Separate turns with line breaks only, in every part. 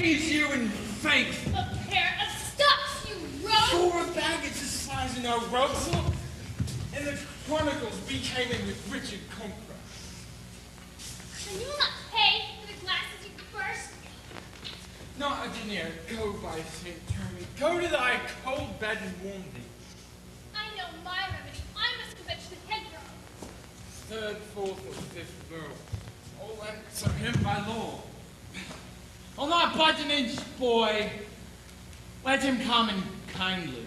is you in faith?
A pair of stuffs, you rogue!
Your baggage is size in our ropes. In the chronicles, we came in with Richard Conqueror.
And you will not pay for the glasses you burst.
Not a denier, go by St. Taiming. Go to thy cold bed and warm thee.
I know my remedy. I must fetch the head girl.
Third, fourth, or fifth girl. All answer him by law. I'll not budge an inch, boy. Let him come in kindly.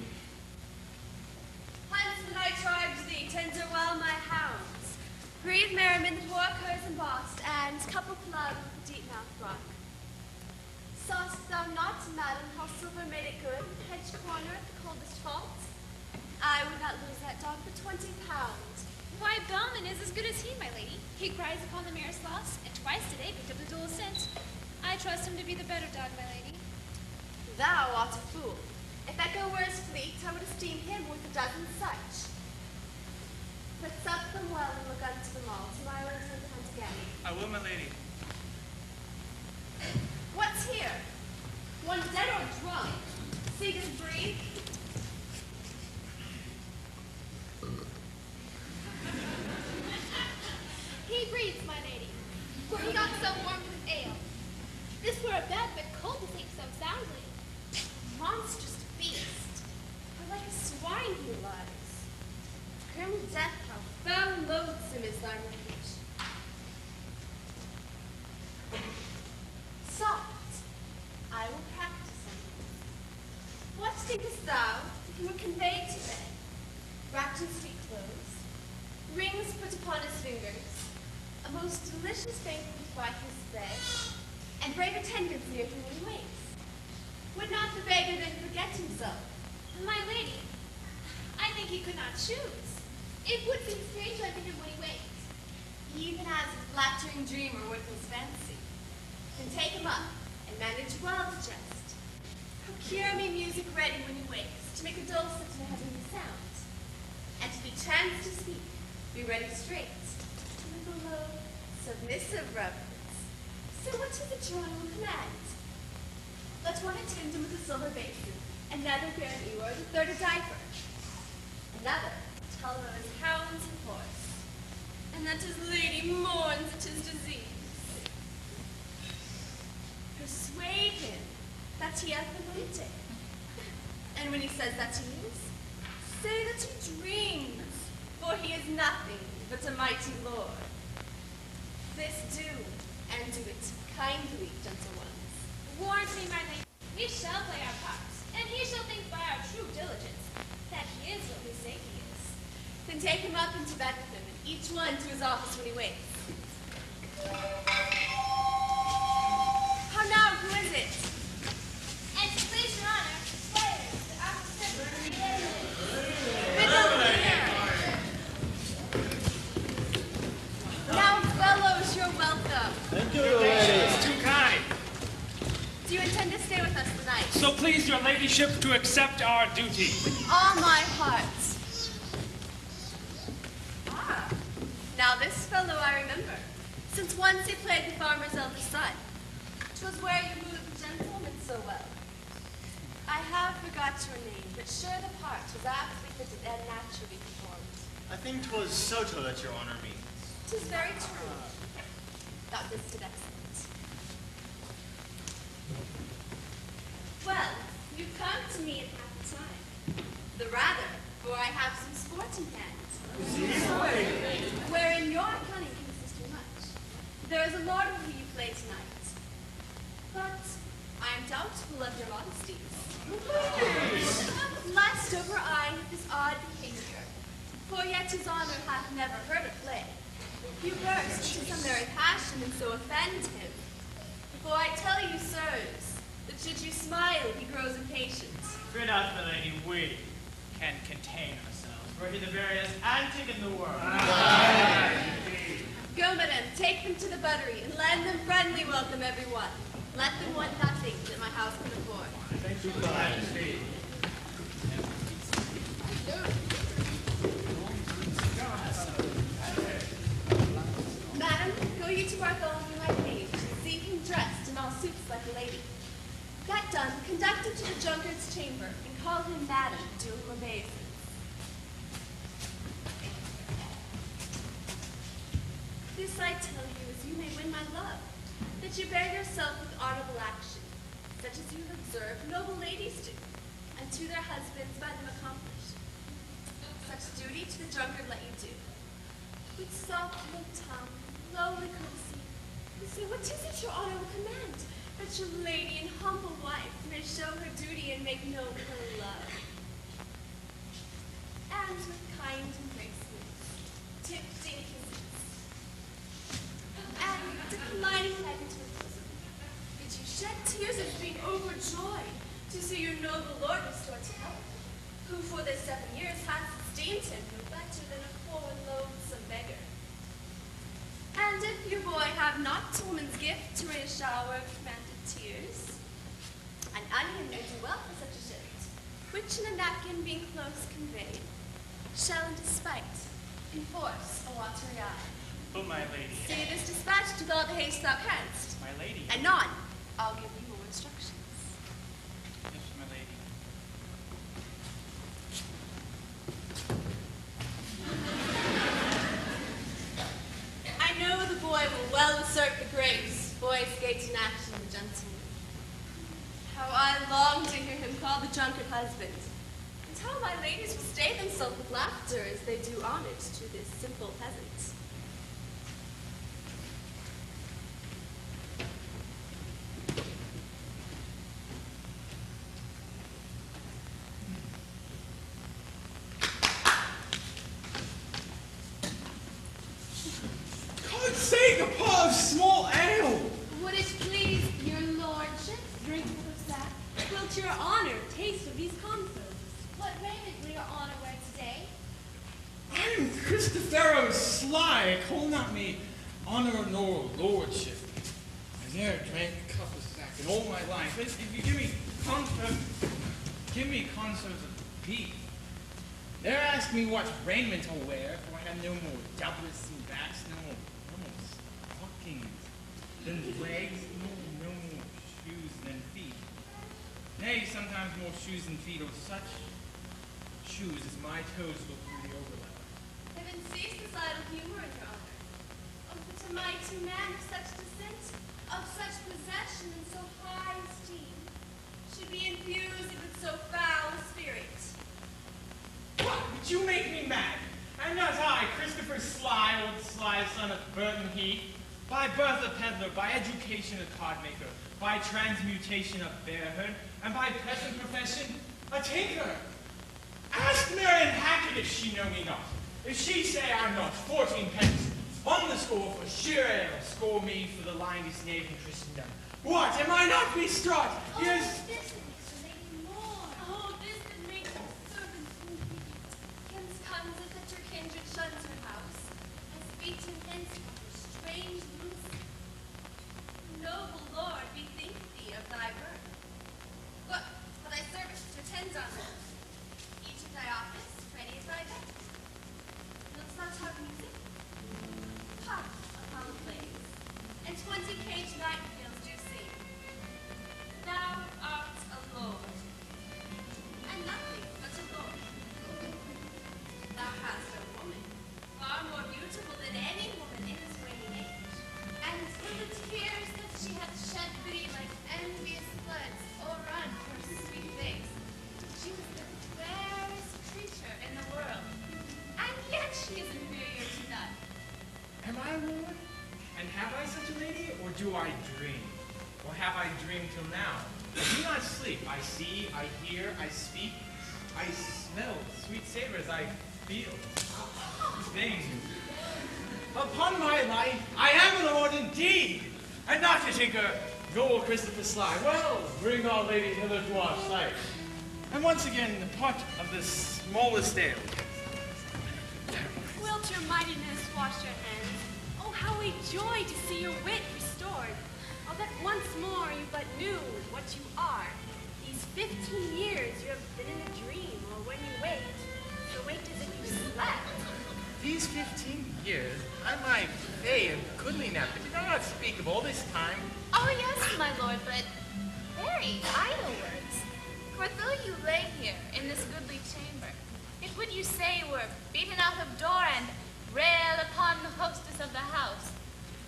Hence when I charge thee, tender well my hounds. Breathe merriment, war curs embossed, and couple plug with the deep mouth rock. Saw'st thou not, madam, how silver made it good, hedge corner at the coldest fault? I would not lose that dog for 20 pounds.
Why, Bellman is as good as he, my lady. He cries upon the mare's loss, and twice today picked up the dual scent. I trust him to be the better dog, my lady.
Thou art a fool. If Echo were as fleet, I would esteem him with a dozen such. But sup them well and look unto them all. Tomorrow I return to hunt again.
I will, my lady.
What's here? One dead or drunk? See this breathe?
He breathes, my lady, for he got so warm with his ale. This were a bed, but cold to sleep so soundly.
Monstrous beast. For like a swine he lies. Grim death, how foul and loathsome is thy refuge. Soft. I will practice on you. What thinkest thou if he were conveyed to bed, wrapped in sweet clothes, rings put upon his fingers, a most delicious banquet by his bed, and brave attendants near him when he wakes? Would not the beggar then forget himself?
My lady, I think he could not choose. It would seem strange unto him when he wakes.
Even as his flattering dream or worthless fancy. Then take him up, and manage well to jest. Procure me music ready when he wakes, to make a dulcet and a heavenly sound. And to be chanced to speak, be ready straight, with a low, submissive reverence. So what is it your honor will command? Let one attend him with a silver basin, another bear an ewer, the third a diaper, another tell of his hounds and horse, and that his lady mourns at his disease. Persuade him that he hath been waiting, and when he says that he is, say that he dreams, for he is nothing but a mighty lord. This do, and do it kindly, gentle ones.
Warrant me, my lady, we shall play our parts, and he shall think by our true diligence that he is what we say he is.
Then take him up into bed with him, and each one to his office when he wakes. How now, who is it?
And to please your honor, players, the opposite.
Bid them here. Now, fellows, you're welcome.
Thank you, lady. It's too kind.
Do you intend to stay with us tonight?
So please your ladyship to accept our duty.
With all my heart. Ah, now this fellow I remember, since once he played the farmer's eldest son. 'Twas where you moved the gentleman so well. I have forgot your name, but sure the part was aptly fitted and naturally performed.
I think 'twas Soto that your honor means.
'Tis very true. Thou didst it excellent. Well, you've come to me in half the time. The rather, for I have some sport in hand. Wherein your cunning can assist me much. There is a lord with whom you play tonight. But I am doubtful of your modesties. Lust over eye his odd behavior, for yet his honor hath never heard of play. You burst into some merry passion and so offend him. For I tell you, sirs, that should you smile, he grows impatient.
Fear not, my lady, we can contain ourselves. We're the veriest antic in the world.
Go, madam, take them to the buttery, and lend them friendly welcome, everyone. Let them want nothing that my house can afford.
Thank you, Majesty.
Madam, go you to Bartholomew my page, and see him dressed in all suits like a lady. That done, conduct him to the drunkard's chamber, and call him madam, do him obeisance. This I tell you, as you may win my love, that you bear yourself with honorable action, such as you have observed noble ladies do, and to their husbands by them accomplish. Such duty to the drunkard let you do. With soft little tongue, lowly courtesy, you say, what is it your honor will command? That your lady and humble wife may show her duty and make known her love. And with kind embraces, tempting kisses, and declining head into her bosom, did you shed tears of being overjoyed to see your noble lord restored to health, who for this 7 years hath sustained him no better than a poor and loathsome beggar. And if your boy have not woman's gift to raise a shower of commanded tears, an onion may do well for such a shift, which in a napkin being close conveyed, shall in despite enforce a watery eye.
Oh, my lady.
See this dispatched with all the haste thou canst.
My lady.
Anon, I'll give you more instructions.
Yes, my lady.
I know the boy will well assert the grace, boy's gait in action, the gentleman. How I long to hear him call the drunkard husband, and how my ladies will stay themselves with laughter as they do homage to this simple peasant.
God's sake, a pot of small ale!
Would it please your lordship drink of that? Wilt your honor taste of these conserves?
What raiment will your honor wear today?
I am Christopher Sly, call not me honor nor lordship. I ne'er drank a cup of sack in all my life. If you give me conserves of beef. Ne'er ask me what raiment I'll wear, for I have no more doublets and backs, no more stockings than legs, no more shoes than feet. Nay, sometimes more shoes than feet, or such shoes as my toes look through the overlap.
Heaven cease this idle humor in your honor. Oh, that a mighty man of such descent, of such possession and so high esteem, should be infused with so foul a spirit.
What? Would you make me mad? And not I, Christopher Sly, old Sly, son of Burton Heath, by birth a peddler, by education a cardmaker, by transmutation a bearherd, and by present profession a tinker. Ask Marian Hackett if she know me not. If she say I'm not 14 pence on the score for sheer ale, score me for the lyingest knave in Christendom. What? Am I not bestraught? Yes.
This makes your lady more. Oh, this that makes your servants weepy. Hence comes it that your kindred shuns her house, and speaks in hence of her strange loose. Noble lord, bethink thee of thy birth. Look, for thy service attends on them. Each of thy office, ready as thy bed. Wilt thou talk music? Harp upon the blaze, and 20 caged nightingales do sing. Thou art a lord, and nothing but a lord. Thou hast a woman, far more beautiful than any woman in this waning age. And in the tears that she hath shed for thee like envious floods o'errun her sweet face, she was the fairest creature in the world, and yet she is inferior to none.
Am I a lord? And have I such a lady, or do I dream? Or have I dreamed till now? I do not sleep. I see, I hear, I speak, I smell sweet savors, I feel things. Upon my life, I am a lord indeed, and not a tinker, nor Christopher Sly. Well, bring our lady hither to our sight. And once again, the pot of the smallest ale.
Wilt your mightiness wash your hands? Oh, how we joy to see your wit restored. Oh, that once more you but knew what you are. These 15 years you have been in a dream, or when you waked, so waked as if you slept.
These 15 years, I might pay and goodly nap, but did I not speak of all this time?
Oh, yes, my lord, but very, I
you lay here in this goodly chamber? If what you say were beaten out of door and rail upon the hostess of the house,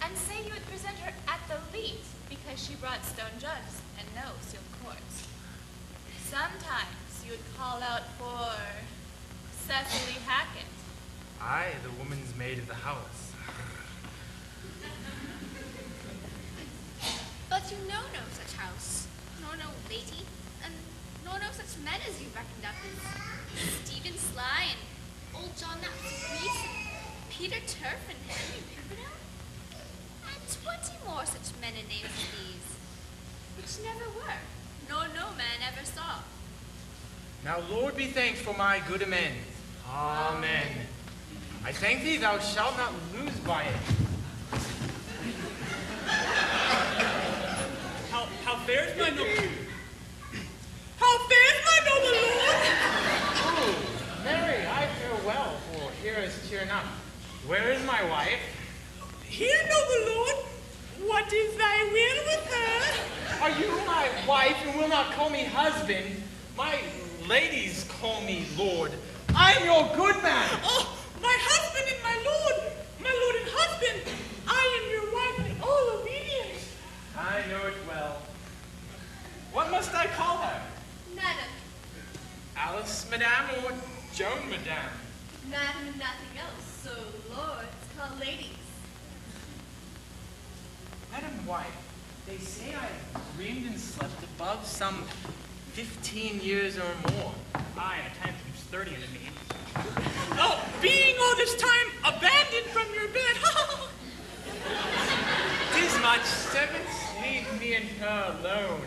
and say you would present her at the least because she brought stone jugs and no silk cords. Sometimes you would call out for Cecily Hackett.
I, the woman's maid of the house.
But you know no such house, nor no lady, and nor no such men as you reckoned up as Stephen Sly and old John Naps of Greece, and Peter Turf and Henry Pimpernel, and 20 more such men and names as these, which never were, nor no man ever saw.
Now, Lord be thanked for my good amends. Amen. I thank thee, thou shalt not lose by it.
How fares my noble? How fares my noble lord?
Oh, Mary, I fare well, for here is cheer enough. Where is my wife?
Here, noble lord. What is thy will with her?
Are you my wife and will not call me husband? My ladies call me lord. I'm your good man.
Oh, my husband and my lord and husband. I am your wife in all obedience.
I know it well. What must I call her?
Madam.
Alice, madame, or Joan, madame?
Madam and nothing else, so lords call ladies.
Madam wife, they say I've dreamed and slept above some 15 years or more.
Aye, and a time keeps 30 in the mean. Oh, being all this time abandoned from your bed.
'Tis much. Servants, leave me and her alone.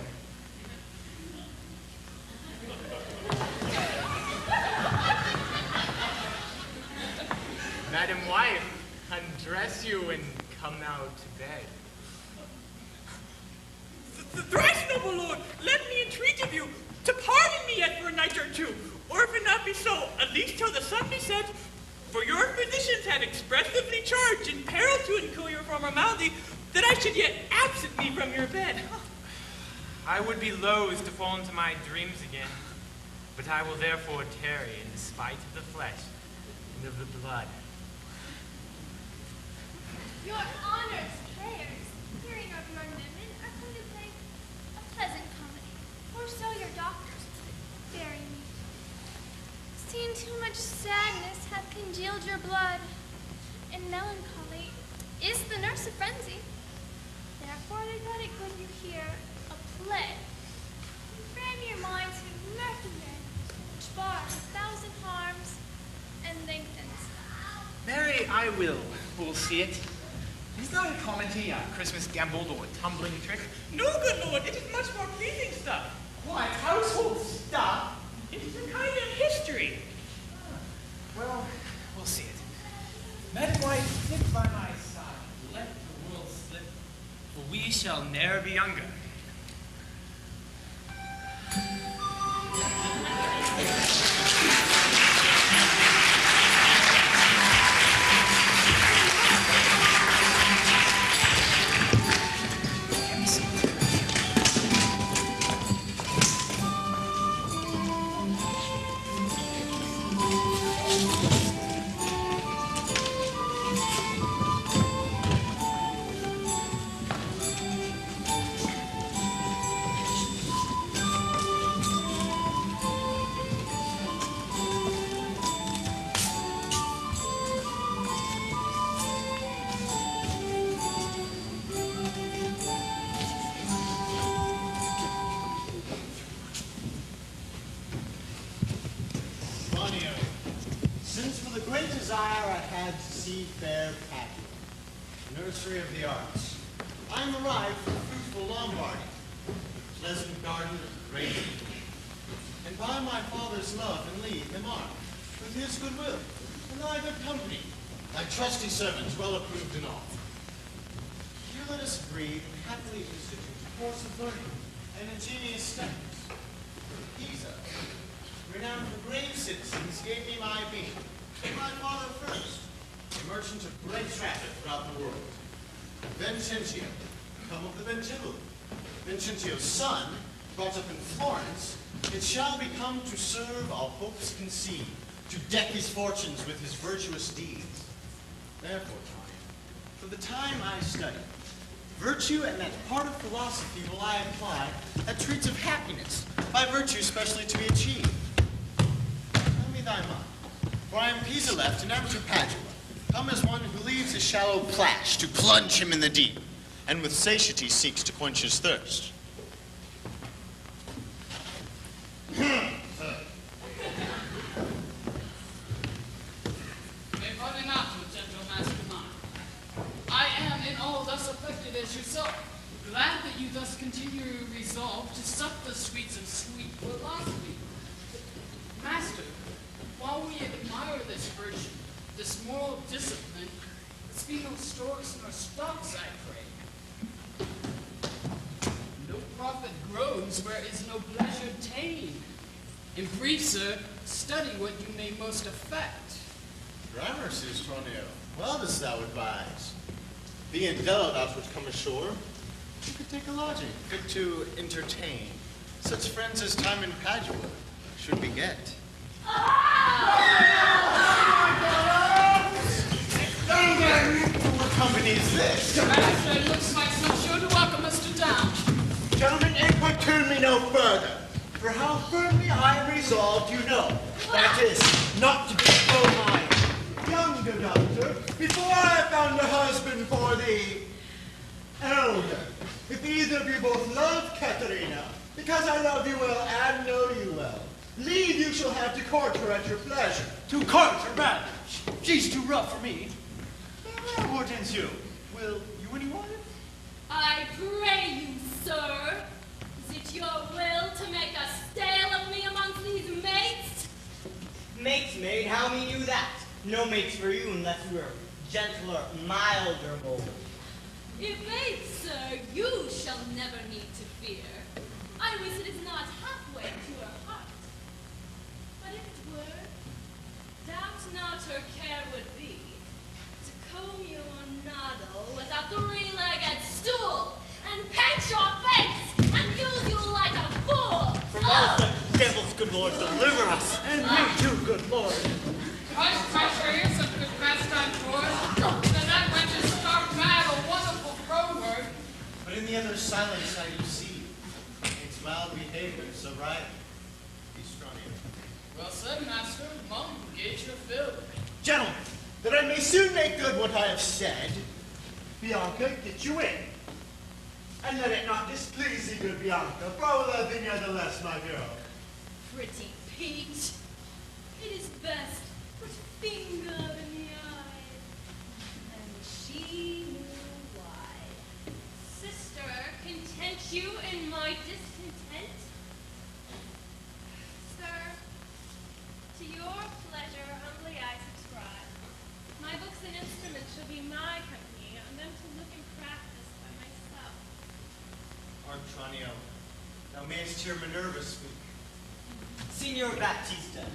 Madam wife, undress you and come now to bed.
Thrice, noble lord, let me entreat of you to pardon me yet for a night or two, or if it not be so, at least till the sun be set. For your physicians had expressively charged in peril to incur your former malady, that I should yet absent me from your bed.
I would be loath to fall into my dreams again, but I will therefore tarry in despite of the flesh and of the blood.
Your honor's prayers, hearing of your women, are going to play a pleasant comedy, or so your doctors say. Bury me. Seeing too much sadness hath congealed your blood, and melancholy is the nurse of frenzy. Therefore they thought it good you hear a play, and frame your mind to mirth which bars 1,000 harms and lengthens.
Mary, I will see it. Is not a comedy, a Christmas gamble, or a tumbling trick?
No, good lord, it is much more pleasing stuff.
What, household stuff?
It is a kind of history.
Well, we'll see it. Madam wife, sit by my side, let the world slip, for we shall ne'er be younger.
Nursery of the arts. I am arrived from fruitful Lombardy, pleasant garden of great beauty, and by my father's love and leave am armed, with his goodwill, and thy good company, thy trusty servants well approved in all. Here let us breathe and happily institute a course of learning and ingenious studies. Pisa, renowned for brave citizens, gave me my being, and my father first, a merchant of great traffic throughout the world. Vincentio, come of the Ventibuli. Vincentio's son, brought up in Florence, It shall become to serve our hopes conceived, to deck his fortunes with his virtuous deeds. Therefore, Tanya, for the time I study, virtue and that part of philosophy will I apply that treats of happiness, by virtue specially to be achieved. Tell me thy mind, for I am Pisa left and am to Padua, come as one who leaves a shallow plash to plunge him in the deep, and with satiety seeks to quench his thirst.
As yourself, glad that you thus continue resolved to suck the sweets of sweet philosophy. Master, while we admire this virtue, this moral discipline, let's be no storks nor stocks, I pray. No profit grows where is no pleasure ta'en. In brief, sir, study what you may most affect.
Grammar, says Tronio. Well dost thou advise. Being dull thou wouldst come ashore, you could take a lodging, fit to entertain. Such friends as time in Padua should beget. What company is this?
Master, it looks like some sure to welcome us to town.
Gentlemen, importune me no further, for how firmly I am resolved, you know. That is, not to bestow my younger daughter before I have found a husband for the elder. If either of you both love Katharina, because I love you well and know you well, leave you shall have to court her at your pleasure.
To court her, rather. She's too rough for me. Hortensio, will you any wife?
I pray you, sir, is it your will to make a stale of me amongst these mates?
Mates, maid, how mean you that? No mates for you unless you are gentler, milder mold.
If mates, sir, you shall never need to fear. I wish it is not halfway to her heart. But if it were, doubt not her care would be to comb your noddle with a three-legged stool and paint your face and use you like a fool.
From all the devil's good Lord deliver us.
And me too, good Lord.
Hush, pressure, here's some good pastime for us. Then that wench is stark mad, a wonderful proverb.
But in the other silence I do see, it's mild behavior, so right. Be strong.
Well said, master. Mum, gauge your fill.
Gentlemen, that I may soon make good what I have said, Bianca, get you in. And let it not displease thee, good Bianca, for I will love thee nevertheless, my girl.
Pretty Pete, it is best put finger in the eye. And she knew why. Sister, content you in my discontent? Sir, to your pleasure humbly I subscribe. My books and instruments shall be my company, and them to look and practice by myself.
Artranio, thou mayest hear Minerva speak.
Signor Baptista,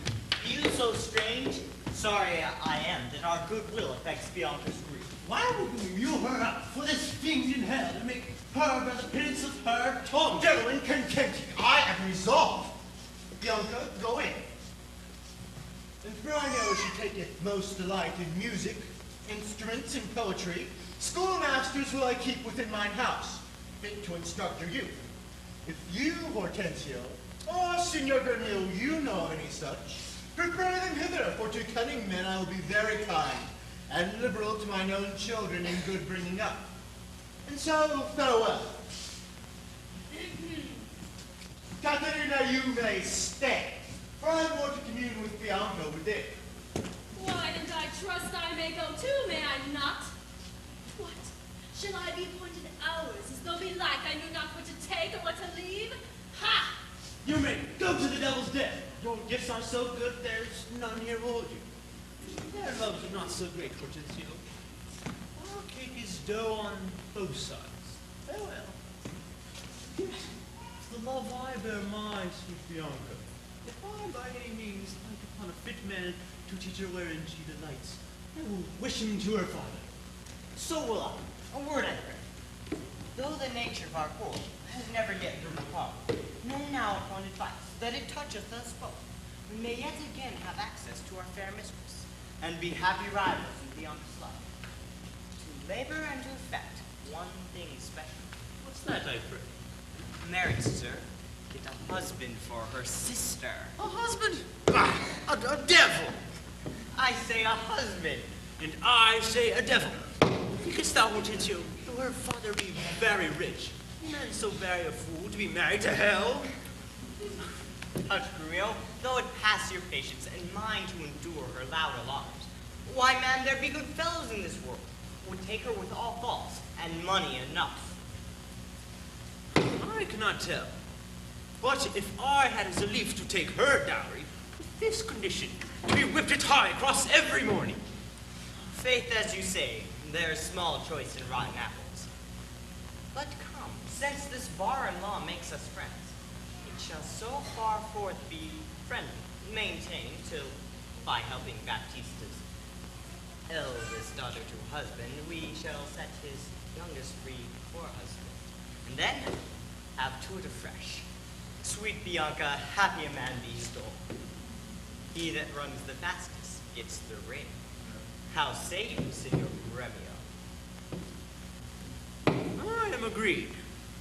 you so strange? Sorry I am that our goodwill affects Bianca's grief.
Why would you mule her up for this fiend in hell and make her by the penance of her tongue?
Gentlemen, content ye. I am resolved. Bianca, go in. And for I know she taketh most delight in music, instruments, and poetry, schoolmasters will I keep within mine house, fit to instruct your youth. If you, Hortensio, or Signor Gernil, you know of any such, prepare them hither, for to cunning men I will be very kind, and liberal to mine own children in good bringing up. And so, farewell. Katharina, you may stay, for I have more to commune with Bianca within.
Why didn't I trust I may go too, may I not? What? Shall I be appointed hours, as though belike I knew not what to take or what to leave? Ha!
You may go to the devil's den. Your gifts are so good, there's none here will hold you. Their loves are not so great, Hortensio. Our cake is dough on both sides. Farewell. Yes, the love I bear my sweet Bianca. If I by any means light upon a fit man to teach her wherein she delights, I will wish him to her father.
So will I. A word I pray. Though the nature of our quarrel has never yet driven apart, know now upon advice. that it toucheth us both, we may yet again have access to our fair mistress, and be happy rivals in Bianca's love. To labor and to effect one thing special.
What's that, I pray?
Marry, sir, get a husband for her sister.
A husband? Bah! A devil!
I say a husband.
And I say a devil. Thinkest thou, Hortensio, though her father be very rich, man so very a fool to be married to hell?
Hush, Romeo, though it pass your patience and mine to endure her loud alarms. Why, man, there be good fellows in this world who would take her with all faults, and money enough.
I cannot tell. But if I had as a leaf to take her dowry, with this condition, to be whipped it high across every morning.
Faith, as you say, there's small choice in rotten apples. But come, since this bar-in-law makes us friends, it shall so far forth be friendly, maintained till, by helping Baptista's eldest daughter to husband, we shall set his youngest free for husband. And then, have to it afresh. Sweet Bianca, happy a man be stole. He that runs the fastest gets the ring. How say you, Signor Gremio?
I am agreed,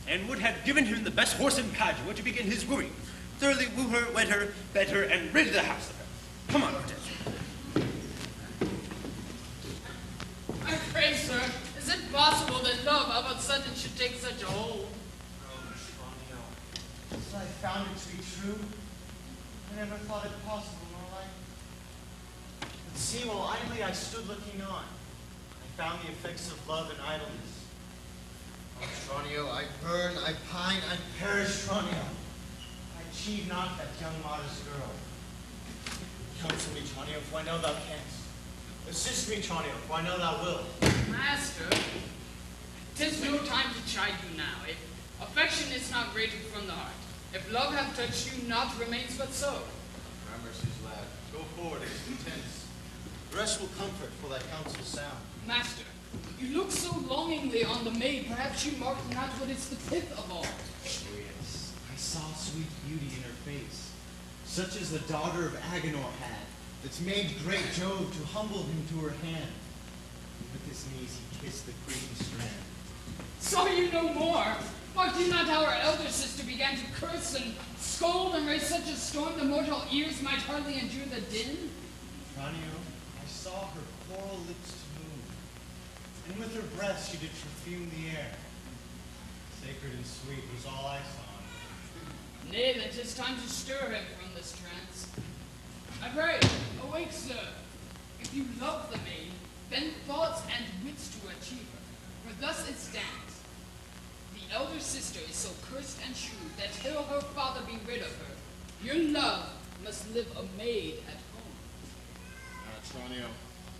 and would have given him the best horse in Padua to begin his wooing. Thoroughly woo her, wed her, bed her, and rid the house of her. Come on, Hortensio.
I pray, sir, is it possible that love of a sudden should take such a hold?
Oh, Shrew, since I found it to be true, I never thought it possible nor like. But see, while idly I stood looking on, I found the effects of love and idleness. Oh, Tranio, I burn, I pine, I perish, Tranio. I achieve not that young modest girl. Counsel me, Tranio, for I know thou canst. Assist me, Tranio, for I know thou wilt.
Master, 'tis no time to chide you now. If affection is not grated from the heart, if love have touched you, naught remains but so.
Gramercy's lad, go forward, it is intense. The rest will comfort, for thy counsel sound.
Master, you look so longingly on the maid, perhaps you marked not what is the pith of all.
Oh, yes, I saw sweet beauty in her face, such as the daughter of Agenor had, that's made great Jove to humble him to her hand. With his knees he kissed the creepy strand.
Saw you no more? Marked you not how our elder sister began to curse and scold and raise such a storm the mortal ears might hardly endure the din?
Tranio, I saw her coral lips to move, and with her breath she did perfume the air. Sacred and sweet was all I saw.
Nay, then 'tis time to stir him from this trance. I pray, awake, sir. If you love the maid, bend thoughts and wits to achieve her. For thus it stands. The elder sister is so cursed and shrewd that till her father be rid of her, your love must live a maid at home.
Ah, Tranio,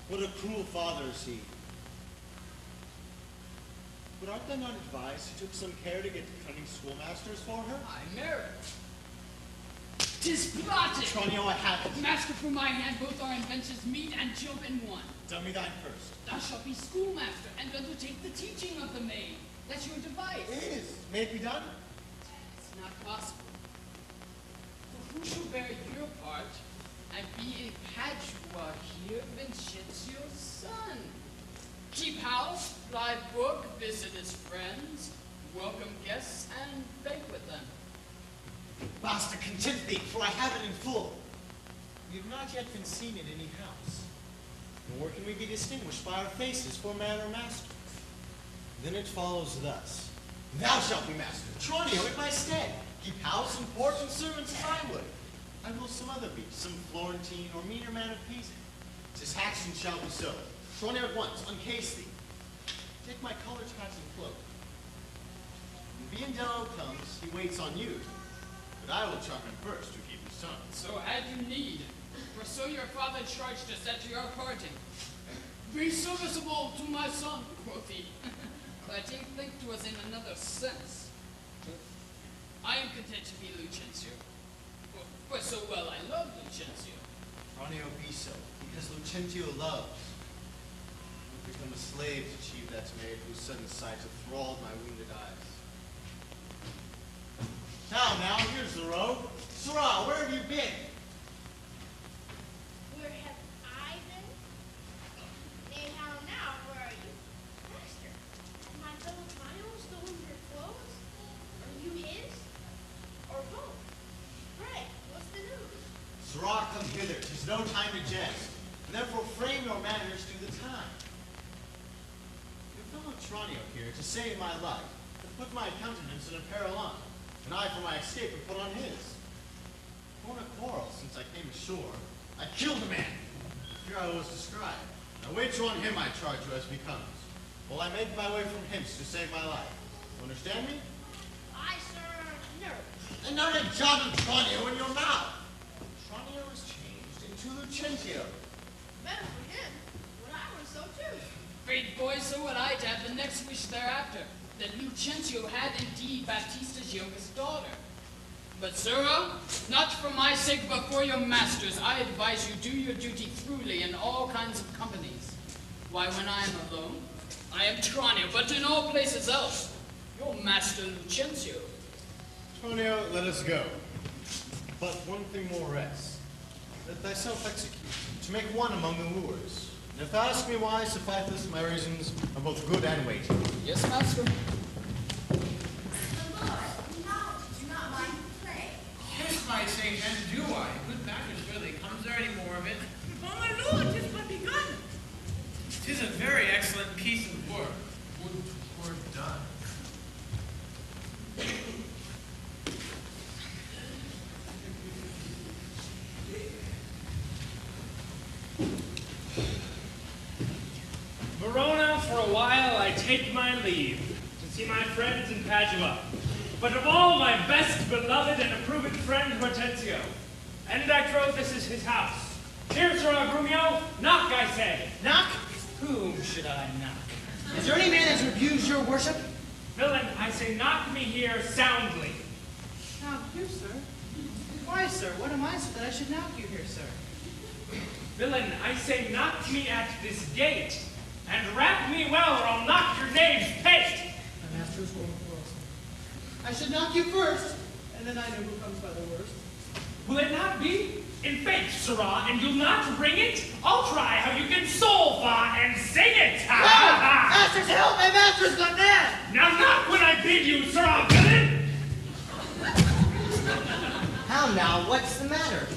what a cruel father is he. But art thou not advised he took some care to get cunning schoolmasters for her?
I merit. 'Tis plotted!
Tranio, I have it.
Master, for my hand, both our inventions meet and jump in one.
Tell me thine first.
Thou shalt be schoolmaster and undertake the teaching of the maid. That's your device.
It is. May it be done?
It's not possible. For who shall bear your part and be a Padua here, Vincentio's son? Keep house, fly book, visit his friends, welcome guests, and banquet them.
Master, content thee, for I have it in full. We have not yet been seen in any house, nor can we be distinguished by our faces for man or master. Then it follows thus. Thou shalt be master, Tranio in my stead. Keep house and port and servants as I would. I will some other be, some Florentine or meaner man of Pisa. 'Tis hatched and shall be so. Tranio at once, uncase thee. Take my colored hat and cloak. When Biendello comes, he waits on you. But I will charm him first to keep his tongue.
So had you need, for so your father charged us at your parting. Be serviceable to my son, quoth he. But he think 'twas in another sense. I am content to be Lucentio, for so well I love Lucentio.
Tranio be so, because Lucentio loves. I become a slave to achieve that maid whose sudden sight enthralled my wounded eyes. Now, here's the robe. Shrew, where have you been?
Where have I been? Nay, how now? Where are you? Master, has my fellow child stolen your clothes? Are you his? Or both? Pray, what's the news?
Shrew, come hither. 'Tis no time to jest. And therefore frame your manners to the time. Your fellow Tranio here, to save my life, have put my countenance in a peril on, and I for my escape have put on his. For a quarrel since I came ashore, I killed a man. Here I was described. Now wager on him I charge you as becomes, while I make my way from hence to save my life. You understand me?
I, sir, no.
And not a jot of Tranio in your mouth. Tranio is changed into Lucentio.
Better for him. When I was so too.
Great boy, so would I to have the next wish thereafter, that Lucentio had indeed Baptista's youngest daughter. But, sirrah, not for my sake, but for your master's, I advise you do your duty truly in all kinds of companies. Why, when I am alone, I am Tranio, but in all places else, your master Lucentio.
Tranio, let us go. But one thing more rests. Let thyself execute, to make one among the wooers. And if thou ask me why, sufficeth my reasons are both good and weighty.
Yes, master.
Yes, my saint, and do I. Good matters, really. Comes there any more of it?
Oh, my lord, 'tis but begun.
'Tis a very excellent piece of work. Would to were done. Verona, for a while I take my leave to see my friends in Padua, but of all my best beloved and approved friend Hortensio. And I trow this is his house. Here, Sir Agrumio, knock, I say.
Knock? Whom should I knock? Is there any man that refused your worship?
Villain, I say knock me here soundly.
Knock you, sir? Why, sir? What am I, so that I should knock you here, sir?
Villain, I say knock me at this gate, and rap me well, or I'll knock your knave's pate.
My master is going for us. I should knock you first, and then I know who comes by the worst.
Will it not be? In faith, sirrah, and you'll not ring it? I'll try how you can soul-fa and sing it. Ha, ha, ha.
Master's help! My master's gone mad!
Now knock when I bid you, sirrah, villain!
How now, what's the matter?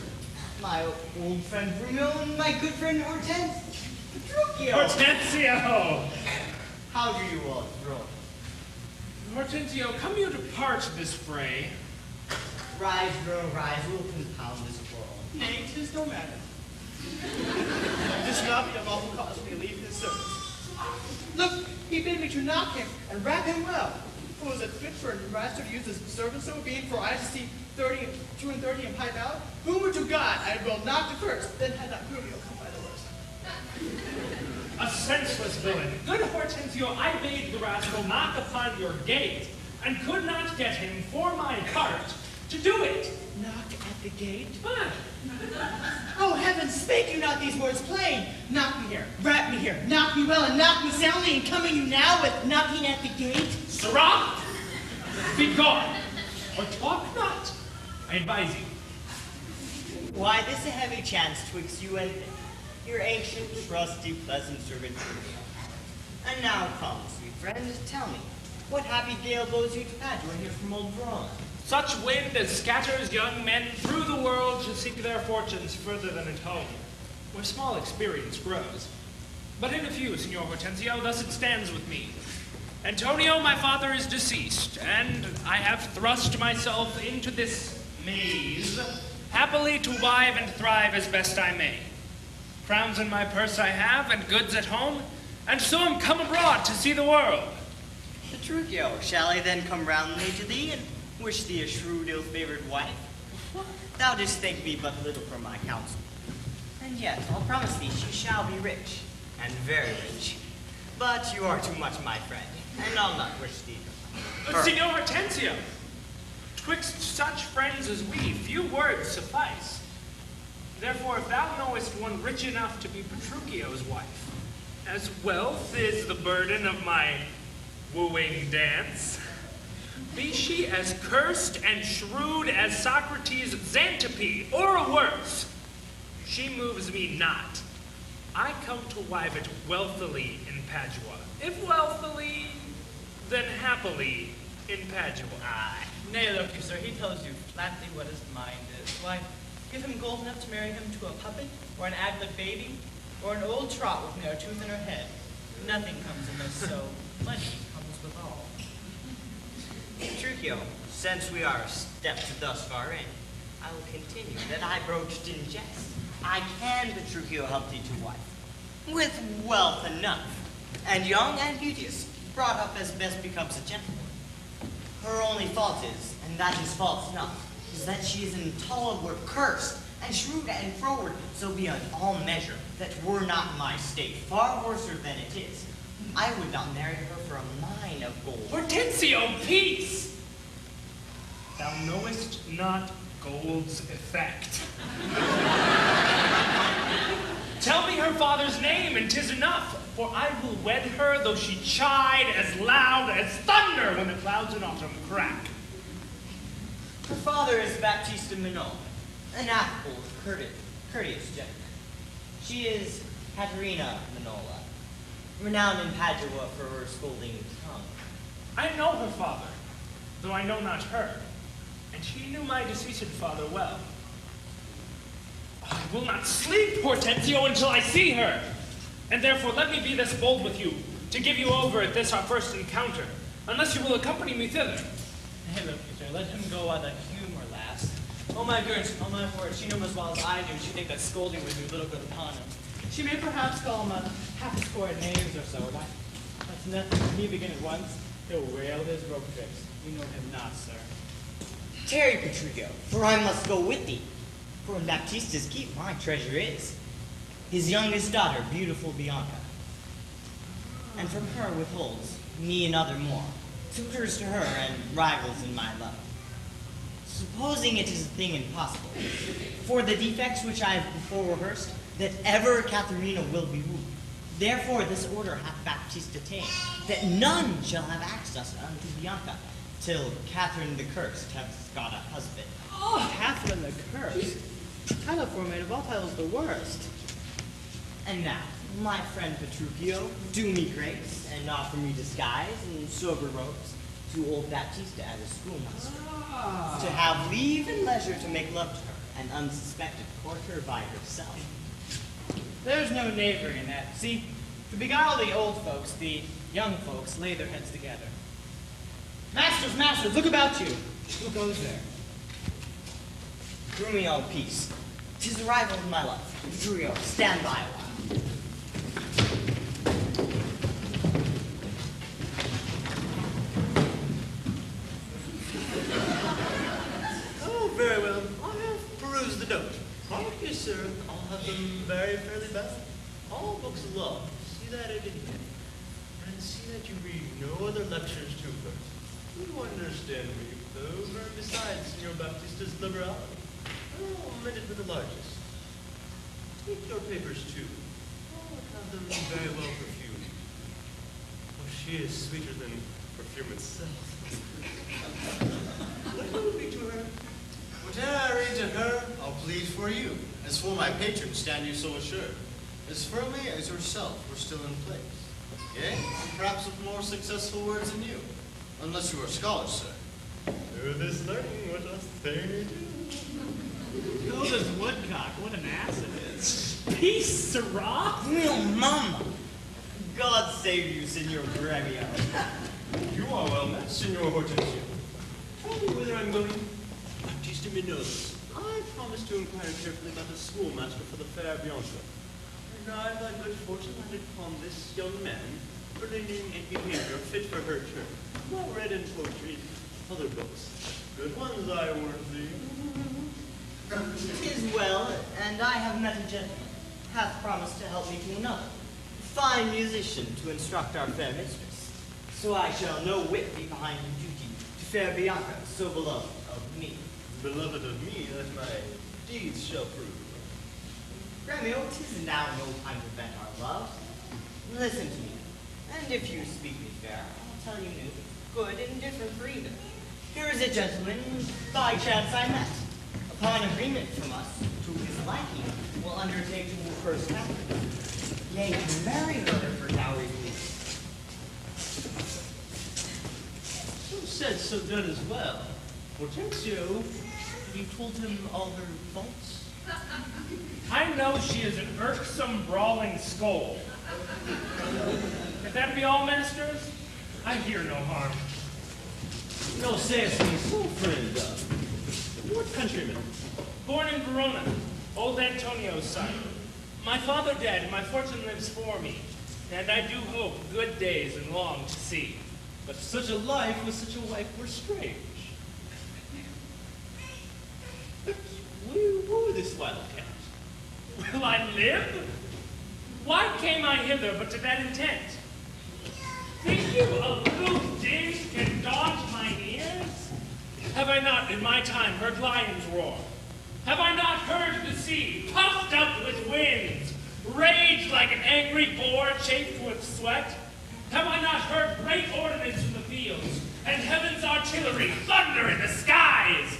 My old friend Bruno and my good friend Hortensio.
Hortensio!
How do you all throw?
Hortensio, come you to part this fray?
Rise, Bruno, rise, we'll compound this quarrel.
Nay, 'tis no matter. This Navi of awful cause me leave his service. Look, he bid me to knock him and rap him well. Was it fit for a master to use his servant so being for I to see 2 and 30 and pipe out? Whom would to God I will knock the first, then had not Rubio come by the worst.
A senseless villain. Good Hortensio, I bade the rascal knock upon your gate, and could not get him for my part to do it.
Knock at the gate?
But
Oh, heavens, spake you not these words plain? Knock me here, rap me here, knock me well, and knock me soundly, and coming you now with knocking at the gate?
sirrah, be gone, or talk not, I advise you.
Why, this a heavy chance twixt you and me, your ancient, trusty, pleasant servant Bruno. And now come, sweet friend, tell me, what happy gale blows you to Padua here from old Verona?
Such wind as scatters young men through the world to seek their fortunes further than at home, where small experience grows. But in a few, Signor Hortensio, thus it stands with me. Antonio, my father, is deceased, and I have thrust myself into this maze, happily to wive and thrive as best I may. Crowns in my purse I have, and goods at home, and so am come abroad to see the world.
Petruchio, shall I then come roundly to thee, and wish thee a shrewd, ill-favored wife? Thou didst thank me but little for my counsel. And yet, I'll promise thee she shall be rich, and very rich. But you are too much my friend, and I'll not wish thee to
Signor Hortensio, twixt such friends as we, few words suffice. Therefore, if thou knowest one rich enough to be Petruchio's wife, as wealth is the burden of my wooing dance, Be she as cursed and shrewd as Socrates' Xantippe, or worse, she moves me not. I come to wive it wealthily in Padua. If wealthily, then happily in Padua.
Aye.
Nay, look you, sir, he tells you flatly what his mind is. Why, give him gold enough to marry him to a puppet, or an aglet baby, or an old trot with no tooth in her head. Nothing comes amiss, so money comes with all.
Petruchio, since we are stepped thus far in, I will continue that I broached in jest. I can, Petruchio, help thee to wife, with wealth enough, and young and beauteous, brought up as best becomes a gentlewoman. Her only fault is, and that is false enough, is that she is intolerably cursed, and shrewd and froward, so beyond all measure, that were not my state far worser than it is, I would not marry her for a mine of gold.
Hortensio, peace! Thou knowest not gold's effect. Tell me her father's name, and 'tis enough, for I will wed her, though she chide as loud as thunder when the clouds in autumn crack.
Her father is Baptista Minola, an affable, courteous gentleman. She is Caterina Minola, renowned in Padua for her scolding tongue.
I know her father, though I know not her, and she knew my deceased father well. I will not sleep, Hortensio, until I see her, and therefore let me be this bold with you, to give you over at this our first encounter, unless you will accompany me thither.
Hey, look you, sir, let him go while the humor lasts. Oh my goodness, oh my word, she knew as well as I do, she'd think that scolding would do little good upon him. She may perhaps call him a half-score names or so, but that's nothing. When he begin at once, he'll rail his rope tricks. You know him not, sir.
Tarry, Petruchio, for I must go with thee. For in Baptista's keep my treasure is. His youngest daughter, beautiful Bianca. And from her withholds me another more, suitors to her and rivals in my love. Supposing it is a thing impossible, for the defects which I have before rehearsed, that ever Katharina will be ruled. Therefore this order hath Baptista ta'en, that none shall have access unto Bianca, till Catherine the Cursed hath got a husband.
Oh, Catherine the Cursed. Title format of all titles the worst.
And now, my friend Petruchio, do me grace, and offer me disguise and sober robes to old Baptista as a schoolmaster, to have leave and leisure to make love to her, and unsuspected court her by herself.
There's no knavery in that. See, to beguile the old folks, the young folks lay their heads together. Masters, masters, look about you. Who goes there?
Through me all peace. 'Tis the rival of my love. Petruchio, stand by a while.
Oh, very well. I have perused the note. Hark you, sir. I'll have them very fairly bound. All books of law. See that it in here. And see that you read no other lectures to her. You understand me, over and besides Signor Baptista's liberality. I'll amend it with the largest. Take your papers, too. I'll have them very well perfumed. Oh, she is sweeter than perfume itself. What will it be to her?
Whatever I read to her, I'll plead for you. As for my patron, stand you so assured. As firmly as yourself were still in place. Yea, and perhaps with more successful words than you. Unless you are scholars, sir.
Through this learning, what us they do.
Hilda's woodcock, what an ass it is. Peace, sirrah!
Mio mamma! God save you, Signor Gremio.
You are well met, Signor Hortensio. Tell me whither I'm going. Baptista Minola. I promised to inquire carefully about the schoolmaster for the fair Bianca. And I, by good fortune, lighted upon this young man, bringing a behavior fit for her turn. Well read in poetry, other books. Good ones, I warn thee.
'Tis well, and I have met a gentleman, hath promised to help me to another, fine musician to instruct our fair mistress. So I shall no whit be behind in duty to fair Bianca, so beloved of me.
Beloved of me, that my deeds shall prove.
Gremio, 'tis now no time to vent our love. Listen to me, and if you speak me fair, I'll tell you news, good and different for either. Here is a gentleman by chance I met. Upon agreement from us, to his liking, will undertake to woo first Catherine. Yea, to marry her for dowry plea.
So said, so done as well. Hortensio, have you told him all her faults?
I know she is an irksome, brawling scold. If that be all, masters, I hear no harm.
No, sayest me so, friend. What countryman?
Born in Verona, old Antonio's son. My father dead, my fortune lives for me, and I do hope good days and long to see.
But such a life with such a wife were strange. But will you woo this wildcat?
Will I live? Why came I hither but to that intent? Think you a little din can daunt mine ears? Have I not in my time heard lions roar? Have I not heard the sea, puffed up with winds, rage like an angry boar chafed with sweat? Have I not heard great ordnance in the fields, and heaven's artillery thunder in the skies?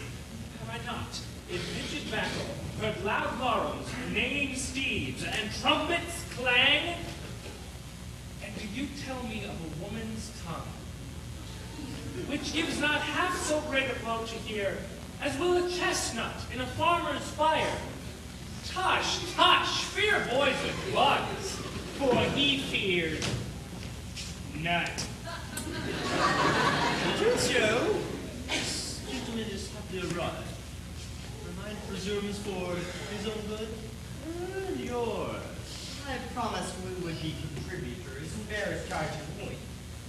Have I not, in pitched battle, heard loud laurels, neighing steeds, and trumpets clang? And do you tell me of a woman's tongue, which gives not half so great a blow to hear, as will a chestnut in a farmer's fire? Tush, tush, fear boys with bugs, for he feared none.
Hortensio, this gentleman is happily arrived. Her mind presumes for his own good and yours.
I promised we would be contributors and bear his charge of point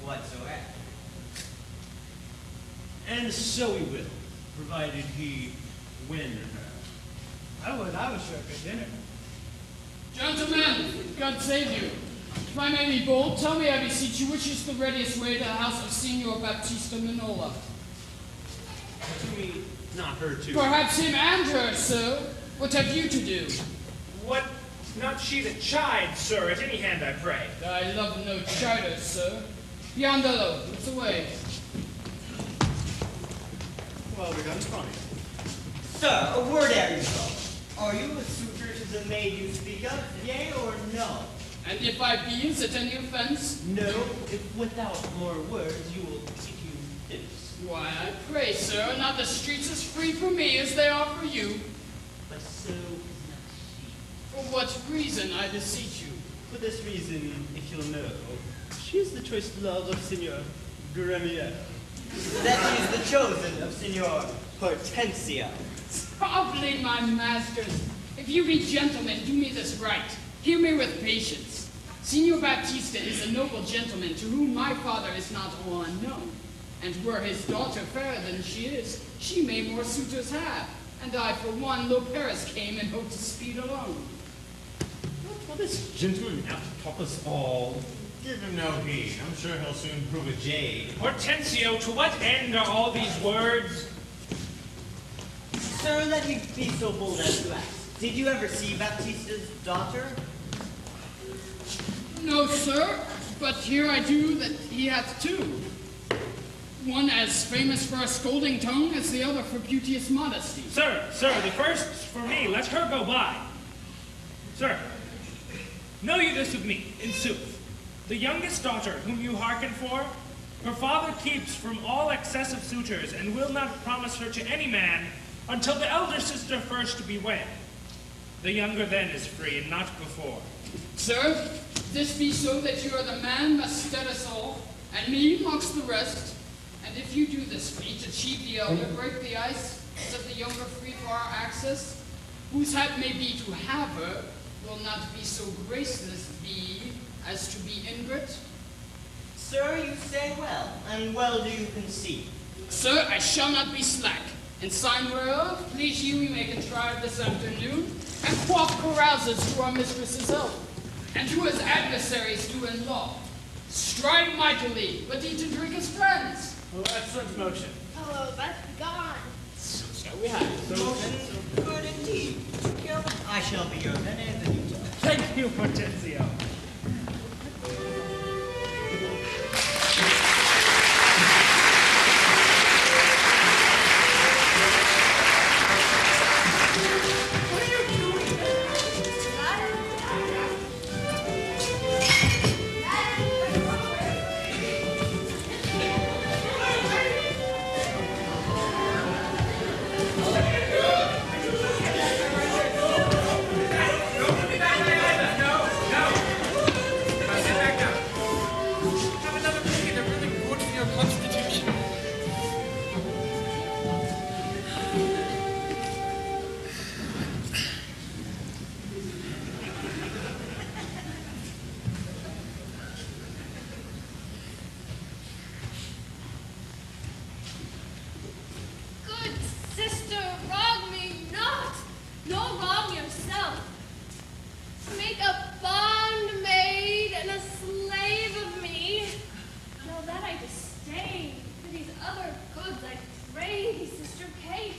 whatsoever.
And so we will, provided he win her.
I would sure good dinner.
Gentlemen, God save you. If I may be bold, tell me, I beseech you, which is the readiest way to the house of Signor Baptista Minola?
To me, not her too.
Perhaps him and her, sir. What have you to do?
What, not she that chides, sir, at any hand I pray.
I love no chiders, sir. Yondolo, it's away.
Well begun, Connie.
Sir, a word ere you go. Are you a suitor to the maid you speak of, yea or no?
And if I be, is it any offense?
No, if without more words you will keep you this.
Why, I pray, sir, not the streets as free for me as they are for you.
But so is not she.
For what reason, I beseech you?
For this reason, if you'll know, she is the choice love of Signor Gremier.
That she is the chosen of Signor Hortensio.
Probably, my masters. If you be gentlemen, do me this right. Hear me with patience. Signor Baptista is a noble gentleman to whom my father is not all unknown. And were his daughter fairer than she is, she may more suitors have. And I, for one, lo Paris came and hope to speed alone.
What will this gentleman out to top us all?
Give him no heed. I'm sure he'll soon prove a jade.
Hortensio, to what end are all these words?
Sir, let me be so bold as to ask. Did you ever see Baptista's daughter?
No, sir, but here I do that he hath two. One as famous for a scolding tongue as the other for beauteous modesty.
Sir, the first for me, let her go by. Sir, know you this of me, in sooth, the youngest daughter whom you hearken for, her father keeps from all excessive suitors, and will not promise her to any man until the elder sister first be wed. The younger then is free, and not before.
Sir, this be so that you are the man must stead us all, and me mongst the rest. And if you do this feat, achieve the elder, break the ice, set the younger free for our access, whose hap may be to have her, will not be so graceless be as to be ingrate.
Sir, you say well, and well do you conceive.
Sir, I shall not be slack. In sign whereof, please you we may contrive this afternoon, and quaff carouses to our mistress's health, and to his adversaries do in law. Strive mightily, but eat and drink as friends.
Oh, excellent motion.
Oh, that's gone.
So we have it.
Motion good indeed. I shall be your benevolent.
Thank you, Hortensio.
no wrong yourself. To make a bondmaid and a slave of me. Now that I disdain, for these other goods I pray thee, Sister Kate,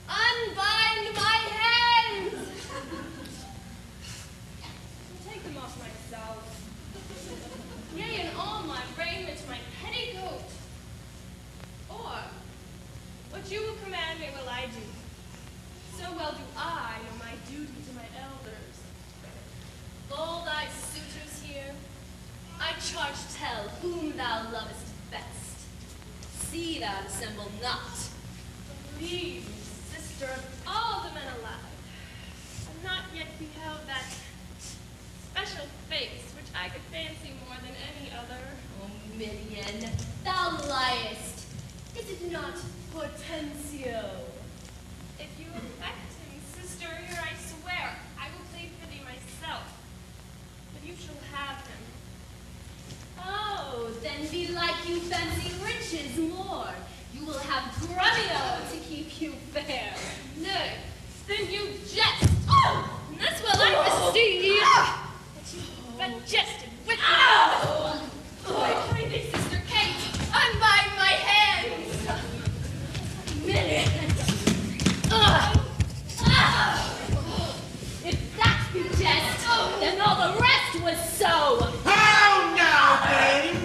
unbind my hands! I'll take them off myself. Yea, and all my raiment, my petticoat. Or, what you will command me will I do. So well do I know my duty to my elders. All thy suitors here, I charge tell whom thou lovest best. See thou dissemble not. Believe me, sister, of all the men alive, I've not yet beheld that special face which I could fancy more than any other.
Oh, Midian, thou liest. Is it not Hortensio?
If you affect him, sister, here I swear, I will plead for thee myself. But you shall have him.
Oh, then belike you fancy riches more. You will have Grumio to keep you fair.
Nay, then you jest. Oh, and this will I perceive that you but jested with me. I pray thee, Sister Kate, unbind my hands.
Minute. If that be jest, then all the rest was so.
How now, Dame?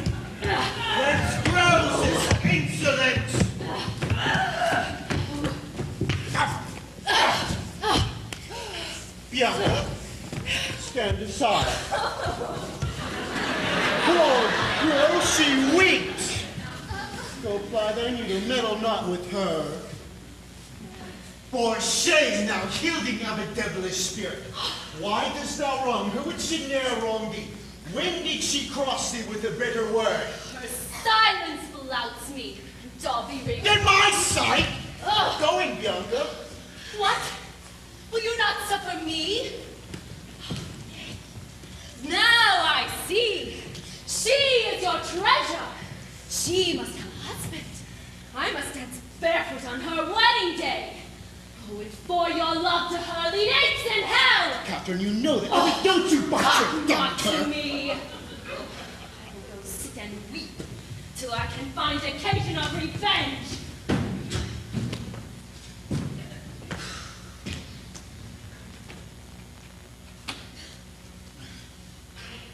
Whence grows this insolence? Bianca, stand aside. Poor girl, she weeps. Go ply thy needle, meddle not with her. For shame, thou hilding of a devilish spirit. Why dost thou wrong her which she ne'er wronged thee? When did she cross thee with a bitter word?
Her silence flouts me, Dobby Ring.
In my sight! Going, Bianca.
What? Will you not suffer me? Now I see. She is your treasure. She must have a husband. I must dance barefoot on her wedding day. Who would for your love to her lead apes in hell?
Catherine, you know that. Oh, don't you bite your
Not
daughter.
to me. I will go sit and weep till I can find occasion of revenge.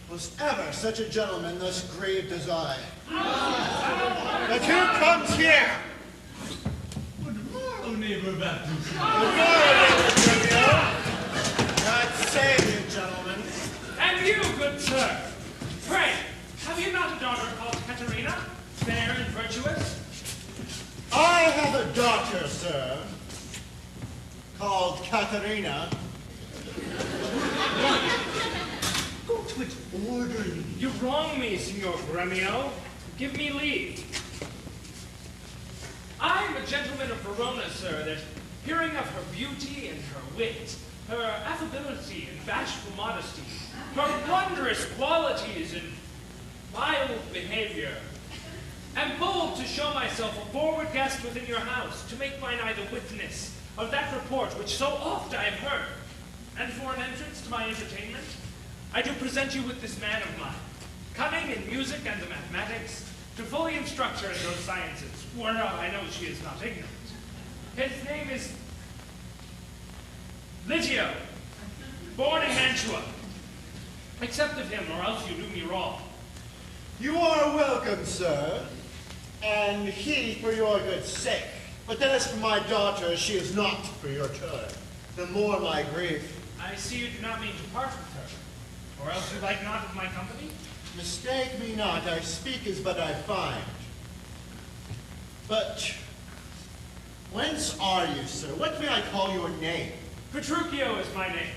Was ever such a gentleman thus grieved as I? But who comes here?
Good morrow, neighbor Baptist.
Good morning, Romeo. God save you, gentlemen.
And you, good sir. Pray, have you not a daughter called Katerina, fair and virtuous?
I have a daughter, sir, called Katerina. Go to it orderly.
You wrong me, Signor Gremio. Give me leave. I am a gentleman of Verona, sir, that hearing of her beauty and her wit, her affability and bashful modesty, her wondrous qualities and mild behavior, am bold to show myself a forward guest within your house, to make mine eye the witness of that report which so oft I have heard. And for an entrance to my entertainment, I do present you with this man of mine, cunning in music and the mathematics, to fully instruct her in those sciences, whereof I know she is not ignorant. His name is Ligio, born in Mantua. Accept of him, or else you do me wrong.
You are welcome, sir, and he for your good sake. But as for my daughter, she is not for your turn. The more my grief.
I see you do not mean to part with her, or else you like not of my company?
Mistake me not, I speak as but I find. But whence are you, sir? What may I call your name?
Petruchio is my name.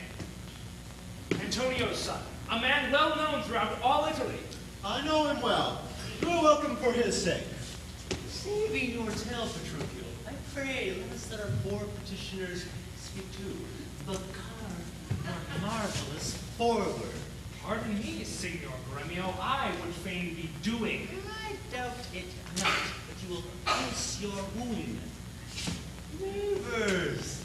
Antonio's son, a man well known throughout all Italy.
I know him well. You are welcome for his sake.
Saving your tale, Petruchio, I pray, let us let our poor petitioners speak too. The car, our marvelous forward.
Pardon me, Signor Gremio, I would fain be doing.
I doubt it not, but you will kiss your wound. Neighbors,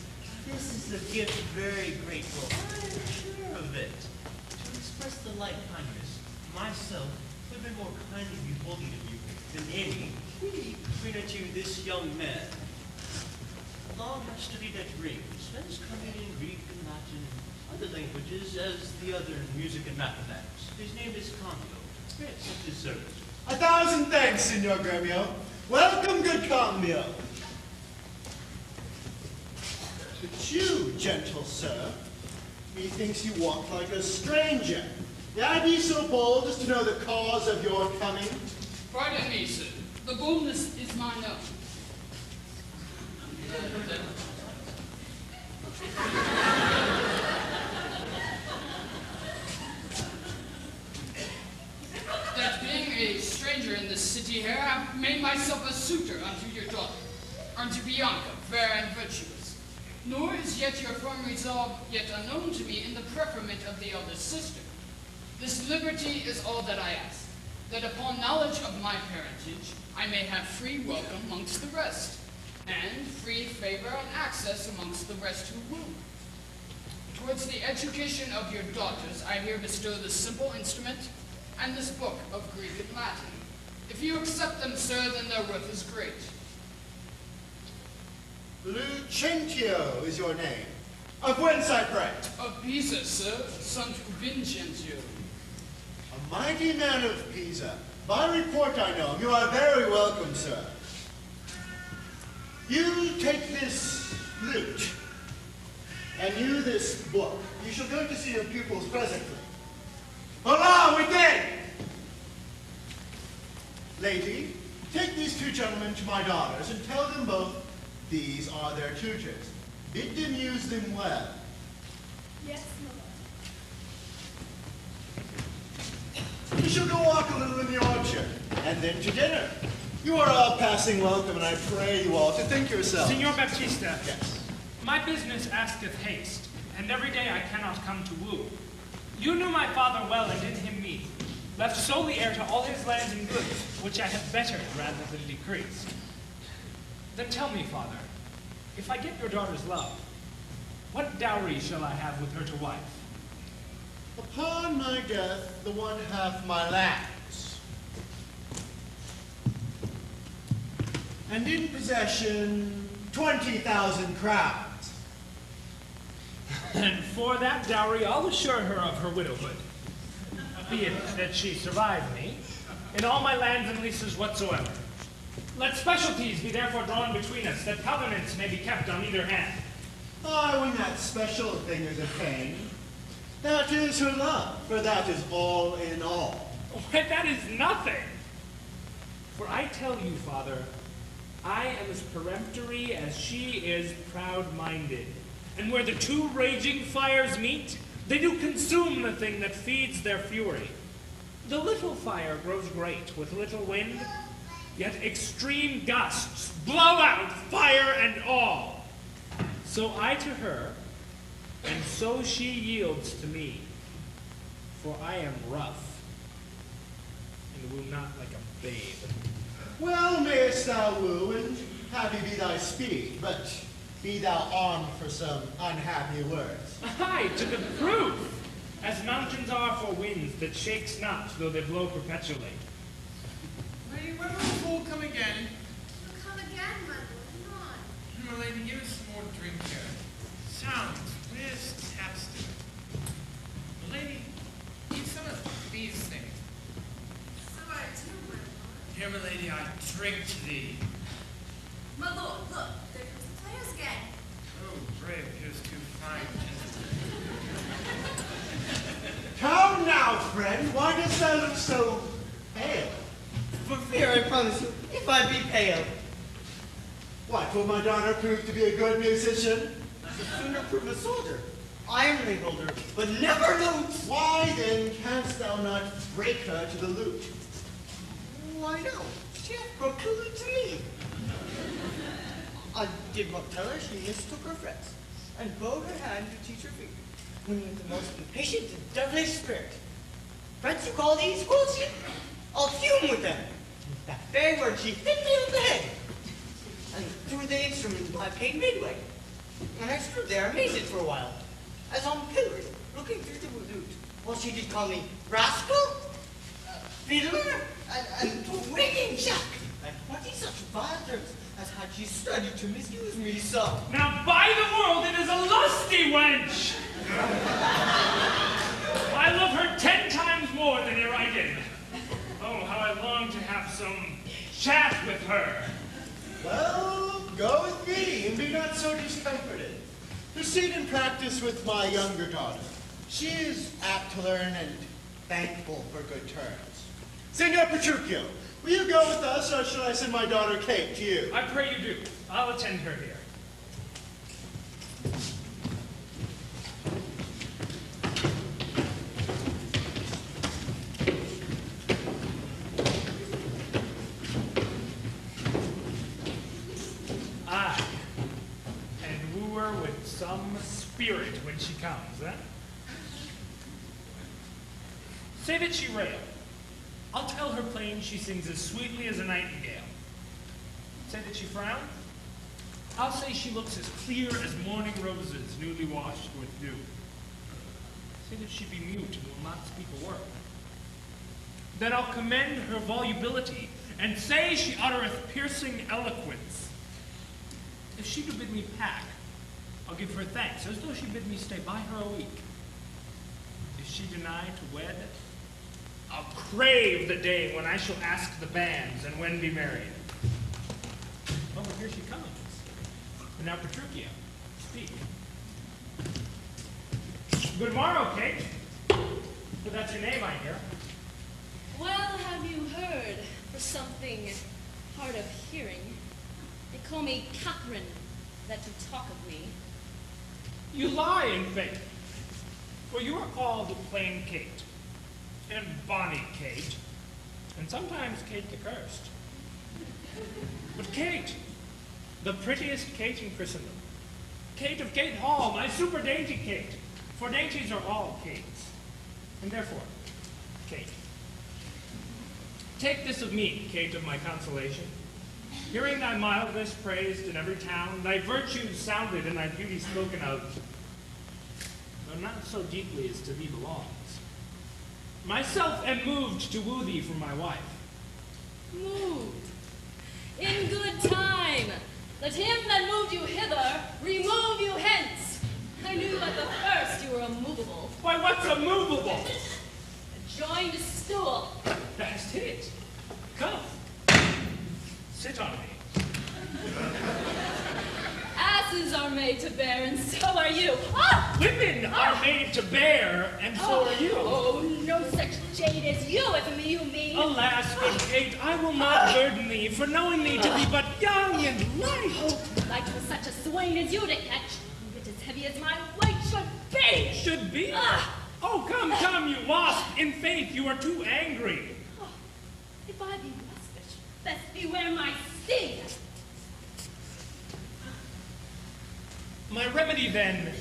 this is is a gift very grateful. I'm sure of it. To express the like kindness, myself would have been more kindly beholding of you than any between to this young man. Long has studied at rings, has come in Greek and Latin and other languages as the other in music and mathematics. His name is Cambio. May it accept his service.
1,000 thanks, Signor Gremio. Welcome, good Cambio. But you, gentle sir, methinks you walk like a stranger. May I be so bold as to know the cause of your coming?
Pardon me, sir. The boldness is mine own. That being a stranger in this city here, I've made myself a suitor unto your daughter, unto Bianca, fair and virtuous. Nor is yet your firm resolve yet unknown to me in the preferment of the eldest sister. This liberty is all that I ask, that upon knowledge of my parentage, I may have free welcome amongst the rest, and free favor and access amongst the rest who woo. Towards the education of your daughters, I here bestow this simple instrument and this book of Greek and Latin. If you accept them, sir, then their worth is great.
Lucentio is your name. Of whence, I pray?
Of Pisa, sir, son to Vincentio.
A mighty man of Pisa. By report I know him. You are very welcome, sir. You take this lute, and you this book. You shall go to see your pupils presently. Hola, within! Lady, take these two gentlemen to my daughters, and tell them both these are their tutors. Bid them use them well.
Yes, Lord.
We shall go walk a little in the orchard, and then to dinner. You are all passing welcome, and I pray you all to think yourselves.
Signor Baptista.
Yes.
My business asketh haste, and every day I cannot come to woo. You knew my father well, and in him me, left solely heir to all his lands and goods, which I have bettered rather than decreased. Then tell me, father, if I get your daughter's love, what dowry shall I have with her to wife?
Upon my death, the one half my lands, and in possession 20,000 crowns.
And for that dowry, I'll assure her of her widowhood, be it that she survive me, in all my lands and leases whatsoever. Let specialties be therefore drawn between us, that covenants may be kept on either hand.
Ah, when that special thing is attained, that is her love, for that is all in all.
Why, that is nothing. For I tell you, father, I am as peremptory as she is proud-minded. And where the two raging fires meet, they do consume the thing that feeds their fury. The little fire grows great with little wind, yet extreme gusts blow out fire and all. So I to her, and so she yields to me. For I am rough, and woo not like a babe.
Well, mayest thou woo, and happy be thy speed, but be thou armed for some unhappy words.
Aye, to the proof, as mountains are for winds that shakes not, though they blow perpetually.
Lady, when will the fool come again?
He'll come again, my lord.
My lady, give us some more drink here. Sounds, where's Tapster? Lady, eat some of these things.
So I do, my lord.
Here, my lady, I drink to thee.
My lord, look, there comes the players again.
Oh, brave, here's too fine.
How now, friend? Why dost thou look so pale?
For fear, I promise you, if I be pale.
What, will my daughter prove to be a good musician?
The sooner prove a soldier, iron ring holder, but never lute.
Why then canst thou not break her to the lute?
Why no? She hath broke the lute to me. I did but tell her she mistook her frets, and bowed her hand to teach her finger, when with the most impatient and devilish spirit. Frets you call these, quoth she? I'll fume with them. That very word she hit me on the head, and threw the instrument I paid midway. And I struck
stood there amazed for a while, as on pillory, looking through the lute, while she did call me rascal, fiddler, and wigging jack, and 20 such vile terms as had she studied to misuse me so.
Now, by the world, it is a lusty wench! I love her 10 times more than e'er I did. Oh, how I long to have some chat with her.
Well, go with me and be not so discomforted. Proceed and practice with my younger daughter. She is apt to learn and thankful for good turns. Senor Petruchio, will you go with us, or shall I send my daughter Kate to you?
I pray you do. I'll attend her here. Aye, and woo her with some spirit when she comes, eh? Say that she rail. I'll tell her plain she sings as sweetly as a nightingale. Say that she frown. I'll say she looks as clear as morning roses newly washed with dew. Say that she be mute and will not speak a word. Then I'll commend her volubility, and say she uttereth piercing eloquence. If she do bid me pack, I'll give her thanks, as though she bid me stay by her a week. If she deny to wed, I'll crave the day when I shall ask the bands and when be married. Oh, but here she comes. And now Petruchio, speak. Good morrow, Kate. For that's your name, I hear.
Well, have you heard, for something hard of hearing, they call me Catherine, that you talk of me.
You lie, in faith. For you are called plain Kate, and bonny Kate, and sometimes Kate the Cursed. But Kate, the prettiest Kate in Christendom, Kate of Kate Hall, my super dainty Kate, for dainties are all Kates, and therefore, Kate. Take this of me, Kate of my consolation. Hearing thy mildness praised in every town, thy virtues sounded and thy beauty spoken of, though not so deeply as to thee belongs. Myself am moved to woo thee for my wife.
Moved. In good time. Let him that moved you hither remove you hence. I knew at the first you were immovable.
Why, what's a movable?
A joined stool.
That's it. Come. Sit on me.
Asses are made to bear, and so are you. Ah!
Women are made to bear, and so are you.
Oh, no such jade as you, if me you mean.
Alas, good Kate, I will not burden thee, for knowing thee to be but young and light.
Oh, light for such a swain as you to catch. It as heavy as my weight should be.
Should be?
Ah!
Oh, come, come, you wasp. In faith, you are too angry.
Oh, if I be waspish, best beware my sting.
My remedy, then,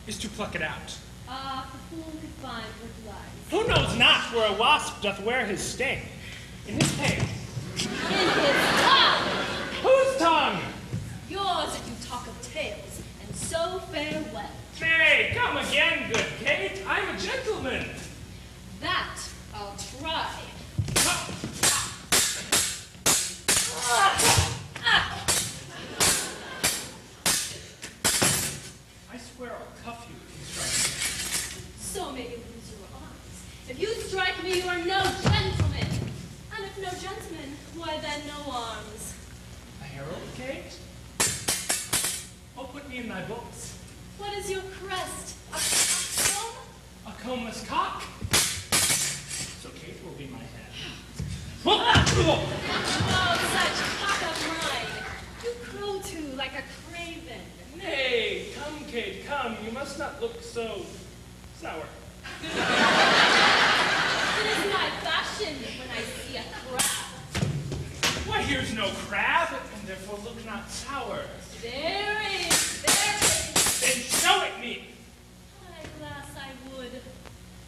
is to pluck it out.
Ah, the fool could find what lies.
Who knows not where a wasp doth wear his sting? In his tail.
In his tongue!
Whose tongue?
Yours if you talk of tales, and so farewell.
Nay, come again, good Kate. I'm a gentleman.
That I'll try.
I swear I'll cuff you if you strike me.
So may you lose your arms. If you strike me, you are no gentleman. And if no gentleman, why then no arms.
A herald, Kate? Oh, put me in thy books.
What is your crest? A comb?
A combless cock. So Kate will be my head.
Oh, such cock of mine. You crow too, like a craven.
Nay, come, Kate, come. You must not look so sour.
It is my fashion when I see a crab.
Why, here's no crab, and therefore look not sour.
There is, there is.
Then show it me.
Alas, I would.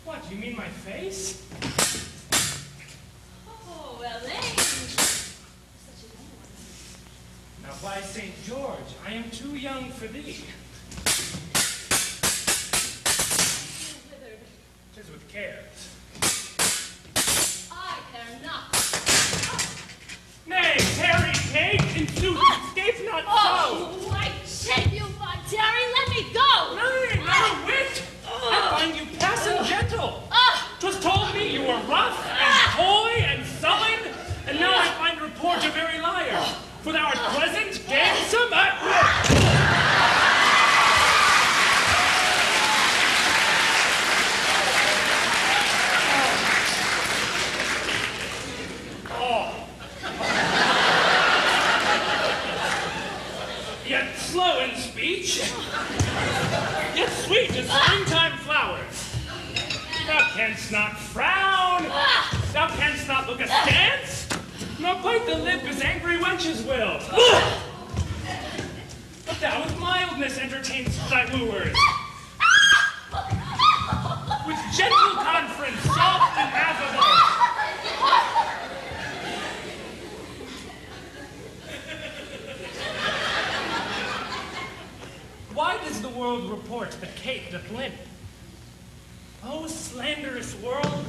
What, you mean my face?
Oh, Elaine. Such a young one.
Now, by St. George, I am too young for thee. cares.
I care not.
Nay, tarry, Kate, in sooth, escape not so.
Oh, I shame you, my Terry. Let me go.
Nay, not a whit. I find you passing gentle. 'Twas told me you were rough and coy and sullen, and now I find report a very liar. For thou art pleasant, gamesome, yet slow in speech, yet sweet as springtime flowers. Thou canst not frown, thou canst not look askance, nor bite the lip as angry wenches will. But thou with mildness entertainst thy wooers, with gentle conference, soft and affable. Why does the world report that Kate doth limp? Oh, slanderous world!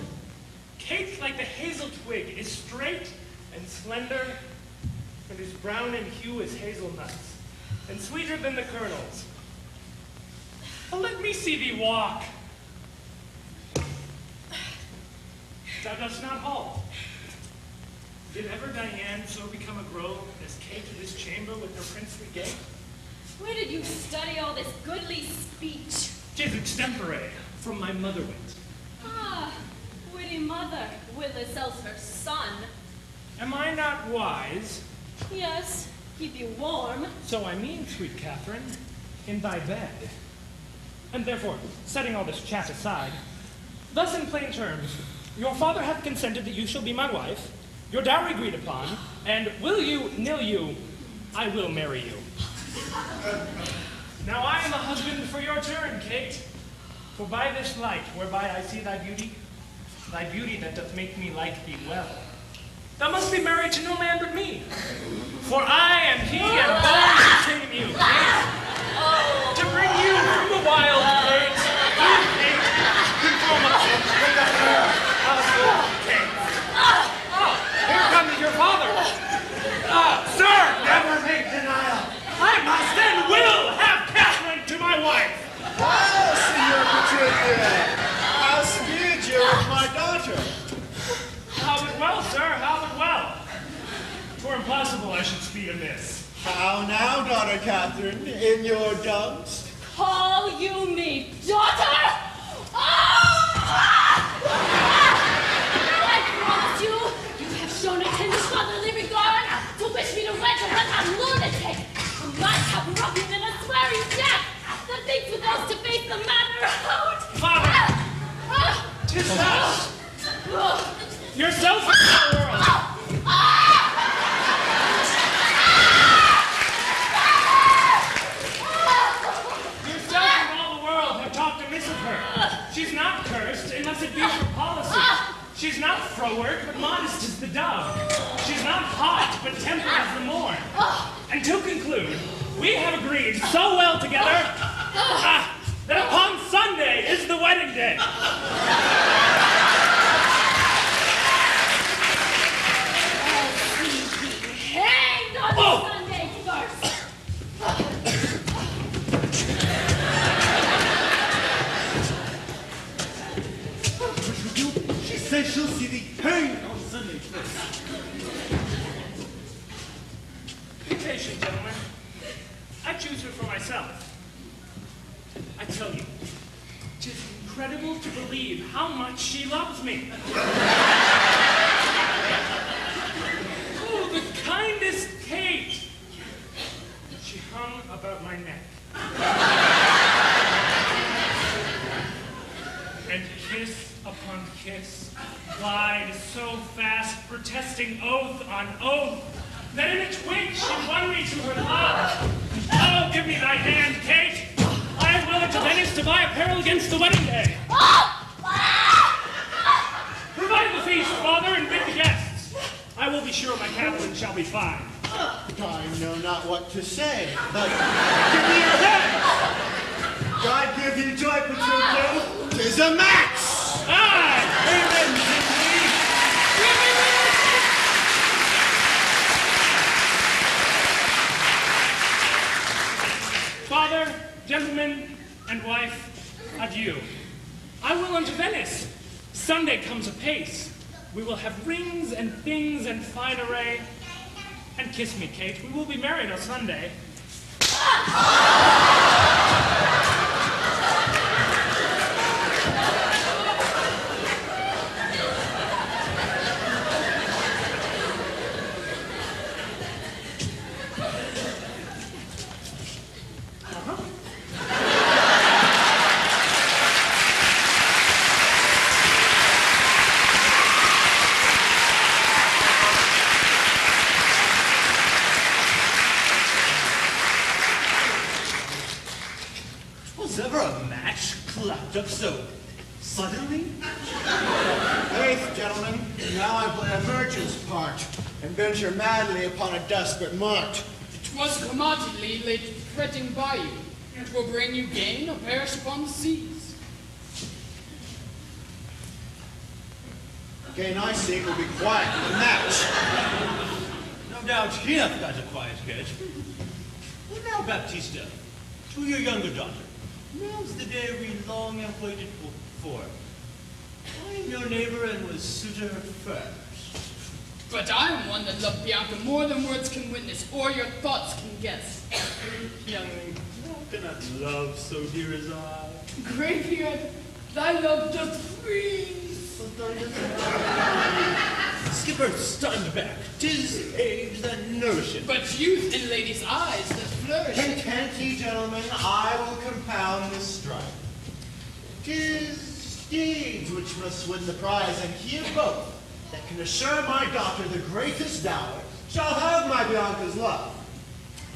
Kate, like the hazel twig, is straight and slender, and is brown in hue as hazelnuts, and sweeter than the kernels. Oh, let me see thee walk. Thou dost not halt. Did ever Diane so become a grove as Kate to this chamber with her princely gait?
Where did you study all this goodly speech?
'Tis extempore, from my mother wit.
Ah, witty mother, witless sells her son.
Am I not wise?
Yes, keep you warm.
So I mean, sweet Catherine, in thy bed. And therefore, setting all this chat aside, thus in plain terms, your father hath consented that you shall be my wife, your dowry agreed upon, and will you, nill you, I will marry you. Now I am the husband for your turn, Kate. For by this light, whereby I see thy beauty that doth make me like thee well, thou must be married to no man but me. For I am he and born to tame you, Kate. To bring you from the wild Kate, conform us Kate. Oh, here comes your father. Sir, never make denial. I must and will have Catherine to my wife.
Ah, Signor Patricia, how speed you with my daughter?
How it well, sir, how it well. 'Twere impossible I should speed amiss.
How now, daughter Catherine, in your dumps?
Call you me daughter? I promise you, you have shown a tender fatherly regard to wish me to wed a red-hot lunatic, a madcap ruffian and a swearing jack that thinks without to face the matter out.
Father, 'tis thus. Yourself in the world. Yourself and all the world have talked amiss of her. She's not cursed, unless it be for policy. She's not froward, but modest as the dove. She's not hot, but tempered as the morn. And to conclude, we have agreed so well together that upon Sunday is the wedding day.
Hanged on Sunday first.
She says she'll see thee hanged on Sunday first.
Be patient, gentlemen. I choose her for myself. I tell you, 'tis incredible to believe how much she loves me. Oh, the kindest Kate! She hung about my neck. And kiss upon kiss glide so fast, protesting oath on oath, that in a twink she won me to her love. Oh, give me thy hand, Kate! I am willing to Venice to buy apparel against the wedding day. Provide the feast, father, and bid the guests. I will be sure my Catherine shall be fine.
I know not what to say, but give me your hand. God give you joy, Petruchio. 'Tis a match!
Ah! Gentlemen and wife, adieu. I will unto Venice. Sunday comes apace. We will have rings and things and fine array. And kiss me, Kate, we will be married on Sunday.
Was ever a match clapped up so suddenly?
Faith, gentlemen, now I play a merchant's part and venture madly upon a desperate mart.
'Twas commodity laid fretting by you. It will bring you gain or perish upon the seas.
Gain I seek will be quiet in the match.
No doubt he hath got a quiet catch. And now, Baptista, to your younger daughter. Now's the day we long have waited for. I am your neighbor and was suitor first.
But I am one that loved Bianca more than words can witness or your thoughts can guess.
Youngling, thou cannot love so dear as I.
Greybeard, thy love doth freeze.
Skipper, stand back. 'Tis age that nourisheth.
But youth in ladies' eyes that flourish.
Content ye, gentlemen, I will compound this strife. 'Tis steeds which must win the prize, and he of both that can assure my daughter the greatest dower shall have my Bianca's love.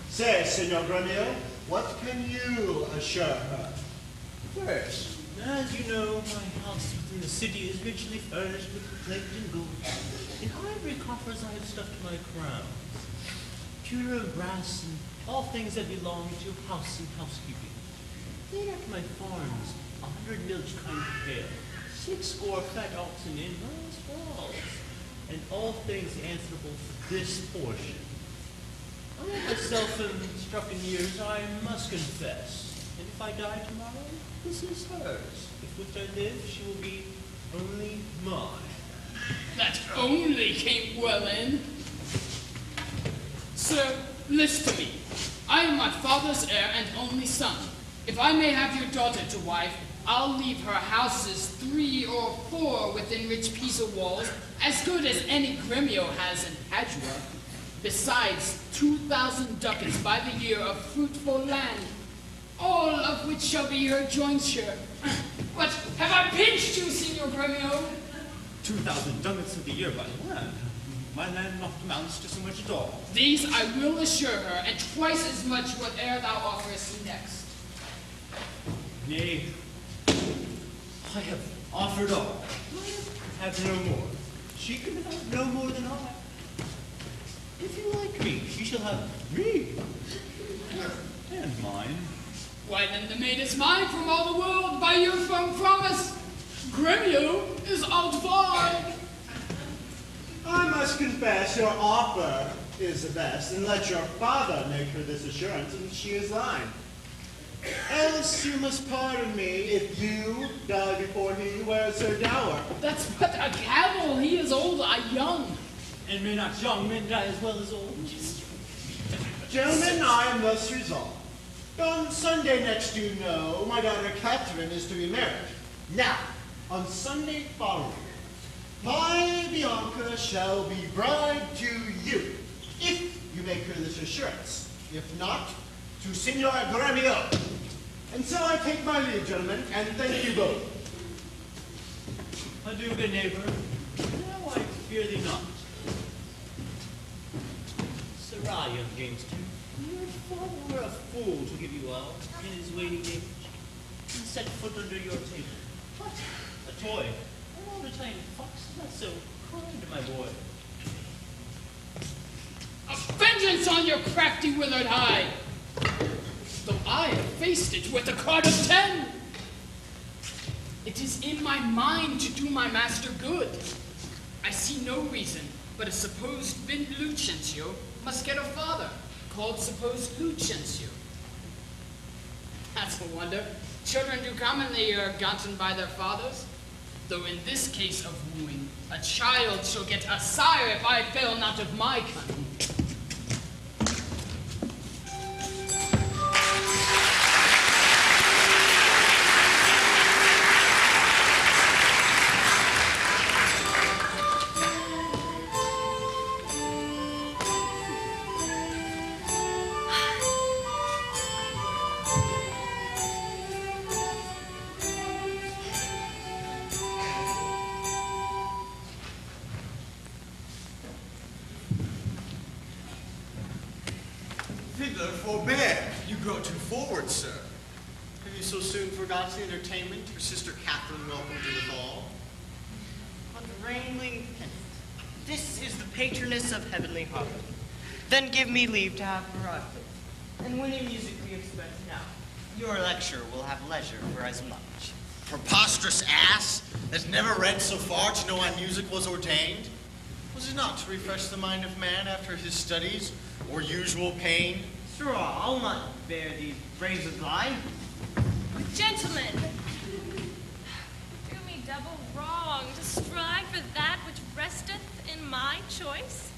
Say, Signor Gremio, what can you assure her?
First, as you know, my house within the city is richly furnished with plate and gold. In ivory coffers I have stuffed my crowns, pewter and brass, and all things that belong to house and housekeeping. Then at my farms, 100 milch kind of pail, 60 fat oxen in brass walls, and all things answerable for this portion. I myself am struck in years, I must confess, and if I die tomorrow, this is hers. If with I live, she will be only mine.
That only came well in. Sir, list to me. I am my father's heir and only son. If I may have your daughter to wife, I'll leave her houses 3 or 4 within rich Pisa walls, as good as any Gremio has in Padua. Besides 2,000 ducats by the year of fruitful land, all of which shall be her jointure. What, have I pinched you, Signor Gremio?
2,000 ducats of the year by land. My land not amounts to so much at all.
These I will assure her, and twice as much whate'er thou offerest next.
Nay, I have offered all. I have no more. She can have no more than I. If you like me, she shall have me. And mine.
Why then the maid is mine from all the world by your firm promise. Gremio is outvied.
I must confess your offer is the best, and let your father make her this assurance, and she is thine. Else you must pardon me if you die before he wears her dower.
That's but a cavil. He is old, I young.
And may not young men die as well as old?
Gentlemen, I am thus resolved. On Sunday next, you know, my daughter Catherine is to be married. Now, on Sunday following, my Bianca shall be bride to you, if you make her this assurance. If not, to Signor Gremio. And so I take my leave, gentlemen, and thank you both.
Adieu, good neighbor. Now I fear thee not. Sirrah, young James, your father were a fool to give you all in his waning age and set foot under your table. What? A toy? And all the time, Fox is not so kind, my boy.
A vengeance on your crafty withered hide! Though I have faced it with a card of 10. It is in my mind to do my master good. I see no reason but a supposed Lucentio must get a father, called supposed Lucentio. That's a wonder. Children do commonly are gotten by their fathers. Though in this case of wooing, a child shall get a sire if I fail not of my cunning.
Fiddler, forbear. You grow too forward, sir. Have you so soon forgot the entertainment your sister Catherine welcomed you withal?
But reigning pennant, this is the patroness of heavenly harmony. Then give me leave to have prerogative. And when in music we expect now, your lecture will have leisure for as much.
Preposterous ass that's never read so far to know why music was ordained? Was it not to refresh the mind of man after his studies or usual pain?
Straw, I'll not bear these braves of thine.
Gentlemen, do me double wrong to strive for that which resteth in my choice.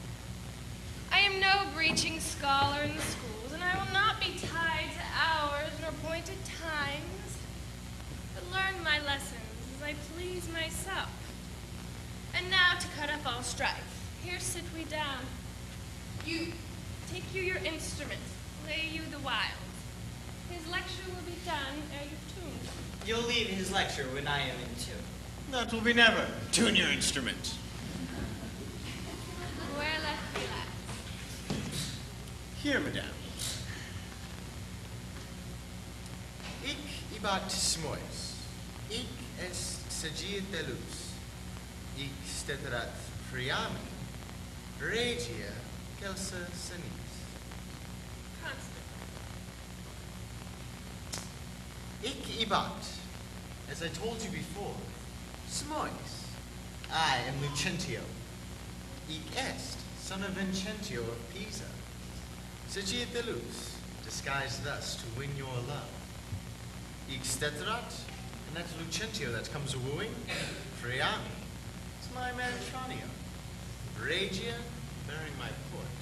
I am no breaching scholar in the schools, and I will not be tied to hours nor appointed times, but learn my lessons as I please myself. And now to cut off all strife, here sit we down. You, take you your instrument, lay you the wild. His lecture will be done ere you've tuned.
You'll leave his lecture when I am in tune.
That will be never. Tune your instrument.
Where left we last?
Here, madame. Ich ibat smois. Ich est sagir delus. Ich steterat friami. Regia kelsa senis.
Constant.
Ich ibat, as I told you before, smois. I am Lucentio. Ich est, son of Vincentio of Pisa. Sagir delus, disguised thus to win your love. Ich steterat, and that's Lucentio that comes a-wooing. Friami, it's my man Tranio. Regia, bearing my port.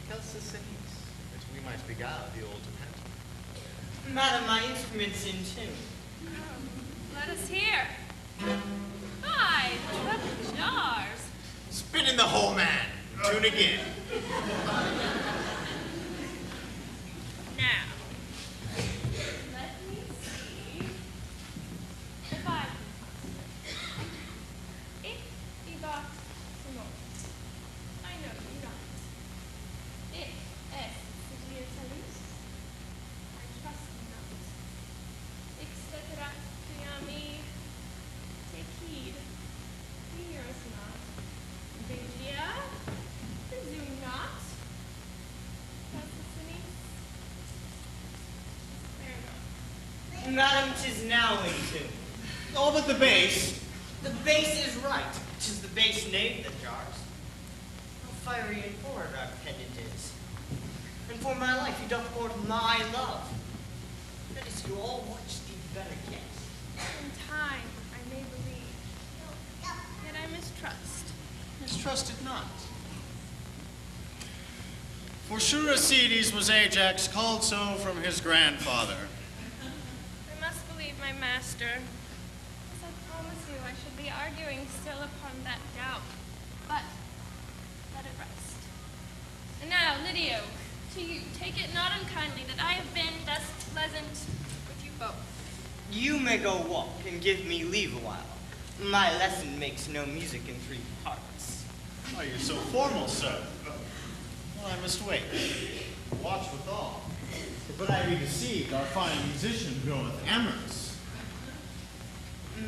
Kelsa senis, that we might beguile the old dependent.
Madam, my instrument's in tune.
Let us hear. Hi, trumpet jars.
Spin in the hole, man. Tune again.
Now, let me see if I can. If you got some more. I know you got it. If es dear salus, I trust you not. Etc. Priami, take heed. Hear us not. Vigia, presume not.
Madam, 'tis now in tune.
All but the bass.
The bass is right. 'Tis the bass knave that jars. How fiery and forward our pendant is. And for my life he doth court my love. That is you all watch the better guess.
In time, I may believe. Yet I mistrust.
Mistrust it not. For Shrew was Ajax, called so from his grandfather.
I must believe my master. As I promise you, I should be arguing still upon that doubt. But let it rest. And now, Lydio, to you, take it not unkindly that I have been thus pleasant with you both.
You may go walk and give me leave a while. My lesson makes no music in 3 parts.
Oh, you're so formal, sir. Well, I must wait. Watch withal. But I be deceived, our fine musician groweth amorous.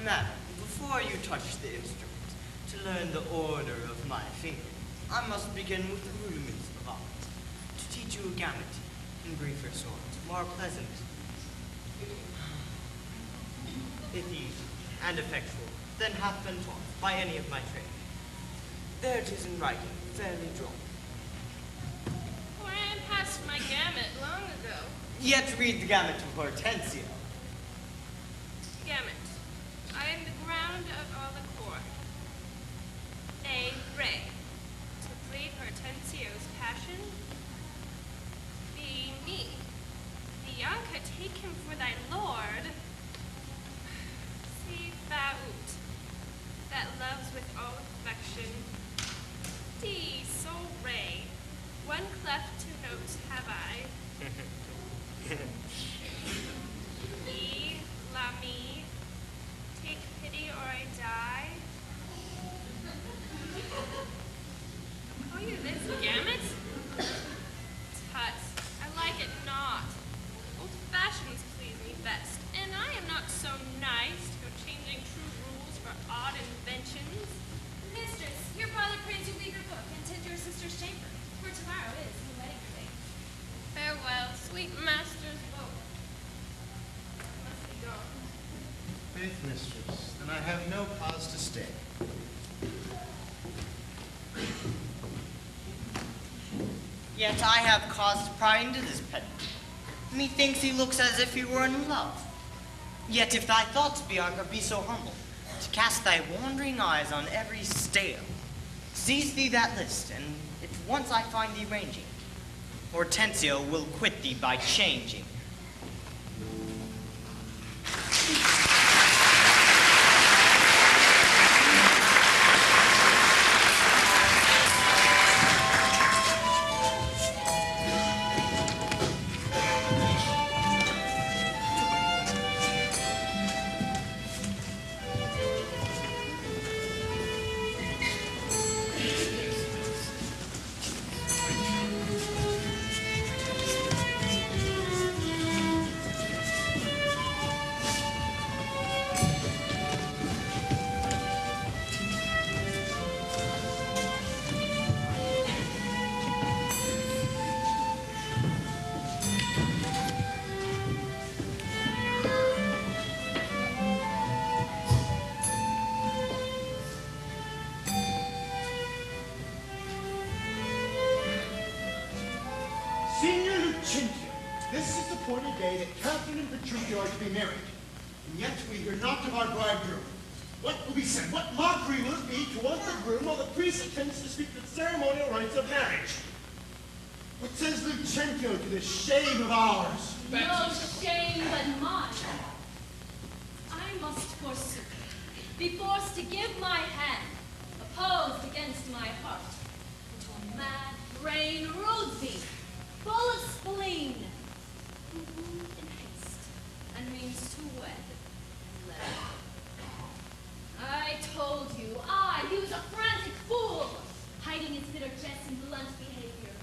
Madam, before you touch the instrument, to learn the order of my fingers, I must begin with the rudiments of art, to teach you a gamut, in briefer sort, more pleasant, if easy and effectual, than hath been taught by any of my trade. There it is in writing, fairly drawn.
For I had passed my gamut long ago.
Yet read the gamut of Hortensio.
Gamut. I am the ground of all the core. A. Ray. To plead Hortensio's passion. B. Me. Bianca, take him for thy lord. C. Faut. That loves with all affection. D. Soul Ray. One cleft to note have I. E. Lami. Take pity or I die. Call you this gamut? Tut, I like it not. Old fashions please me best, and I am not so nice to go changing true rules for odd inventions.
Mistress, your brother prays you leave your book and tend your sister's chamber, for tomorrow is the wedding day.
Farewell, sweet masters both. I must be gone.
Faith, mistress, then I have no cause to stay.
Yet I have cause to pry into this pedant. Methinks he looks as if he were in love. Yet if thy thoughts, Bianca, be so humble, to cast thy wandering eyes on every stale, seize thee that list, and if once I find thee ranging, Hortensio will quit thee by changing.
This is the appointed day that Catherine and Petruchio are to be married. And yet we hear not of our bridegroom. What will be said? What mockery will it be to want the groom while the priest attends to speak the ceremonial rites of marriage? What says Lucentio to this shame of ours?
No shame but mine. I must forsooth be forced to give my hand, opposed against my heart, until mad brain rules me, full of spleen, who woo in haste, and means to wed and let. I told you, I, he was a frantic fool, hiding his bitter jests and blunt behavior.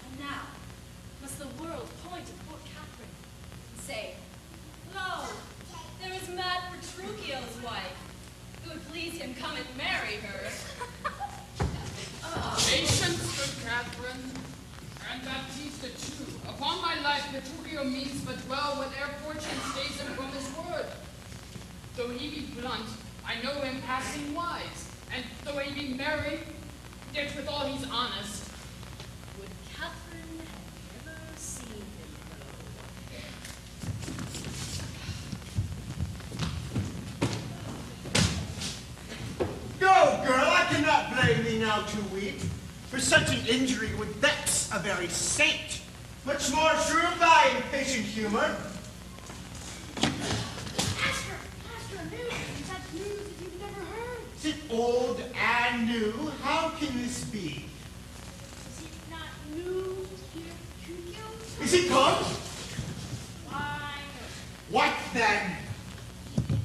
And now, must the world point at poor Catherine and say, lo, there is mad Petruchio's wife. It would please him come and marry her.
Patience, good Catherine, and Baptista too. Upon my life, Petruchio means but well whate'er fortune stays him from his word. Though he be blunt, I know him passing wise, and though he be merry, yet withal he's honest.
Would Catherine have ever seen him
Go, girl, I cannot blame thee now to weep, for such an injury would vex a very saint. Much more Shrew of thy impatient humor.
Master, news, such news as you've never heard.
Is it old and new? How can this be?
Is it not new here, Petruchio?
Is he come?
Why,
What then?
no.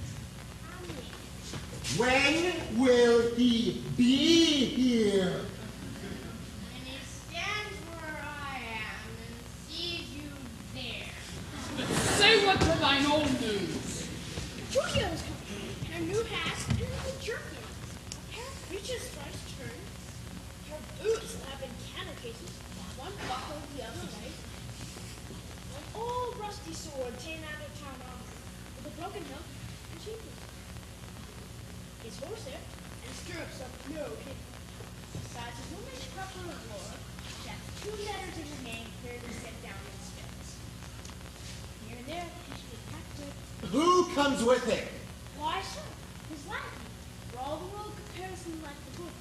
When will he be here?
When he stands where I am and sees you there.
Say what to thine own news.
Petruchio's coming, in a new hat and a new jerkin. A pair of breeches twice turned. Her boots have been canocated, one buckled the other leg. An old rusty sword ta'en out of town armor, with a broken hilt and sheathing. His horsehair and stirrups of no hidden. Besides his woman's crupper of lore, she has 2 letters in her name clearly set down in spells.
comes with him?
Why, sir, his lackey, for all the world compares him like the book,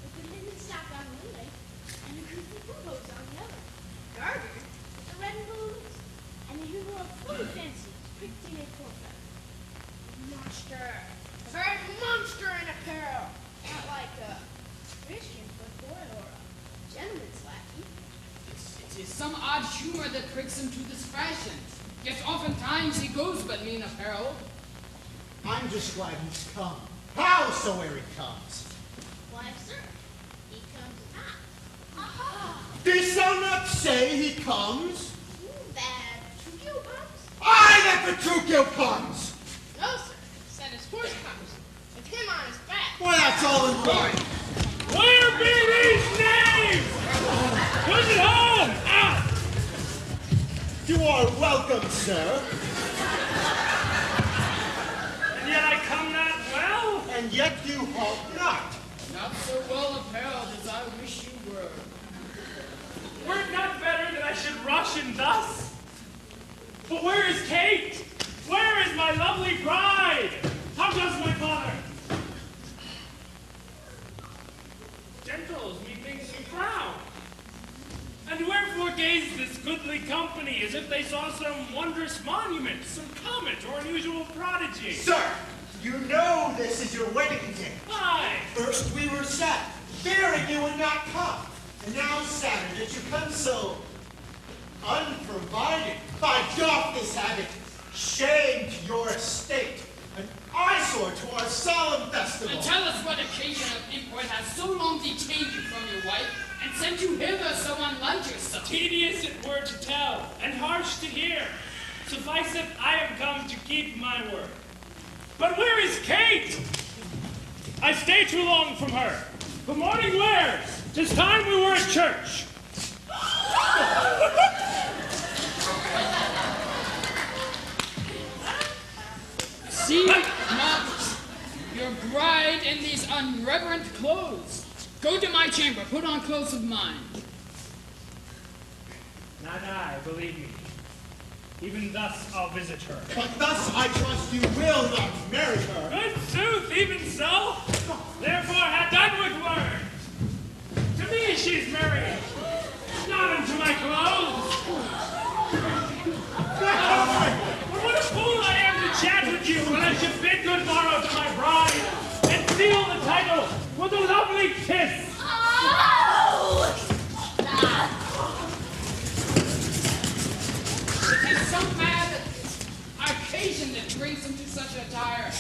with the linen sack on one leg, and the goofy bullhose on the other. Garter, with the red and blue lips, and the hero of fully fancy, pricked in a forehead. Monster, a very monster in apparel, not like a Christian footboy or a gentleman's lackey.
It is some odd humor that pricks him to this fashion. Yet oftentimes he goes but mean apparel.
I'm just glad he's come. Howsoever he comes.
Why, sir, he comes not. Aha!
Didst thou not say he comes?
That Petruchio comes?
Aye, that Petruchio comes!
No, sir, said his horse comes, with him on his back.
Well, that's all in line.
Where be these knaves? Push it home! Ah!
You are welcome, sir.
And yet I come not well?
And yet you halt not.
Not so well apparelled as I wish you were.
Were it not better that I should rush in thus? But where is Kate? Where is my lovely bride? How does my father? Gentles, methinks you frown. And wherefore gaze this goodly company, as if they saw some wondrous monument, some comet, or unusual prodigy?
Sir, you know this is your wedding day.
Aye.
First we were sad, fearing you would not come. And now saddened that you come so unprovided. By doth this habit, shame to your estate, an eyesore to our solemn festival.
And tell us what occasion of import has so long detained you from your wife, and sent you hither so unlike yourself.
Tedious it were to tell, and harsh to hear. Suffice it, I am come to keep my word. But where is Kate? I stay too long from her. The morning wears. 'Tis time we were at church.
See not your bride in these unreverent clothes. Go to my chamber, put on clothes of mine.
Not I, believe me. Even thus I'll visit her.
But thus I trust you will not marry her.
Good sooth, even so. Therefore have done with words. To me she's married, not unto my clothes. But what a fool I am to chat with you when I should bid good morrow to my bride and seal the title with a lovely kiss.
It is some mad occasion that brings him to such attire.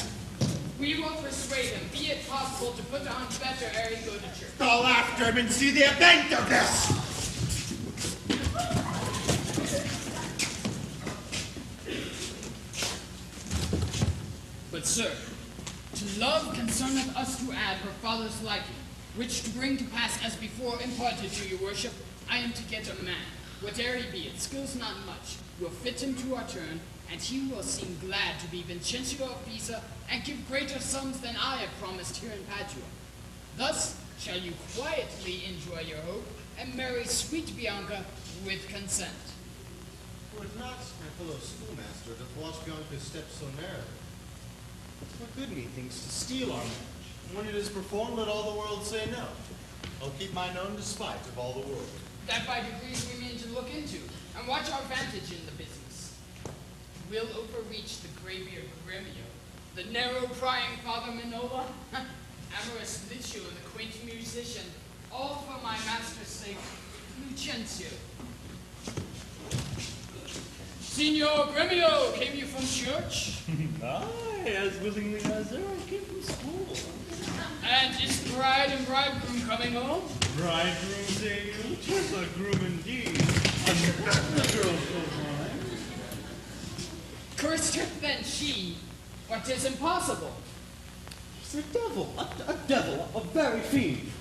We will persuade him, be it possible, to put on better ere he go to church.
I'll after him and see the event of this.
But sir, to love concerneth us to add her father's liking, which to bring to pass as before imparted to your worship, I am to get a man, whate'er he be, it skills not much, will fit him to our turn, and he will seem glad to be Vincentio of Pisa, and give greater sums than I have promised here in Padua. Thus shall you quietly enjoy your hope, and marry sweet Bianca with consent.
Were it not, my fellow schoolmaster, to watch Bianca's steps so narrowly? What good methinks to steal our marriage? When it is performed, let all the world say no. I'll keep mine own despite of all the world.
That by degrees we mean to look into, and watch our vantage in the business. We'll overreach the graybeard Gremio, the narrow prying Father Minola, amorous Licio, the quaint musician, all for my master's sake, Lucentio. Signor Gremio, came you from church?
Aye, as willingly as ever I came from school.
And is the bride and bridegroom coming home?
Bridegroom, say you? 'Tis a groom indeed. The girl so fine.
Cursed her then she, but 'tis impossible.
She's a devil, a devil, a very fiend.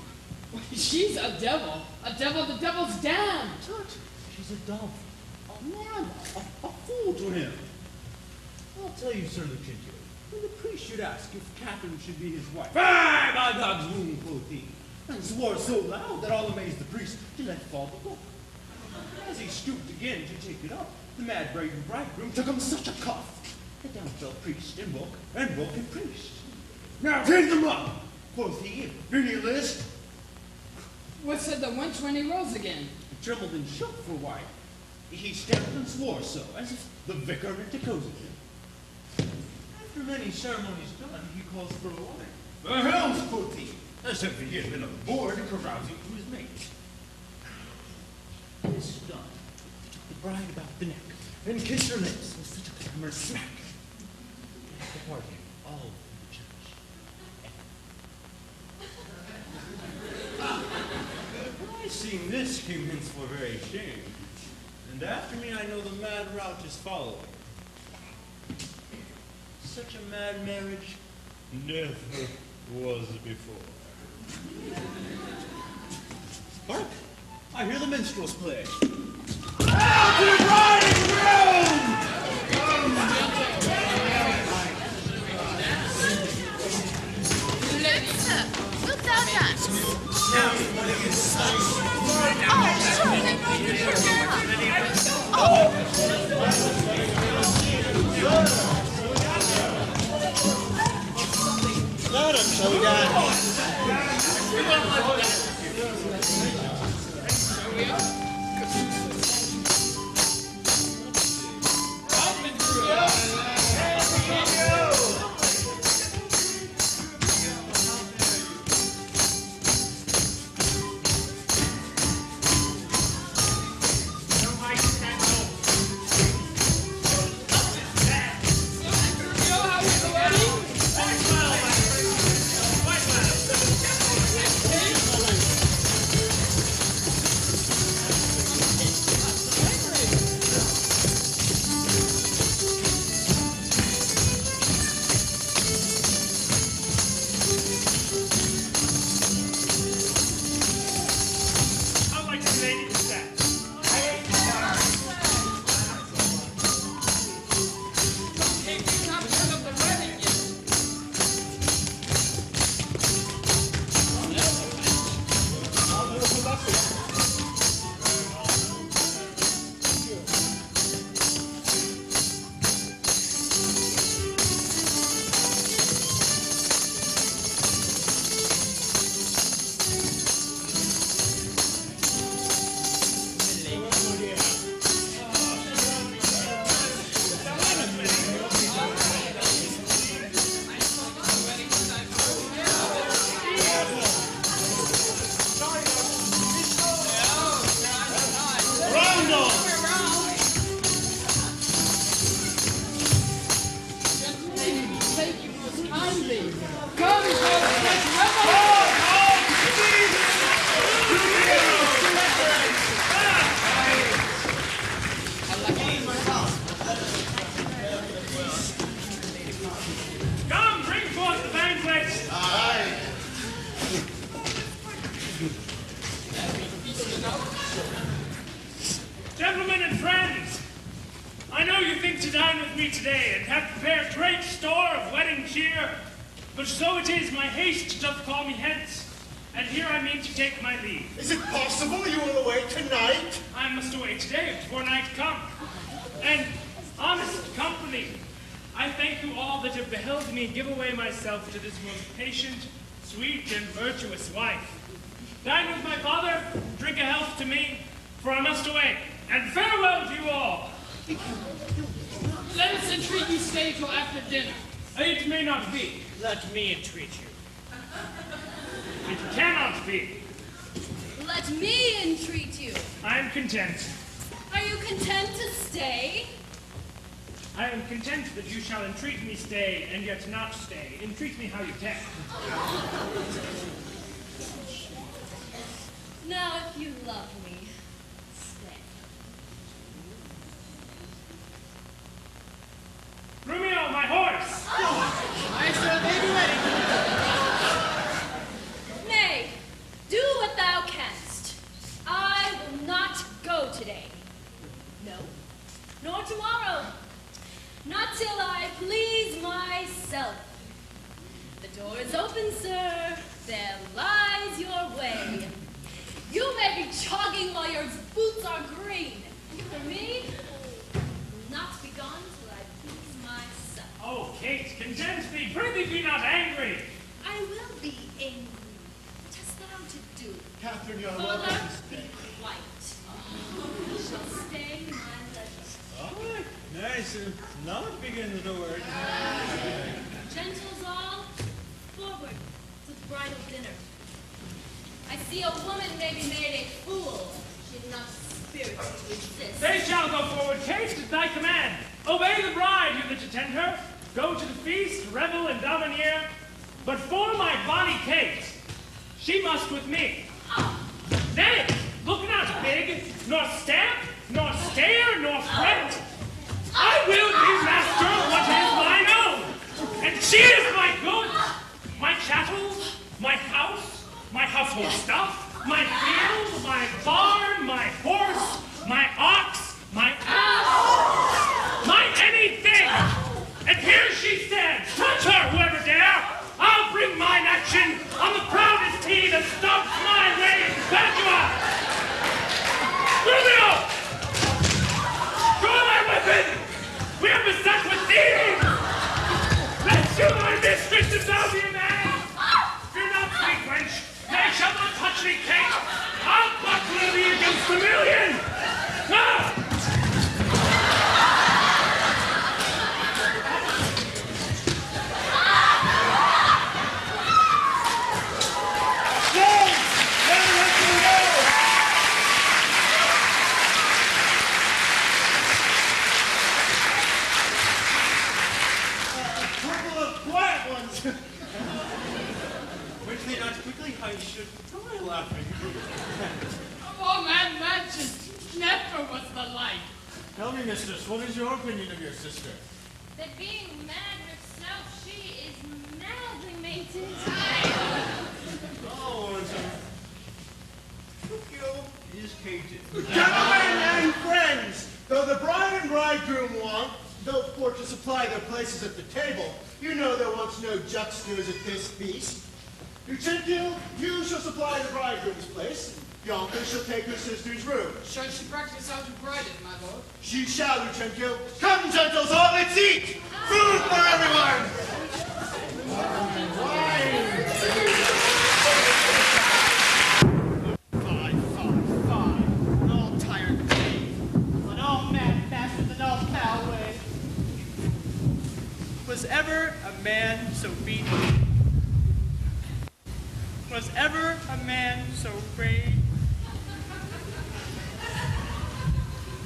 She's a devil, the devil's damned.
Tut, she's a dove, a man, a fool to him. I'll tell you, Sir Lucentio, when the priest should ask if Catherine should be his wife, "Fie, by God's womb," quoth he, and swore so loud that all amazed the priest to let fall the book. As he stooped again to take it up, the mad bridegroom took him such a cuff that down shall priest invoke, and woke and priest. Now take them up, quoth he, bring your list.
What said the wench when he rose again?
He trembled and shook for a while. He stamped and swore so, as if the vicar interposed him. After many ceremonies done, he calls for wine. The hells, quoth he, as if he had been aboard carousing to his mate. This done, he took the bride about the neck, and kissed her lips with such a clamorous smack. And departed all from the church. I seeing this came hence for very shame, and after me I know the mad rout is following. Such a mad marriage never was before. Hark! I hear the minstrels play. Out to the riding room!
Sir, wilt thou dance?
Madam, shall we dance?
Gentlemen and friends, I know you think to dine with me today and have prepared great store of wedding cheer, but so it is my haste doth call me hence, and here I mean to take my leave.
Is it possible you will away tonight?
I must away today before night come. And honest company, I thank you all that have beheld me give away myself to this most patient, sweet, and virtuous wife. Dine with my father, drink a health to me, for I must away, and farewell to you all.
Let us entreat you stay till after dinner.
It may not be.
Let me entreat you.
It cannot be.
Let me entreat you.
I am content.
Are you content to stay?
I am content that you shall entreat me stay, and yet not stay. Entreat me how you can.
Now, if you love me, stay.
Romeo, my horse!
I shall be ready.
Nay, do what thou canst. I will not go today. No, nor tomorrow. Not till I please myself. The door is open, sir. There lies your way. You may be jogging while your boots are green. For me, will not be gone till I please myself.
Oh, Content thee, prithee be not angry.
I will be angry. What hast thou to do?
Catherine, you are
Fuller,
welcome.
be quiet. You shall stay my leisure.
All right. Nice. Now let's begin the word.
Gentles all, forward to the bridal dinner. I see a woman may be made a fool. She had not spirit to resist.
They shall go forward, Kate, at thy command. Obey the bride, you that attend her. Go to the feast, revel, and domineer. But for my bonny Kate, she must with me. Nay, look not big, nor stamp, nor stare, nor fret. I will be master of what is mine own. And she is my goods, my chattels, my house, my household stuff, my field, my barn, my horse, my ox, my ass, my anything. And here she stands. Touch her, whoever dare. I'll bring mine action on the proudest he that stomps my way in Padua. Romeo! Draw thy weapon! We are beset with thieves! Rescue thy mistress if thou be a man! Fear not, sweet wench. They shall not touch thee, Kate. I'll buckler thee against a million! Ah!
Which they not quickly I should die laughing.
Oh, man, just never was the like.
Tell me, mistress, what is your opinion of your sister?
That being mad herself, she is madly mated.
Oh, and some Tokyo is hated.
Gentlemen and friends, though the bride and bridegroom want, though for to supply their places at the table, you know there wants no juxters at this feast. Lucentio, you shall supply the bridegroom's place. Bianca shall take her sister's room.
Shall she practice how to bride it, my lord?
She shall, Lucentio. Come, gentles, all, let's eat! Food for everyone! Wine!
Fine. An all tired knave. An all mad bastard, an all foul way. Was ever a man so beaten? Was ever a man so brave?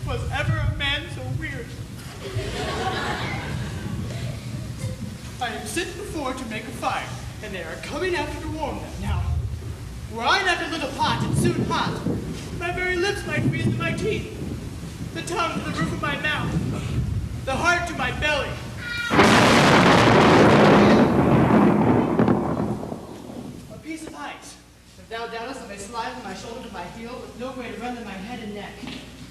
Was ever a man so weird? I am sent before to make a fire, and they are coming after to warm them. Now, were I not a little pot and soon hot, my very lips might freeze to my teeth, the tongue to the roof of my mouth, the heart to my belly. A piece of ice. If thou doubtest, I may slide from my shoulder to my heel with no greater run than my head and neck.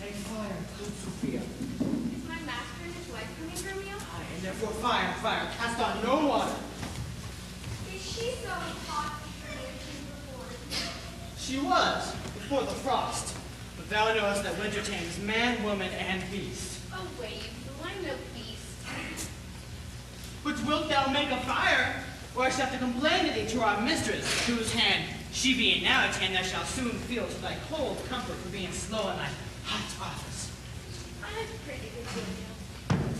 A fire, good Sophia.
Is my master and his wife coming, Romeo?
Aye, and therefore fire, cast on no water.
Is she so hot for you before?
She was, before the frost. But thou knowest that winter tames man, woman, and beast.
Away, you fool, I'm no beast.
But wilt thou make a fire? Or I shall have to complain to thee to our mistress, whose hand, she being now at hand, thou shalt soon feel to thy cold comfort for being slow in thy hot office.
I'm pretty good, Romeo.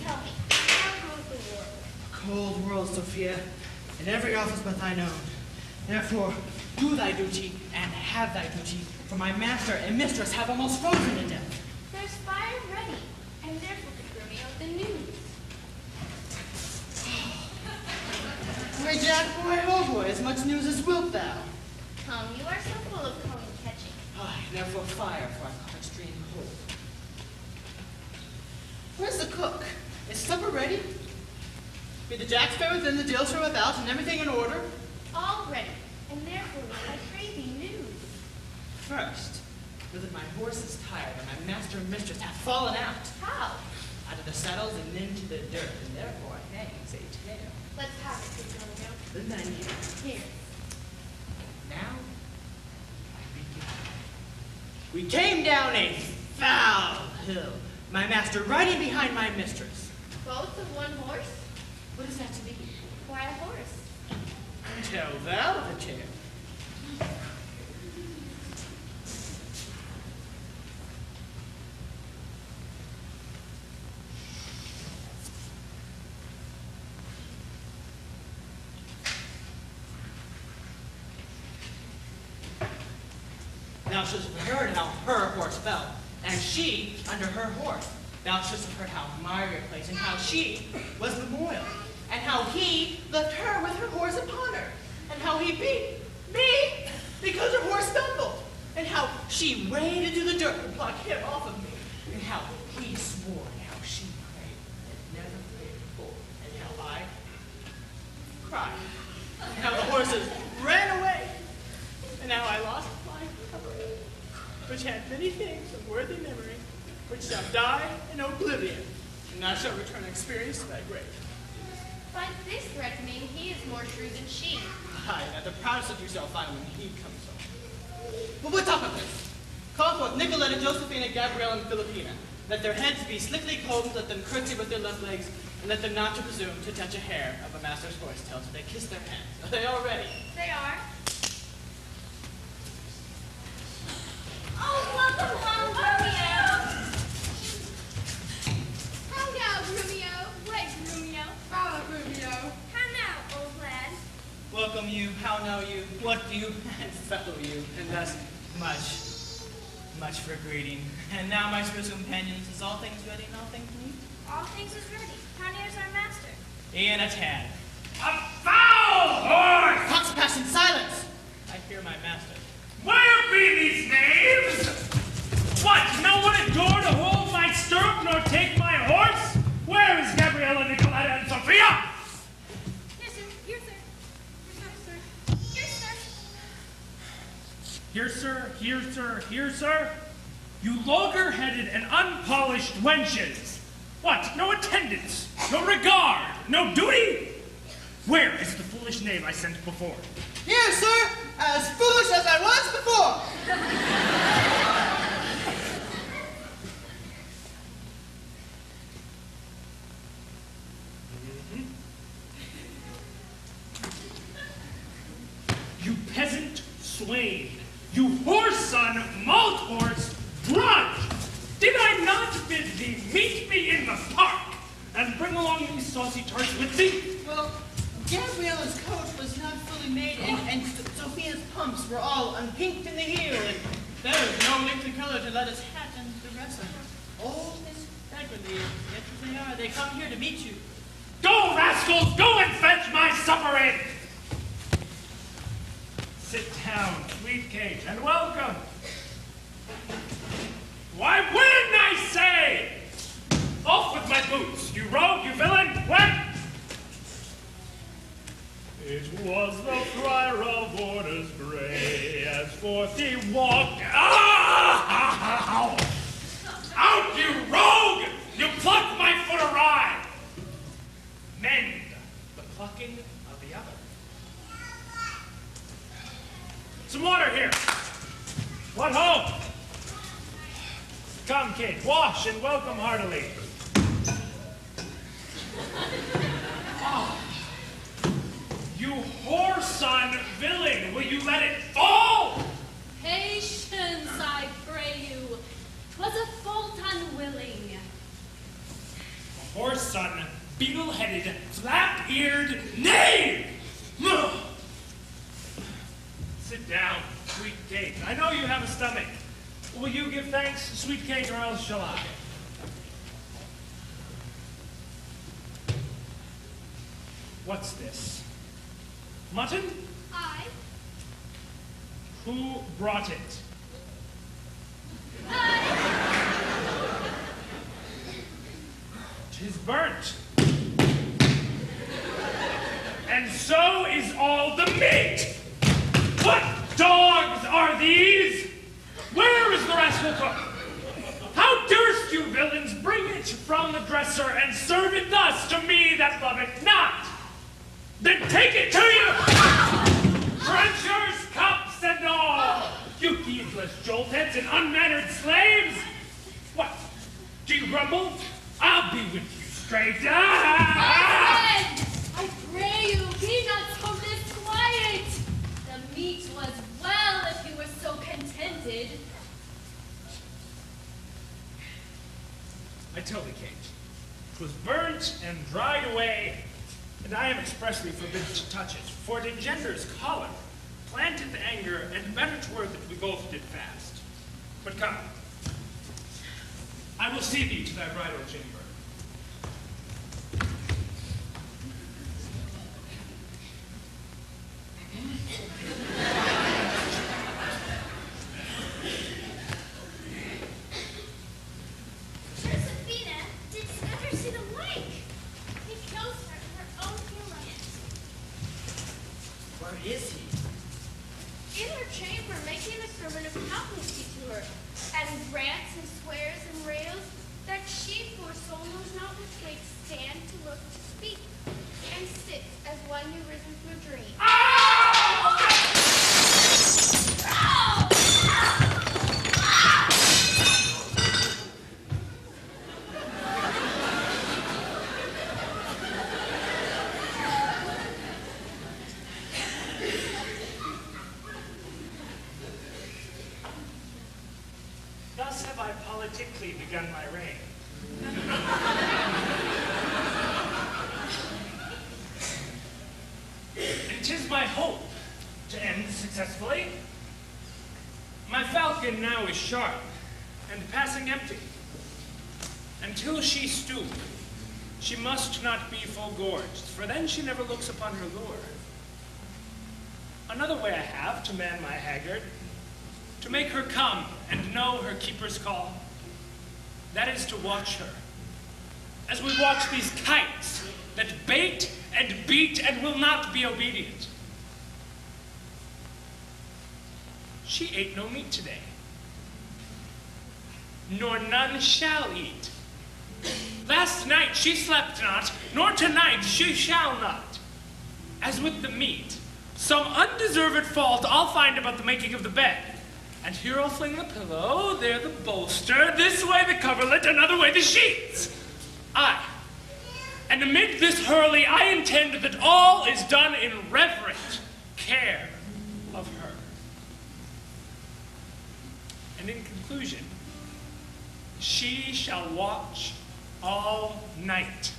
Tell me, how goes the world?
A cold world, Sophia, in every office but thine own. Therefore, do thy duty, and have thy duty, for my master and mistress have almost frozen to death.
There's fire ready, and therefore, good Romeo, the news.
My Jack boy, oh boy, as much news as wilt thou.
Come, you are so full of comb catching.
Aye, therefore fire, for our cottage drain cold. Where's the cook? Is supper ready? Be the jack sparrow within, the dill sparrow without, and everything in order?
All ready, and therefore, I pray thee news.
First, know that my horse is tired, and my master and mistress have fallen out.
How?
Out of the saddles and into the dirt, and therefore hangs a tale.
Let's have it, good Romeo.
Then thine ear.
Here.
Now, I begin. We came down a foul hill, my master riding behind my mistress.
Both of one horse?
What is that to me? tell thou the tale.
Thou shouldst have heard how her horse fell, and she under her horse. Thou shouldst have heard how miry a place, and how she was memorial, and how he left her with her horse upon her, and how he beat me because her horse stumbled, and how she waded into the dirt and plucked him off of me, and how he swore, and how she prayed and never prayed before, and how I cried, and how the horses ran away, and how I lost my covering, which had many things of worthy memory, which shall die in oblivion, and I shall return experience to thy grave.
But this threatening, he is more shrewd than she.
Aye, that the proudest of you shall find when he comes home. But what talk of this? Call forth Nicoletta, Josephina, Gabrielle, and Philippina. Let their heads be slickly combed, let them curtsy with their left legs, and let them not to presume to touch a hair of a master's voice till they kiss their hands. Are they all ready?
They are.
Oh, welcome home, Romeo.
How now, Romeo? What, Romeo?
Oh, Romeo. How now, old lad?
Welcome you, how know you, what do you, and fellow you, and thus much for greeting. And now, my spiritual companions, is all things ready and all things neat?
All things is ready. How near's our master?
In a tad.
A foul horse!
Fox passion, silence! I fear my master.
Where be these knaves? What, no one at door to hold my stirrup nor take my horse? Where is Gabriella, Nicoletta, and Sophia?
Yes, sir. Here, sir. Here, sir. Here, sir.
Here, sir, here, sir, here, sir. You logger-headed and unpolished wenches. What, no attendance, no regard, no duty? Where is the foolish knave I sent before?
Here, sir, as foolish as I was before.
You peasant swain, you horse-son, malt horse, drudge! Did I not bid thee meet me in the park and bring along these saucy tarts with thee?
Well, Gabriella's coat was not fully made, and Sophia's pumps were all unpinked in the heel, and there was no liquid color to let us hat and the rest of it. All this beggarly, yet as they are, they come here to meet you.
Go, rascals, go and fetch my supper in! Sit down, sweet Kate, and welcome. Why, when I say! Off with my boots, you rogue, you villain, when? It was the friar of orders gray, as forth he walked. Ow! Out, you rogue! You plucked my foot awry! Mend the plucking of the other. Some water here. What ho? Come, Kate, wash and welcome heartily. Oh. You whoreson villain, will you let it fall?
Patience, I pray you. 'Twas a fault unwilling.
A whoreson, beetle-headed, flap-eared knave! Sit down, sweet Kate. I know you have a stomach. Will you give thanks, sweet Kate, or else shall I? What's this? Mutton?
I.
Who brought it?
I.
'Tis burnt. And so is all the meat! What dogs are these? Where is the rascal cook? How durst you villains bring it from the dresser and serve it thus to me that love it not? Then take it to you! Trenchers, cups, and all! You heedless joltheads and unmannered slaves! What? Do you grumble? I'll be with you straight.
I pray you, be not so disquieted.
away, and I am expressly forbidden to touch it, for it engenders choler, planteth anger, and better 'twere that we both did fast. But come, I will see thee to thy bridal chamber.
Josephina, did you ever see the like? He kills her in her own humor.
Where is he?
In her chamber, making a sermon of palpity to her, and rants and swears and rails that she, poor soul, knows not which way to stand, to look, to speak, and sits as one new risen from a dream.
Thus have I politically begun my reign. And 'tis my hope to end successfully. My falcon now is sharp and passing empty. Until she stoop, she must not be full gorged, for then she never looks upon her lure. Another way I have to man my haggard, to make her come and know her keeper's call. That is to watch her, as we watch these kites that bait and beat and will not be obedient. She ate no meat today, nor none shall eat. Last night she slept not, nor tonight she shall not. As with the meat, some undeserved fault I'll find about the making of the bed. And here I'll fling the pillow, there the bolster, this way the coverlet, another way the sheets. Aye, and amid this hurly I intend that all is done in reverent care of her. And in conclusion, she shall watch all night.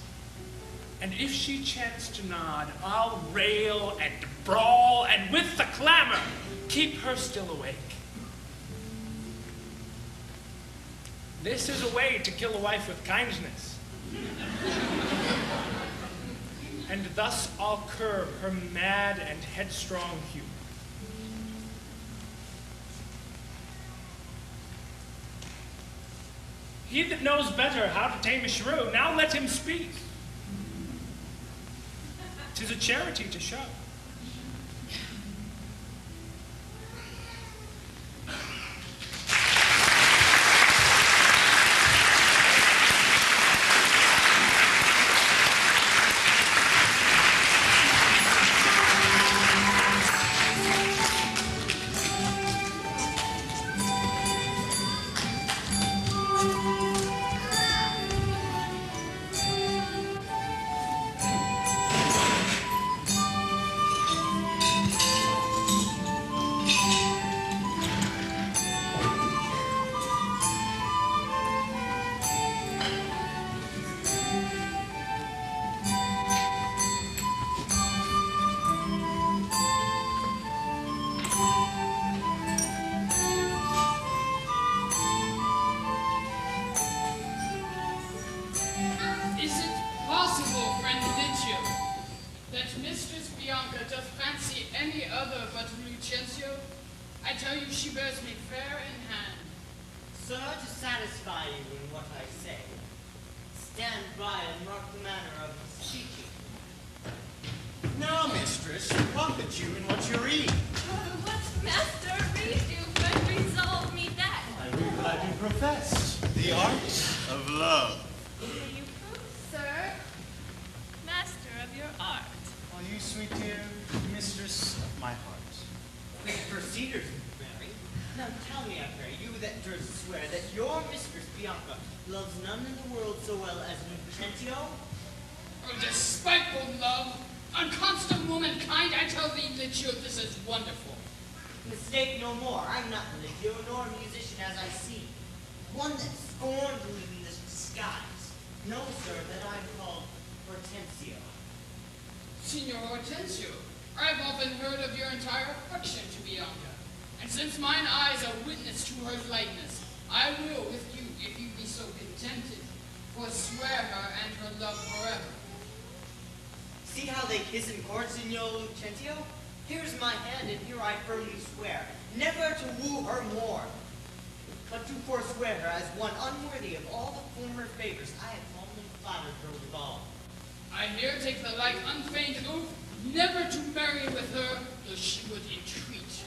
And if she chance to nod, I'll rail and brawl, and with the clamor keep her still awake. This is a way to kill a wife with kindness. And thus I'll curb her mad and headstrong humor. He that knows better how to tame a shrew, now let him speak. 'Tis a charity to show.
Sir, to satisfy you in what I say, stand by and mark the manner of his speaking.
Now, mistress, what that you and what you read?
What master read you, but resolve me that?
I read what I do profess, the art of love.
Will you prove, sir, master of your art?
Are you, sweet dear, mistress of my heart?
For cedars, Mary. Now tell me, I pray, you that durst swear that your mistress Bianca loves none in the world so well as Lucentio?
Oh, despiteful love, unconstant womankind, I tell thee, Licio, this is wonderful.
Mistake no more, I'm not Licio, nor a musician as I see. One that scorned to live in this disguise. Know, sir, that I'm called Hortensio.
Signor Hortensio, I have often heard of your entire affection to Bianca, and since mine eyes are witness to her likeness, I will with you, if you be so contented, forswear her and her love forever.
See how they kiss in court, Signor Lucentio? Here's my hand, and here I firmly swear, never to woo her more, but to forswear her as one unworthy of all the former favors I have fondly flattered her withal.
I here take the like unfeigned oath, never to marry with her, though she would entreat.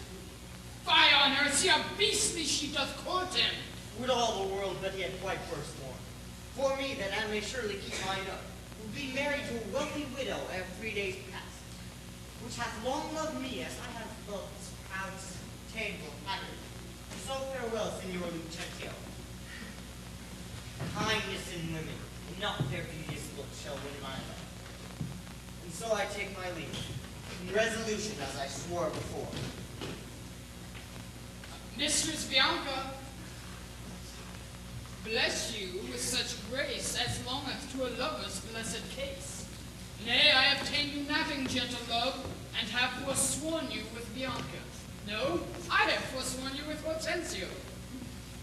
Fie on her, see how beastly she doth court him.
Would all the world but he had quite firstborn. For me, that I may surely keep mine oath, will be married to a wealthy widow ere 3 days past, which hath long loved me as I have loved this proud tameful pattern. So farewell, Signor Lucentio. Kindness in women, and not their beauteous looks, shall win my love. And so I take my leave, in resolution as I swore before.
Mistress Bianca, bless you with such grace as longeth to a lover's blessed case. Nay, I have ta'en you nothing, gentle love, and have forsworn you with Bianca. No, I have forsworn you with Hortensio.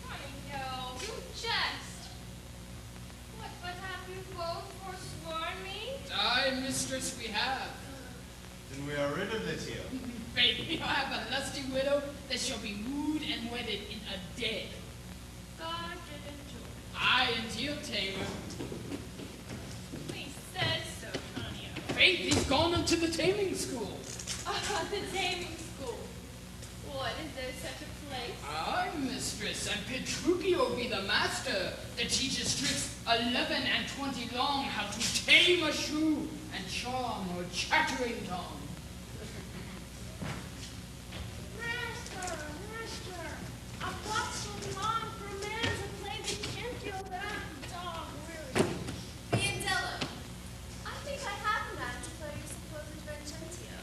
I know, you jest. What, but have you both forsworn me?
Aye, mistress, we have.
Then we are rid of the tale.
Baby, I have a lusty widow that shall be wooed and wedded in a day.
God didn't do it.
I and you, Taiming.
We said so, Tanya.
Faith, he's gone into the taming school.
The taming school. What, is there such a place?
Aye, mistress, and Petruchio be the master that teaches tricks 11 and 20 long, how to tame a shrew and charm her chattering tongue.
Master, I've got so long for a man to play Vincentio that I'm dog weary.
Biandello, I think I have a man to play your supposed Vincentio.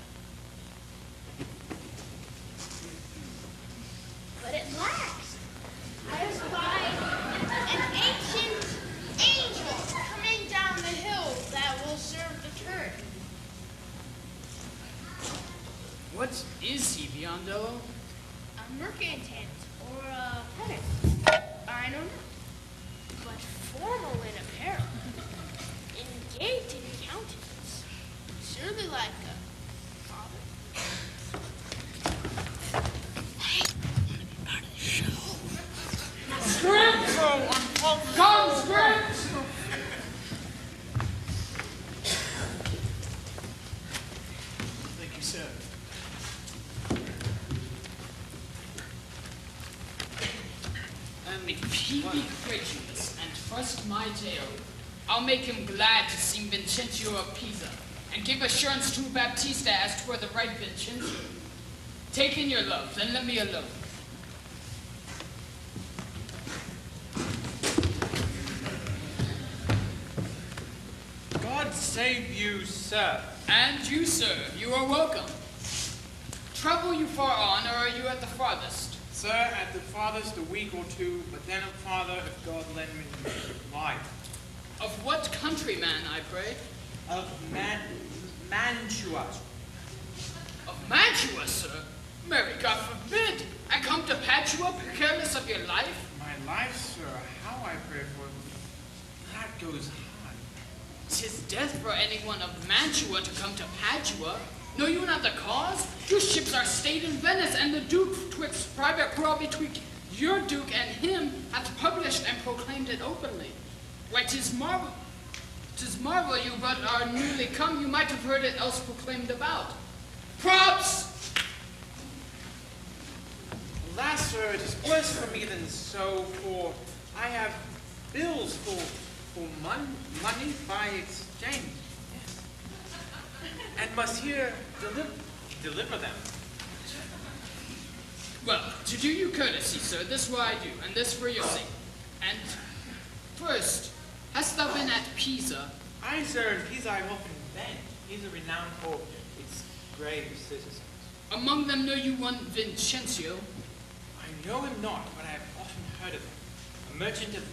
But at last, I espied an ancient angel coming down the hill that will serve the turn.
What is he, Biandello?
A merchant or a pedant. I don't know. But formal in apparel. Engaged in countenance. Surely like a father.
Script! Come, script!
Thank you, sir.
If he be credulous and trust my tale, I'll make him glad to sing Vincentio of Pisa, and give assurance to Baptista as 'twere the right Vincenzo. Take in your love, then let me alone.
God save you, sir.
And you, sir, you are welcome. Travel you far on, or are you at the farthest?
Sir, at the farthest a week or two, but then farther if God lend me life.
Of what country, man, I pray?
Of Mantua.
Of Mantua, sir? Mary, God forbid! And come to Padua, careless of your life?
My life, sir, how I pray for it. That goes hard.
'Tis death for anyone of Mantua to come to Padua. Know you not the cause? Your ships are stayed in Venice, and the Duke, twixt private quarrel between your Duke and him, hath published and proclaimed it openly. Why, 'tis marvel you but are newly come, you might have heard it else proclaimed about. Props!
Alas, sir, it is worse for me than so, for I have bills for money by exchange. Yes. And must here deliver them.
Well, to do you courtesy, sir, this will I do, and this for your sake. And first, hast thou been at Pisa?
Aye, sir, in Pisa I've often been. Pisa renowned for its grave citizens.
Among them know you one Vincentio?
I know him not, but I have often heard of him. A merchant of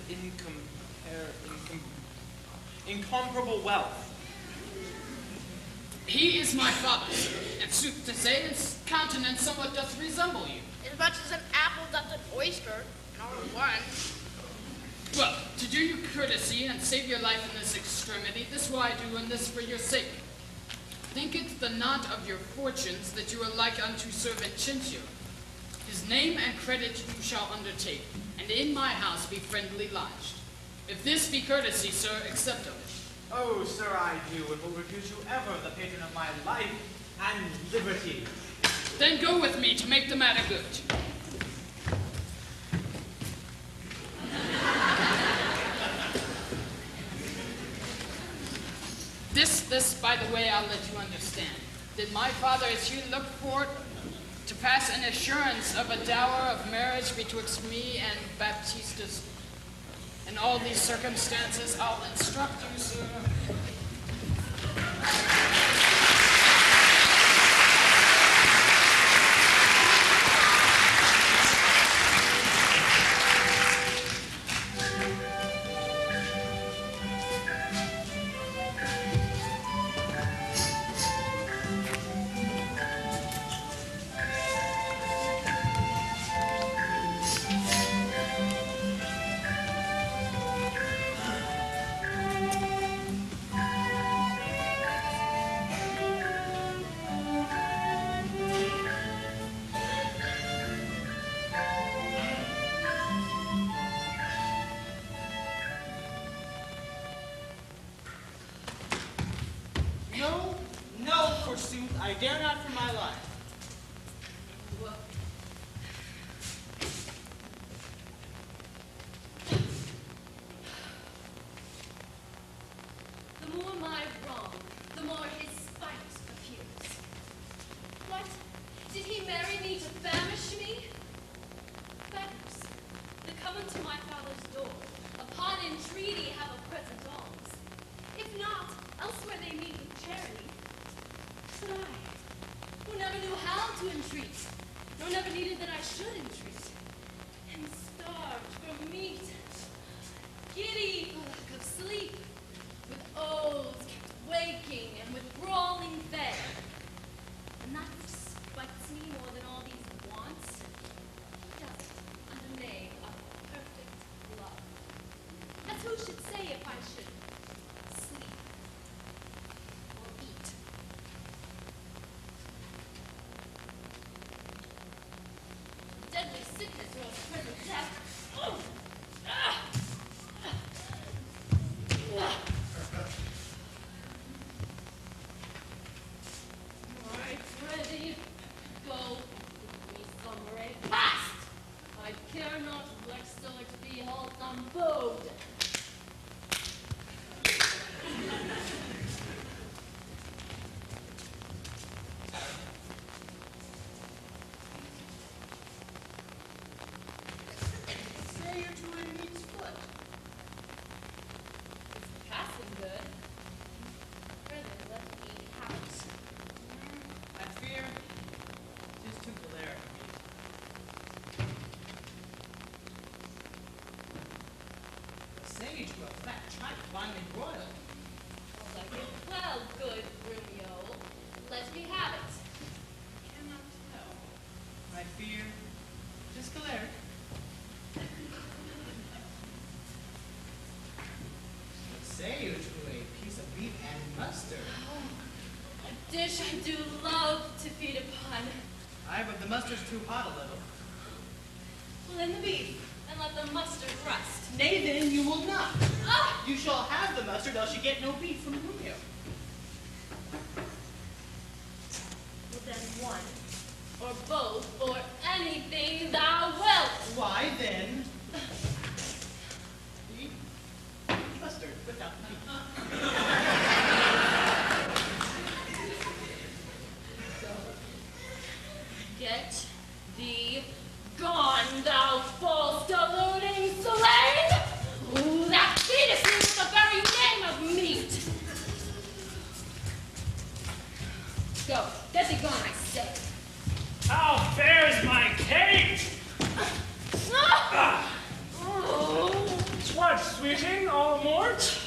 incomparable wealth,
He is my father, sir, and sooth to say, his countenance somewhat doth resemble you.
As much as an apple doth an oyster, and all in one.
Well, to do you courtesy and save your life in this extremity, this will I do, and this for your sake. Think it the knot of your fortunes that you are like unto Sir Vincentio. His name and credit you shall undertake, and in my house be friendly lodged. If this be courtesy, sir, accept of it.
Oh, sir, I do, and will refuse you ever the patron of my life and liberty.
Then go with me to make the matter good. This, by the way, I'll let you understand. Did my father, as you look for it, to pass an assurance of a dower of marriage betwixt me and Baptista's. In all these circumstances, I'll instruct you, sir.
No, forsooth, I dare not for my life.
The more my wrong, the more his spite appears. What? Did he marry me to famish me? Beggars, that come unto my father's door, upon entreaty have a present alms. If not, elsewhere they meet with charity. But I, who never knew how to entreat, nor never needed that I should entreat, am starved for meat, giddy for lack of sleep, with oaths kept waking, and with brawling fed. And that which spites me more than all these wants, does it under name of perfect love. That's who should say if I should sleep or eat. Deadly sickness or else present death. Oh! Ah! Right, ready. Go. Me summary past. I care not like so it be halt unbowed.
Say you're to my meat's foot.
It's passing good. Rather let me have it.
I fear 'tis too glare for me. A sage for a fat tripe finely broiled.
I'll like it well, good Romeo. Let me have it.
Cannot tell. I fear 'tis glare. What say you to a piece of beef and mustard?
A dish I do love to feed upon.
Aye, but the mustard's too hot a little.
Well, then the beef, and let the mustard rust.
Nay, then you will not.
Ah!
You shall have the mustard, else you get no beef from Romeo.
Well, then one, or both, or anything thou wilt.
Why then? Beef, mustard without beef.
Get thee gone, thou false deluding swain! Ooh, thou feedest me with the very name of meat! Go, get thee gone, I say.
How fares my cake?
Ah! Oh.
What, sweeting, all mort?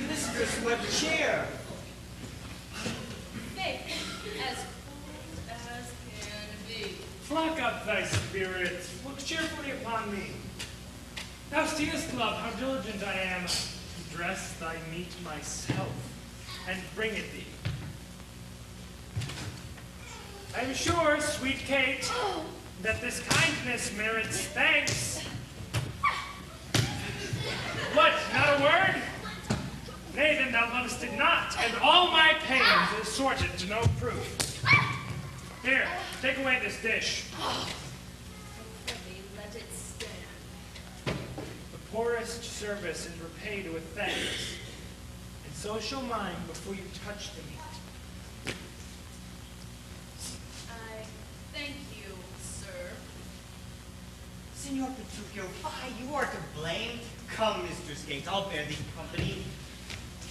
Mistress, what cheer?
up thy spirit. Look cheerfully upon me. Thou seest, love, how diligent I am to dress thy meat myself and bring it thee. I am sure, sweet Kate, that this kindness merits thanks. What, not a word? Nay, then thou lovest it not, and all my pains assorted to no proof. Here, take away this dish.
Let it stand.
The poorest service is repaid with thanks, and so shall mine before you touch the meat.
I thank you, sir.
Signor Petruchio, why, you are to blame. Come, Mistress Kate, I'll bear thee company.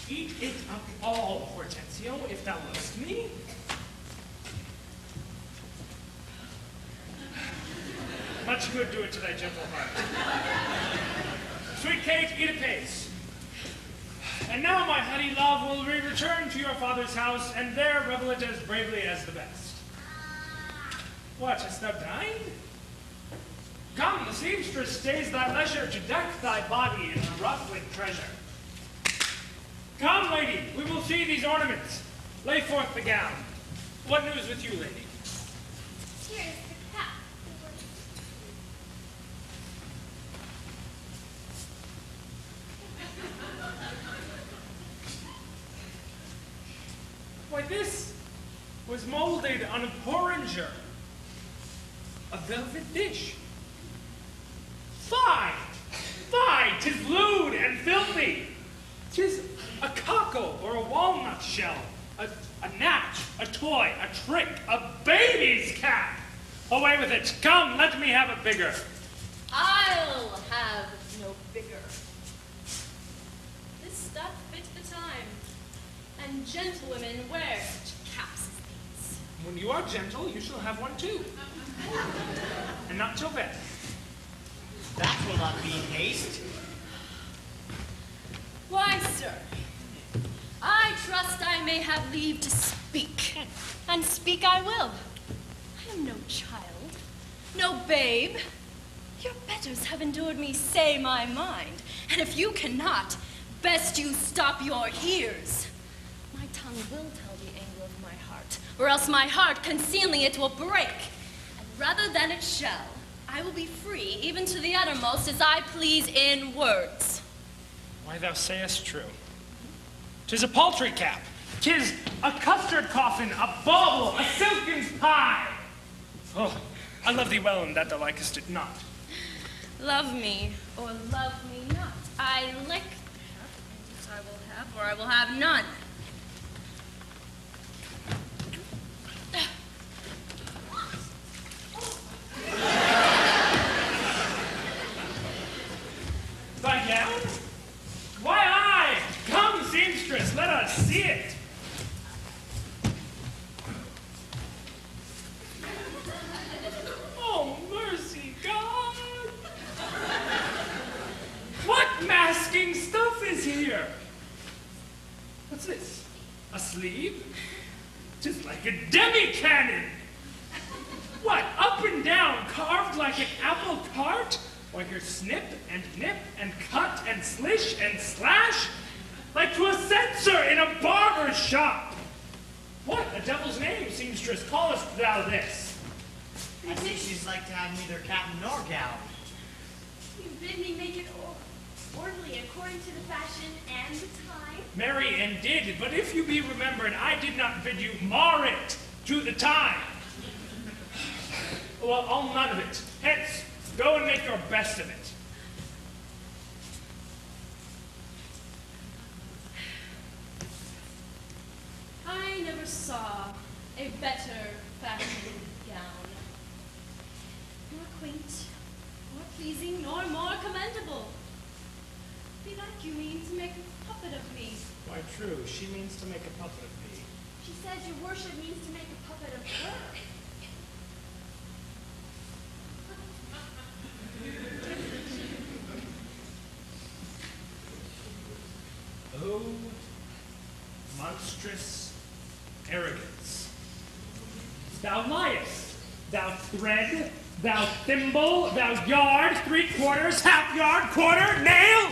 Eat it up all, Hortensio, if thou lovest me. Much good do it to thy gentle heart. Sweet Kate, eat apace. And now, my honey love, will we return to your father's house, and there revel it as bravely as the best. What, hast thou dined? Come, the seamstress stays thy leisure to deck thy body in her rough with treasure. Come, lady, we will see these ornaments. Lay forth the gown. What news with you, lady?
Here is the cap.
Why, this was molded on a porringer, a velvet dish. Fie! Fie! 'Tis lewd and filthy. 'Tis a cockle or a walnut shell, a gnat, a toy, a trick, a baby's cap. Away with it. Come, let me have a bigger.
I'll have no bigger. This stuff fits the time, and gentlewomen wear such caps as these.
When you are gentle, you shall have one too. And not till then.
That will not be in haste.
Why, sir, I trust I may have leave to speak, and speak I will. I am no child, no babe. Your betters have endured me say my mind, and if you cannot, best you stop your ears. My tongue will tell the anger of my heart, or else my heart concealing it will break, and rather than it shall, I will be free, even to the uttermost, as I please in words.
Why, thou sayest true. 'Tis a paltry cap. 'Tis a custard coffin, a bauble, a silken pie. Oh, I love thee well, and that thou likest it not.
Love me, or love me not. I like perhaps, I will have, or I will have none.
Thy gown? Why, aye! Come, seamstress, let us see it. Oh, mercy, God! What masking stuff is here? What's this? A sleeve? 'Tis like a demi-cannon. What, up and down, carved like an apple tart? Or here snip and nip and cut and slish and slash? Like to a censer in a barber's shop. What, a devil's name, seamstress, callest thou this?
I see she's like to have neither cap nor gown.
You bid me make it orderly according to the fashion and the time.
Marry and did, but if you be remembered, I did not bid you mar it to the time. Well, all none of it. Hence, go and make your best of it.
I never saw a better fashion gown. Nor quaint, nor pleasing, nor more commendable. Belike you mean to make a puppet of me.
Why, true, she means to make a puppet of me.
She says your worship means to make a puppet of her.
Oh, monstrous arrogance. Thou liest, thou thread, Thou thimble, thou yard, 3/4, half yard, quarter, nail?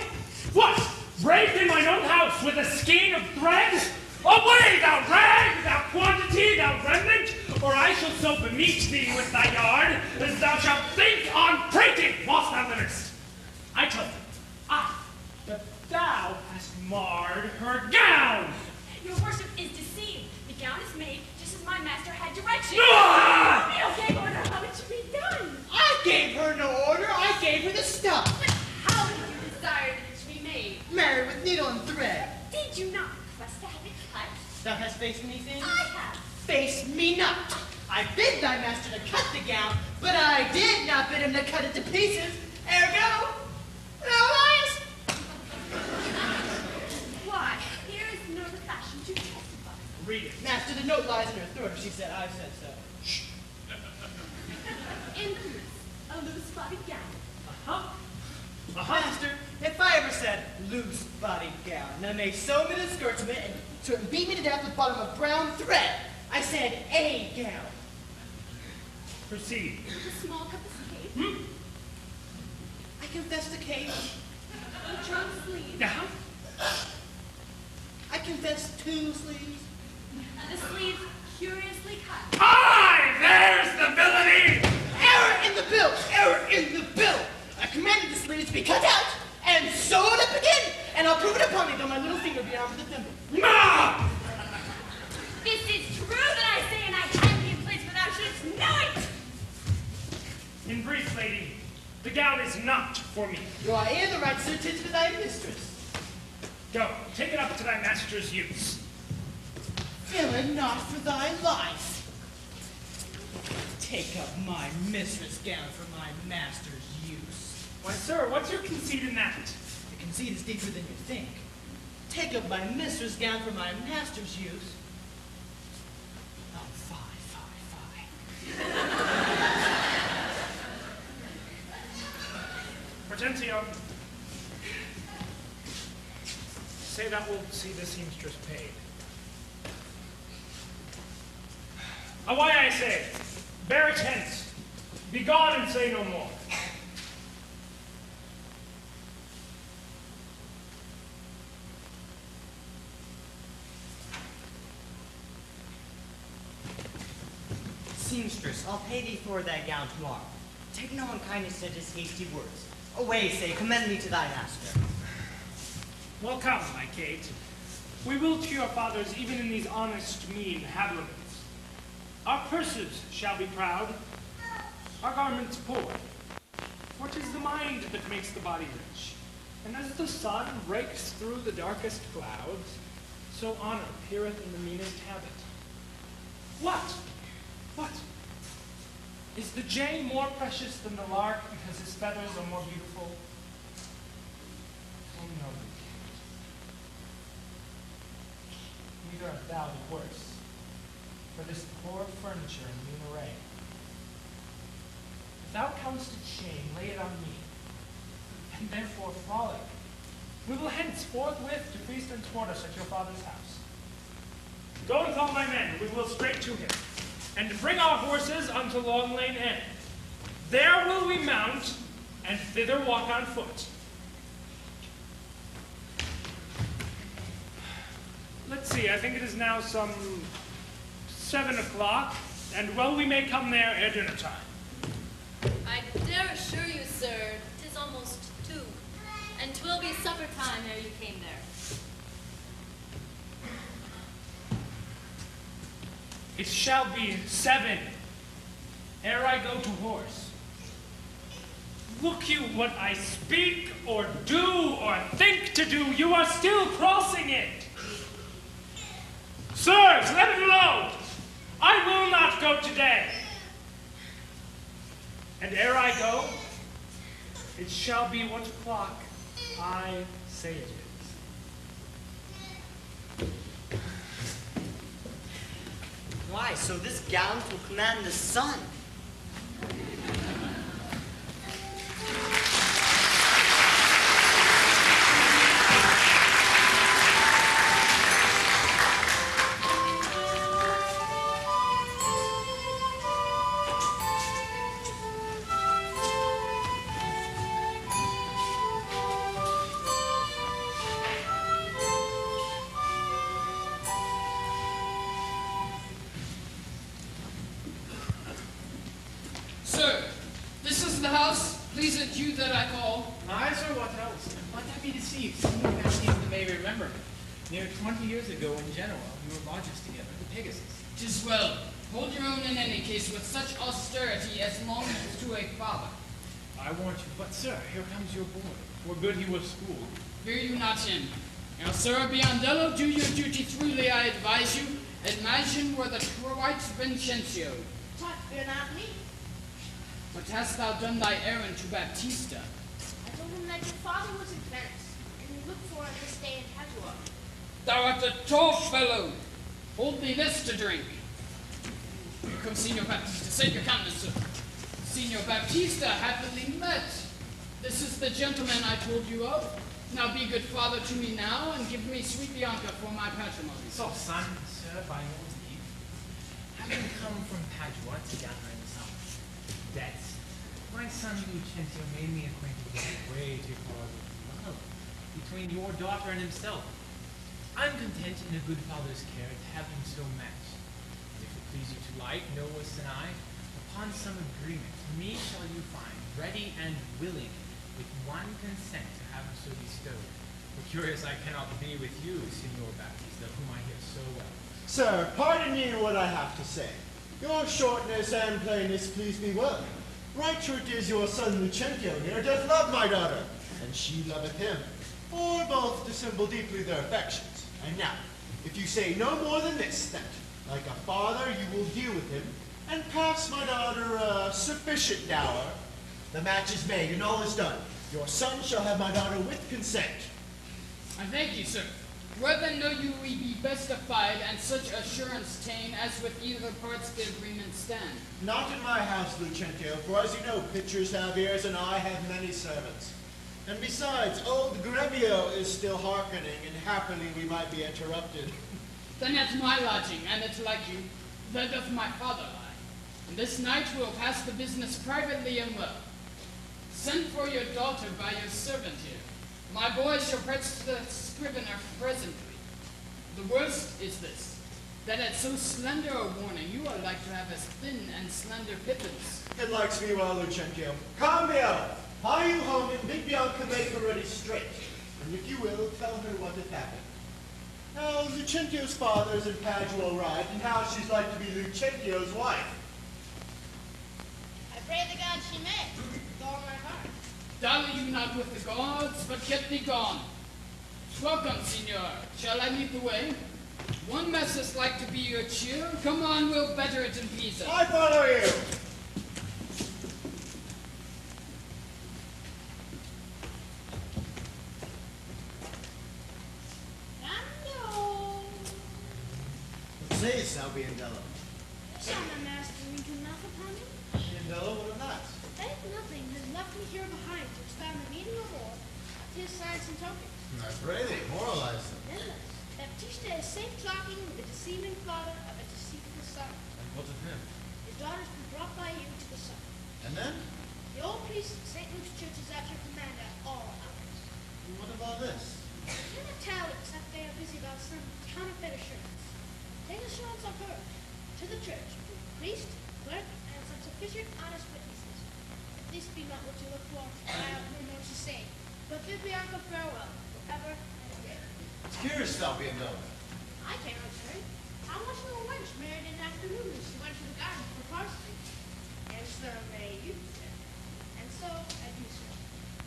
What? Braved in mine own house with a skein of thread? Away, thou rag, thou quantity, thou remnant, or I shall so bemeet thee with thy yard, as thou shalt think on breaking whilst thou livest. I tell thee, that thou hast marred her gown.
Your worship is deceived. The gown is made just as my master had direction.
Ah!
You gave order how it should be done.
I gave her no order. I gave her the stuff.
But how did you desire that it should be made?
Married with needle and thread.
Did you not request to have it cut?
Thou hast faced anything?
I have.
Face me not. I bid thy master to cut the gown, but I did not bid him to cut it to pieces. Ergo, thou liest.
Why, here is no the fashion to testify.
Read it.
Master, the note lies in her throat. She said, I said so.
In the loose, a loose-bodied gown.
Master, if I ever said loose body gown, now may sew me the skirts of it and beat me to death with bottom of brown thread. I said a gown.
Proceed.
The small compass cape.
I confess the cape.
The trunk sleeve.
I confess 2 sleeves.
The sleeve curiously cut.
Aye, there's the villainy!
Error in the bill! Error in the bill! I commanded the sleeves to be cut out and sewed up again, and I'll prove it upon thee, though my little finger be armed with the thimble.
Ah!
This is true that I say, and I hand thee in place, for thou shouldst know it.
In brief, lady, the gown is not for me.
Do I hear the right, sir? 'Tis for thy mistress.
Go, take it up to thy master's use.
Villain, not for thy life. Take up my mistress' gown for my master's use.
Why, sir, what's your conceit in that?
The conceit is deeper than you think. Take up my mistress' gown for my master's use. Oh, fie.
Hortensio, say that we'll see the seamstress paid. Away, I say, bear it hence. Be gone and say no more.
Seamstress, I'll pay thee for thy gown tomorrow. Take no unkindness at his hasty words. Away, say, commend me to thy master.
Well, come, my Kate. We will to your fathers even in these honest, mean habiliments. Our purses shall be proud, our garments poor. For 'tis the mind that makes the body rich. And as the sun breaks through the darkest clouds, so honor peereth in the meanest habit. What? Is the jay more precious than the lark because his feathers are more beautiful? Oh no, neither art thou the worse for this poor furniture in mean array. If thou comest to shame, lay it on me, and therefore frolic. We will hence forthwith to feast and sport us at your father's house. Go and call my men, we will straight to him, and bring our horses unto Long Lane End. There will we mount, and thither walk on foot. Let's see, I think it is now some 7 o'clock, and well we may come there ere dinner time.
I dare assure you, sir, 'tis almost 2, and 'twill be supper time ere you came there.
It shall be 7 ere I go to horse. Look you what I speak or do or think to do, you are still crossing it. Sirs, let it alone. I will not go today. And ere I go, it shall be what o'clock I say it is.
Why, so this gown will command the sun.
you that I call?
Aye, sir, what else? Might I be deceived? Some of you may remember me. Near 20 years ago in Genoa, we were lodgers together at the Pegasus.
'Tis well. Hold your own in any case with such austerity as belongs to a father.
I warrant you, but sir, here comes your boy. For good he was schooled.
Fear you not him. Now, Sir Biondello, do your duty truly, I advise you. Imagine were the white Vincencio.
Tut, fear not me.
But hast thou done thy errand to Baptista?
I told him that your father was in Venice, and we looked for him this day in Padua.
Thou art a tall fellow. Hold thee this to drink. Here comes Signor Baptista. Save your countenance, sir. Signor Baptista, happily met. This is the gentleman I told you of. Now be good father to me now, and give me sweet Bianca for my patrimony.
So, son, sir, by your leave, having come from Padua to gather in some debts, my son Lucentio made me acquainted with a way to cause love between your daughter and himself. I'm content in a good father's care to have him so matched. And if it please you to like, Noah and I, upon some agreement, me shall you find ready and willing, with one consent to have him so bestowed. For curious I cannot be with you, Signor Baptista, whom I hear so well.
Sir, pardon me what I have to say. Your shortness and plainness please me well. Right true it is your son Lucentio here doth love my daughter, and she loveth him. Or both dissemble deeply their affections. And now, if you say no more than this, that, like a father, you will deal with him, and pass my daughter a sufficient dower, the match is made and all is done. Your son shall have my daughter with consent.
I thank you, sir. Where then know you we be bestified, and such assurance ta'en as with either parts the agreement stand?
Not in my house, Lucentio, for as you know, pitchers have ears, and I have many servants. And besides, old Gremio is still hearkening, and happily we might be interrupted.
Then at my lodging, and it like you, there doth my father lie. And this night we'll pass the business privately and well. Send for your daughter by your servant here. My boy shall press the scrivener presently. The worst is this, that at so slender a warning you are like to have as thin and slender pippins.
It likes me well, Lucentio. Come, Biel, hie you home, and bid Bianca make her ready straight. And if you will, tell her what hath happened. Now, Lucentio's father is in Padua arrived, and how she's like to be Lucentio's wife.
I pray the God she may, with all my heart.
Dally you not with the gods, but get thee gone. Welcome, Signor. Shall I lead the way? One mess is like to be your cheer. Come on, we'll better it in Pisa.
I follow you.
Nando!
What sayest thou, Biondello?
Saw my master wink enough upon me.
Biondello, what of that?
That nothing has left me here behind to expound the meaning of war, his signs and tokens.
I pray thee, moralize them.
Then this, Baptista is safe talking with the deceiving father of a deceitful son.
And what of him?
His daughter's been brought by you to the son.
And then?
The old priest of St. Luke's Church is at your command at all hours.
And what of all this?
I cannot tell except they are busy about some counterfeit assurance. Take assurance of her to the church, priest, clerk, and some sufficient honest witnesses. If this be not what you look for, I have no more to say. But bid Bianca farewell, forever and a day.
It's curious thou, Biondello.
I cannot say. How much of a wench married in an afternoon as she went to the garden for parsley? And so may you, sir. And so I do, sir.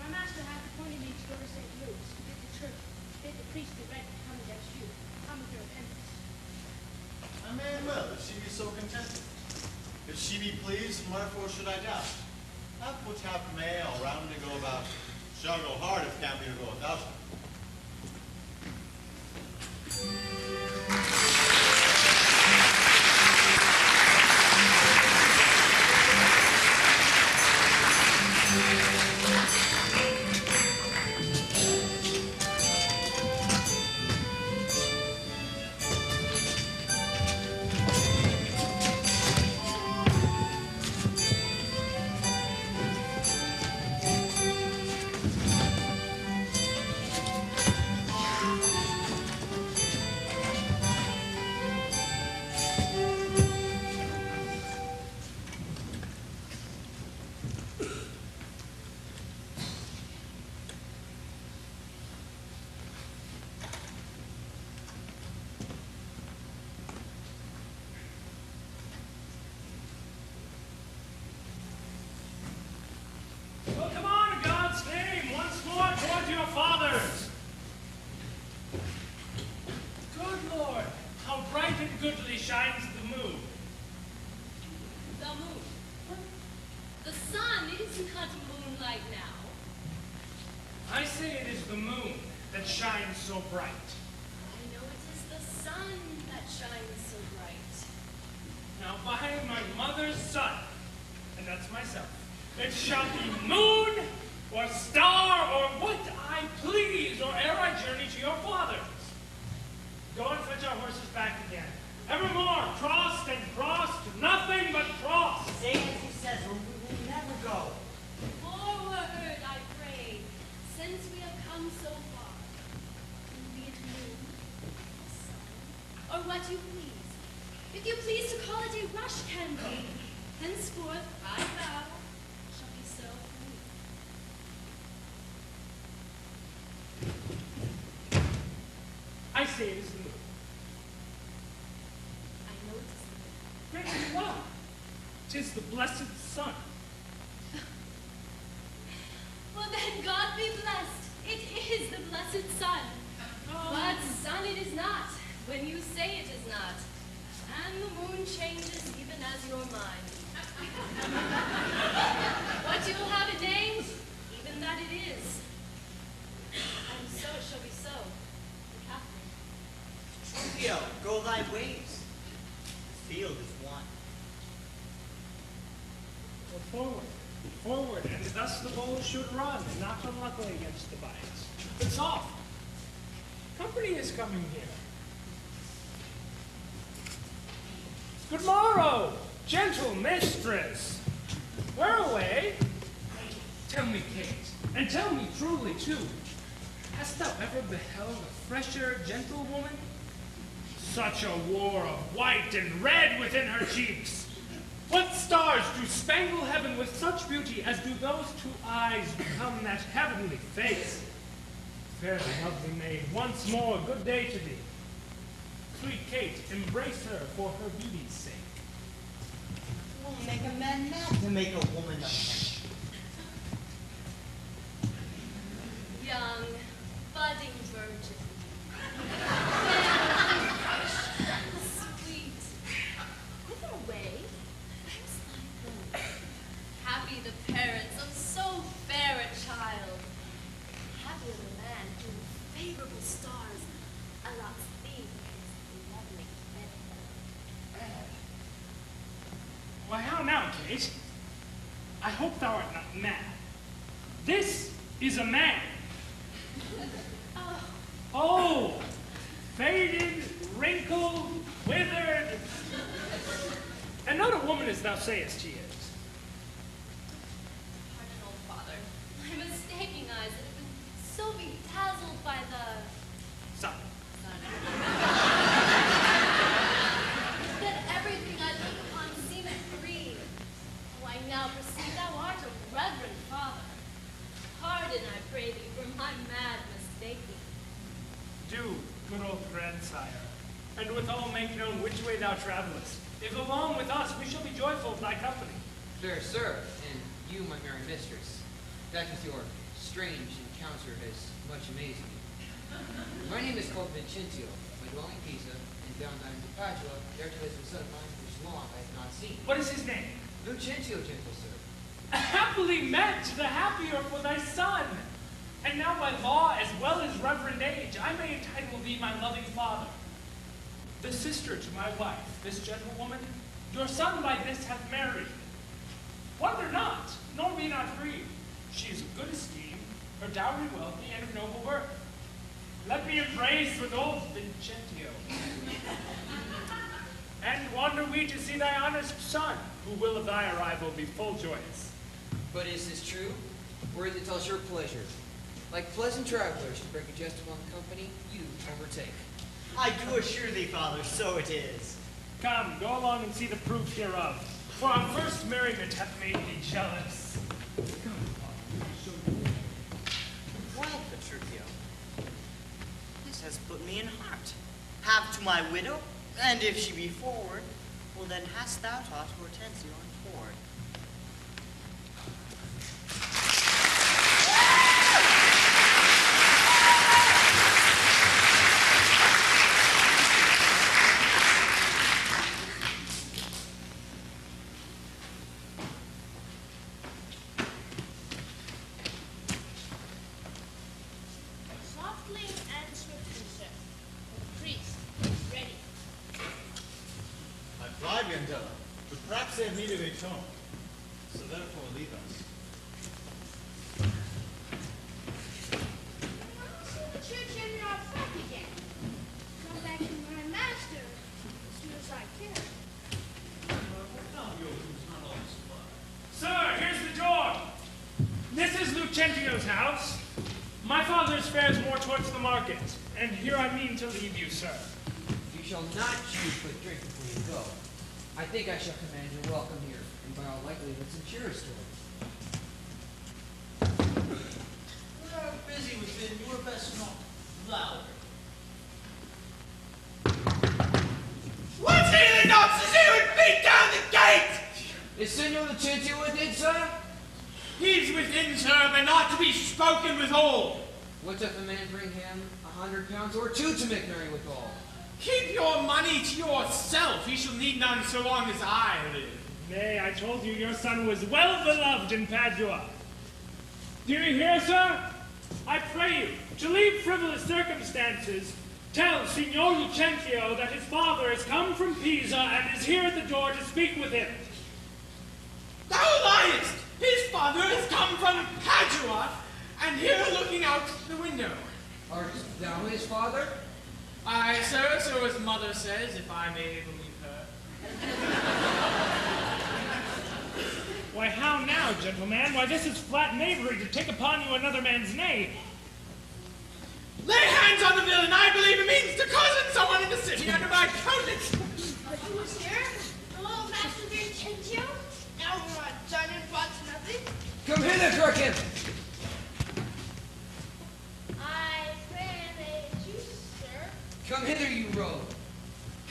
My master hath appointed me to go to St. Luke's, bid the church, bid the priest be ready to come against you. Come with your repentance.
I may well, if she be so contented. If she be pleased, wherefore should I doubt? That which hath may all round to go about. Shall go hard if can be to go 1,000.
shines the moon?
The moon. The sun is not moonlight now.
I say it is the moon that shines so bright.
I know it is the sun that shines so bright.
Now by my mother's son, and that's myself, it shall be moon or star or what I please, or ere I journey to your fathers. Go and fetch our horses back again. Evermore crossed and crossed, nothing but cross.
Say as he says, or we will never go.
Forward, I pray, since we have come so far. Be it moon, sun, or what you please. If you please to call it a rush candle, henceforth I vow shall be so for me.
I say it is the moon.
I know it is the moon.
Great well. 'Tis the blessed sun.
Well then, God be blessed. It is the blessed sun. But sun it is not, when you say it is not. And the moon changes even as your mind. What you will have it named, even that it is. And so it shall be so. Catherine.
Trujillo, go thy ways. The field is won.
Go forward, forward, and thus the bulls should run, and not unluckily against the bias. But soft. Company is coming here. Good morrow, gentle mistress. Where away? Tell me, Kate, and tell me truly, too. Hast thou ever beheld a fresher gentlewoman? Such a war of white and red within her cheeks. What stars do spangle heaven with such beauty as do those two eyes become that heavenly face? Fair lovely maid, once more good day to thee. Sweet Kate, embrace her for her beauty's sake.
Won't make a man mad to make a woman of him.
Young, budding virgin. Sweet. Whither away? Happy the parents of so fair a child. Happy the man whom favorable stars allot thee his lovely bed.
Why, how now, Kate? I hope thou art not mad. This is a man. Oh, faded, wrinkled, withered, and not a woman as thou sayest he is.
Pardon, old father. My mistaking eyes that have been so bedazzled by the
Son.
that everything I look upon seemeth green. Oh, I now perceive thou art a reverend father. Pardon, I pray thee, for my mad mistaking.
Do, good old grandsire, and withal make known which way thou travelest. If along with us, we shall be joyful of thy company.
Fair sir, and you, my merry mistress, that with your strange encounter has much amazed me. My name is called Vincentio, my dwelling in Pisa, and bound I to Padua, there to live a son of mine which long I have not seen.
What is his name?
Vincentio, gentle sir.
Happily met, the happier for thy son. And now by law as well as reverend age, I may entitle thee my loving father. The sister to my wife, this gentlewoman, your son by this hath married. Wonder not, nor be not grieved. She is of good esteem, her dowry wealthy, and of noble birth. Let me embrace with old Vincentio. And wander we to see thy honest son, who will of thy arrival be full joyous.
But is this true, or is it all your pleasure? Like pleasant travelers to break a jest upon the company, you overtake.
I do assure thee, father, so it is.
Come, go along and see the proof hereof, for our first merriment hath made me jealous.
Well, Petruchio, this has put me in heart. Have to my widow, and if she be forward, well then hast thou taught Hortensio and Ford.
Fly, Gandela, but perhaps they have need of a tone, so therefore leave us.
See the church and you're back again. Come back to my master as soon as I can.
Sir, here's the door. This is Lucentio's house. My father's fares more towards the market, and here I mean to leave you, sir.
You shall not choose but drink before you go. I think I shall command your welcome here, and by all likelihood some cheers to it.
We are busy within. You are best not louder.
What's he the nonsense? He would beat down the gate!
Is Senor Lucentio within, sir?
He's within, sir, but not to be spoken withal.
What if a man bring him 100 pounds or 2 to make merry withal?
Keep your money to yourself. He shall need none so long as I live.
Nay, I told you your son was well beloved in Padua. Do you hear, sir? I pray you, to leave frivolous circumstances, tell Signor Lucentio that his father has come from Pisa and is here at the door to speak with him.
Thou liest! His father has come from Padua, and here looking out the window.
Art thou his father?
Aye, sir, so his mother says, if I may believe her.
Why, how now, gentleman? Why, this is flat knavery to take upon you another man's name.
Lay hands on the villain! I believe it means to cozen someone in the city under my countenance!
But who was here? The little master Vincentio? Now my son and wants nothing?
Come hither, Crooked!
I pray that you, sir.
Come hither, you rogue.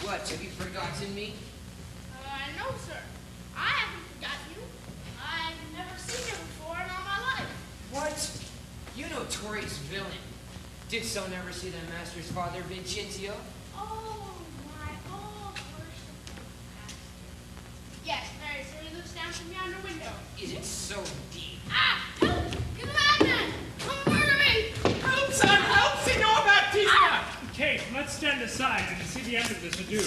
What, have you forgotten me?
No, sir. I haven't forgotten you. I've never seen you before in all my life.
What? You notorious villain. Didst thou never see thy master's father, Vincentio?
Oh, my old worshipful master. Yes, very, sir. He looks down from yonder window.
Is it so indeed?
Ah! Help! Get the madman! Come murder me!
Help, son! Help, Signor Baptista!
Kate, let's stand aside and see the end of this ado.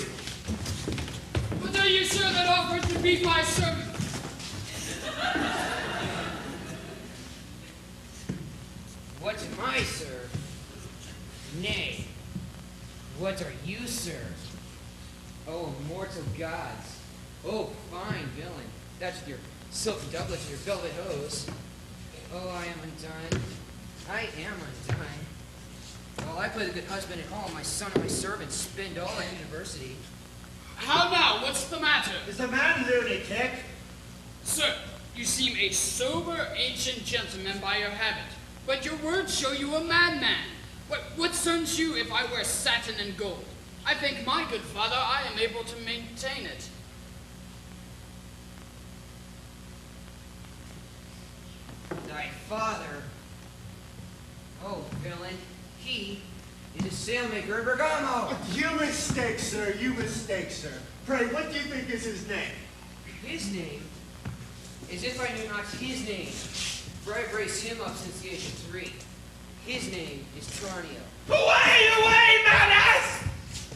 What are you, sir, that offered to be my servant?
What am I, sir? Nay. What are you, sir? Oh, immortal gods. Oh, fine villain. That's with your silken doublet and your velvet hose. Oh, I am undone. I am undone. While I play the good husband at home, my son and my servants spend all at university.
How now? What's the matter?
Is the man lunatic?
Sir, you seem a sober, ancient gentleman by your habit, but your words show you a madman. What concerns you if I wear satin and gold? I thank my good father I am able to maintain it.
Thy father? Oh, villain, he is a sailmaker in Bergamo.
You mistake, sir. You mistake, sir. Pray, what do you think is his name?
His name? As if I knew not his name, for I've raised him up since the age of 3. His name is Tranio.
Away, mad ass!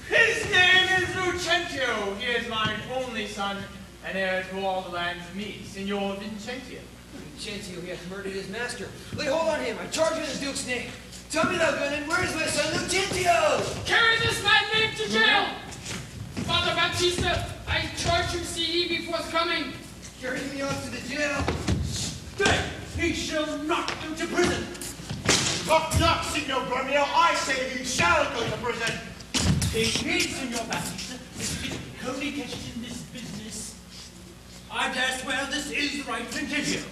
His name is Lucentio. He is mine only son, and heir to all the lands of me, Signor Vincentio.
Vincentio, he hath murdered his master. Lay hold on him. I charge you in the Duke's name. Tell me, thou villain, where is my son Lucentio?
Carry this madman to jail! Father Baptista, I charge you see he be forthcoming.
Carry me off to the jail.
Stay! He shall not go to prison! Knock, knock, Signor Borneo. I say he shall go to prison!
Take me, Signor Baptista. Holy catches in this business. I dare swear this is the right Vincentio.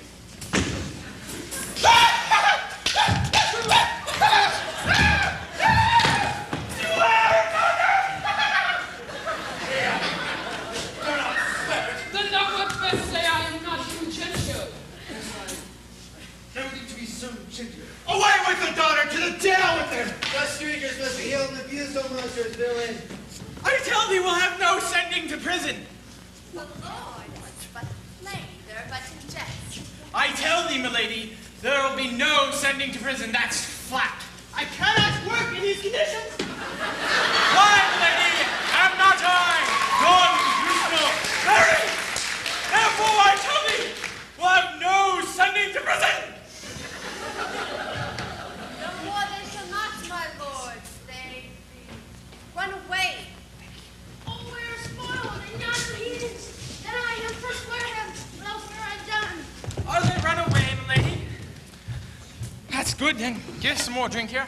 Then thou wilt best say I am not Vincentio.
No need to be so gentle. Away with the daughter, to the jail with him!
The streakers must be held and abused, O monsters, villain.
I tell thee we'll have no sending to prison.
The Lord wants but play, there but in jest.
I tell thee, milady, there'll be no sending to prison. That's flat. I cannot work in these conditions. Why, milady, am not I, Don Cristo, good, then get us some more drink here.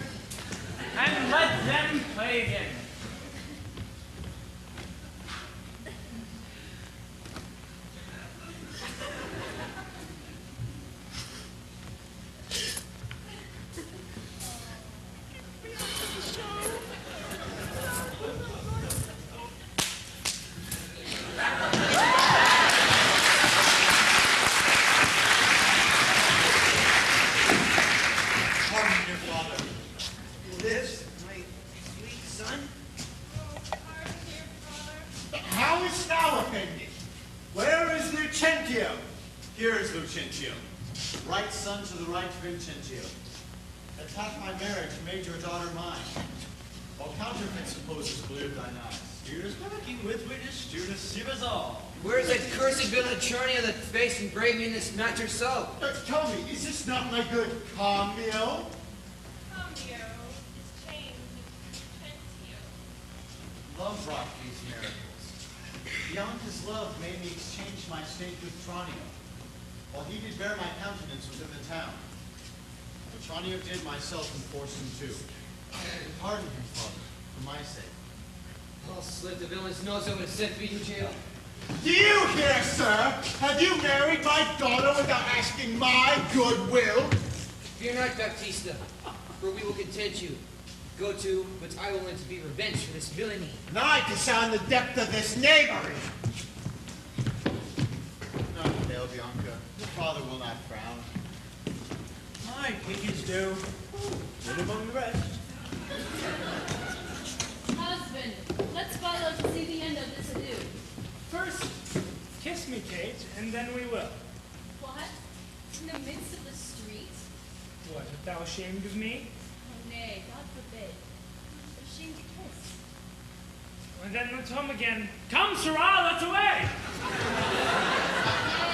And let them play again.
Vincentio. Attack my marriage, made your daughter mine. All counterfeit supposes believe thine eyes. Here's working with witness to deceive us all.
Where is that cursed villain attorney of the face engraved in this matter so?
Tell me, is this not my good Cambio?
Cambio is changed into Vincentio.
Love wrought these miracles. Beyond his love made me exchange my state with Tranio, while he did bear my countenance within the town. Tranio did myself enforce him too. Pardon him, Father, for my sake.
I'll slit the villain's nose over and send me to jail.
Do you hear, sir? Have you married my daughter without asking my goodwill?
Fear not, Baptista, for we will content you. Go to, but I will lend to be revenge for this villainy.
And I to sound the depth of this knavery. Not fail, Bianca. Your father will not frown. My king is due. Good among the rest.
Husband, let's follow to see the end of this ado.
First, kiss me, Kate, and then we will.
What? In the midst of the street?
What, art thou ashamed of me?
Oh, nay, God forbid. Ashamed to kiss.
And then let's home again. Come, Sirrah, let's away!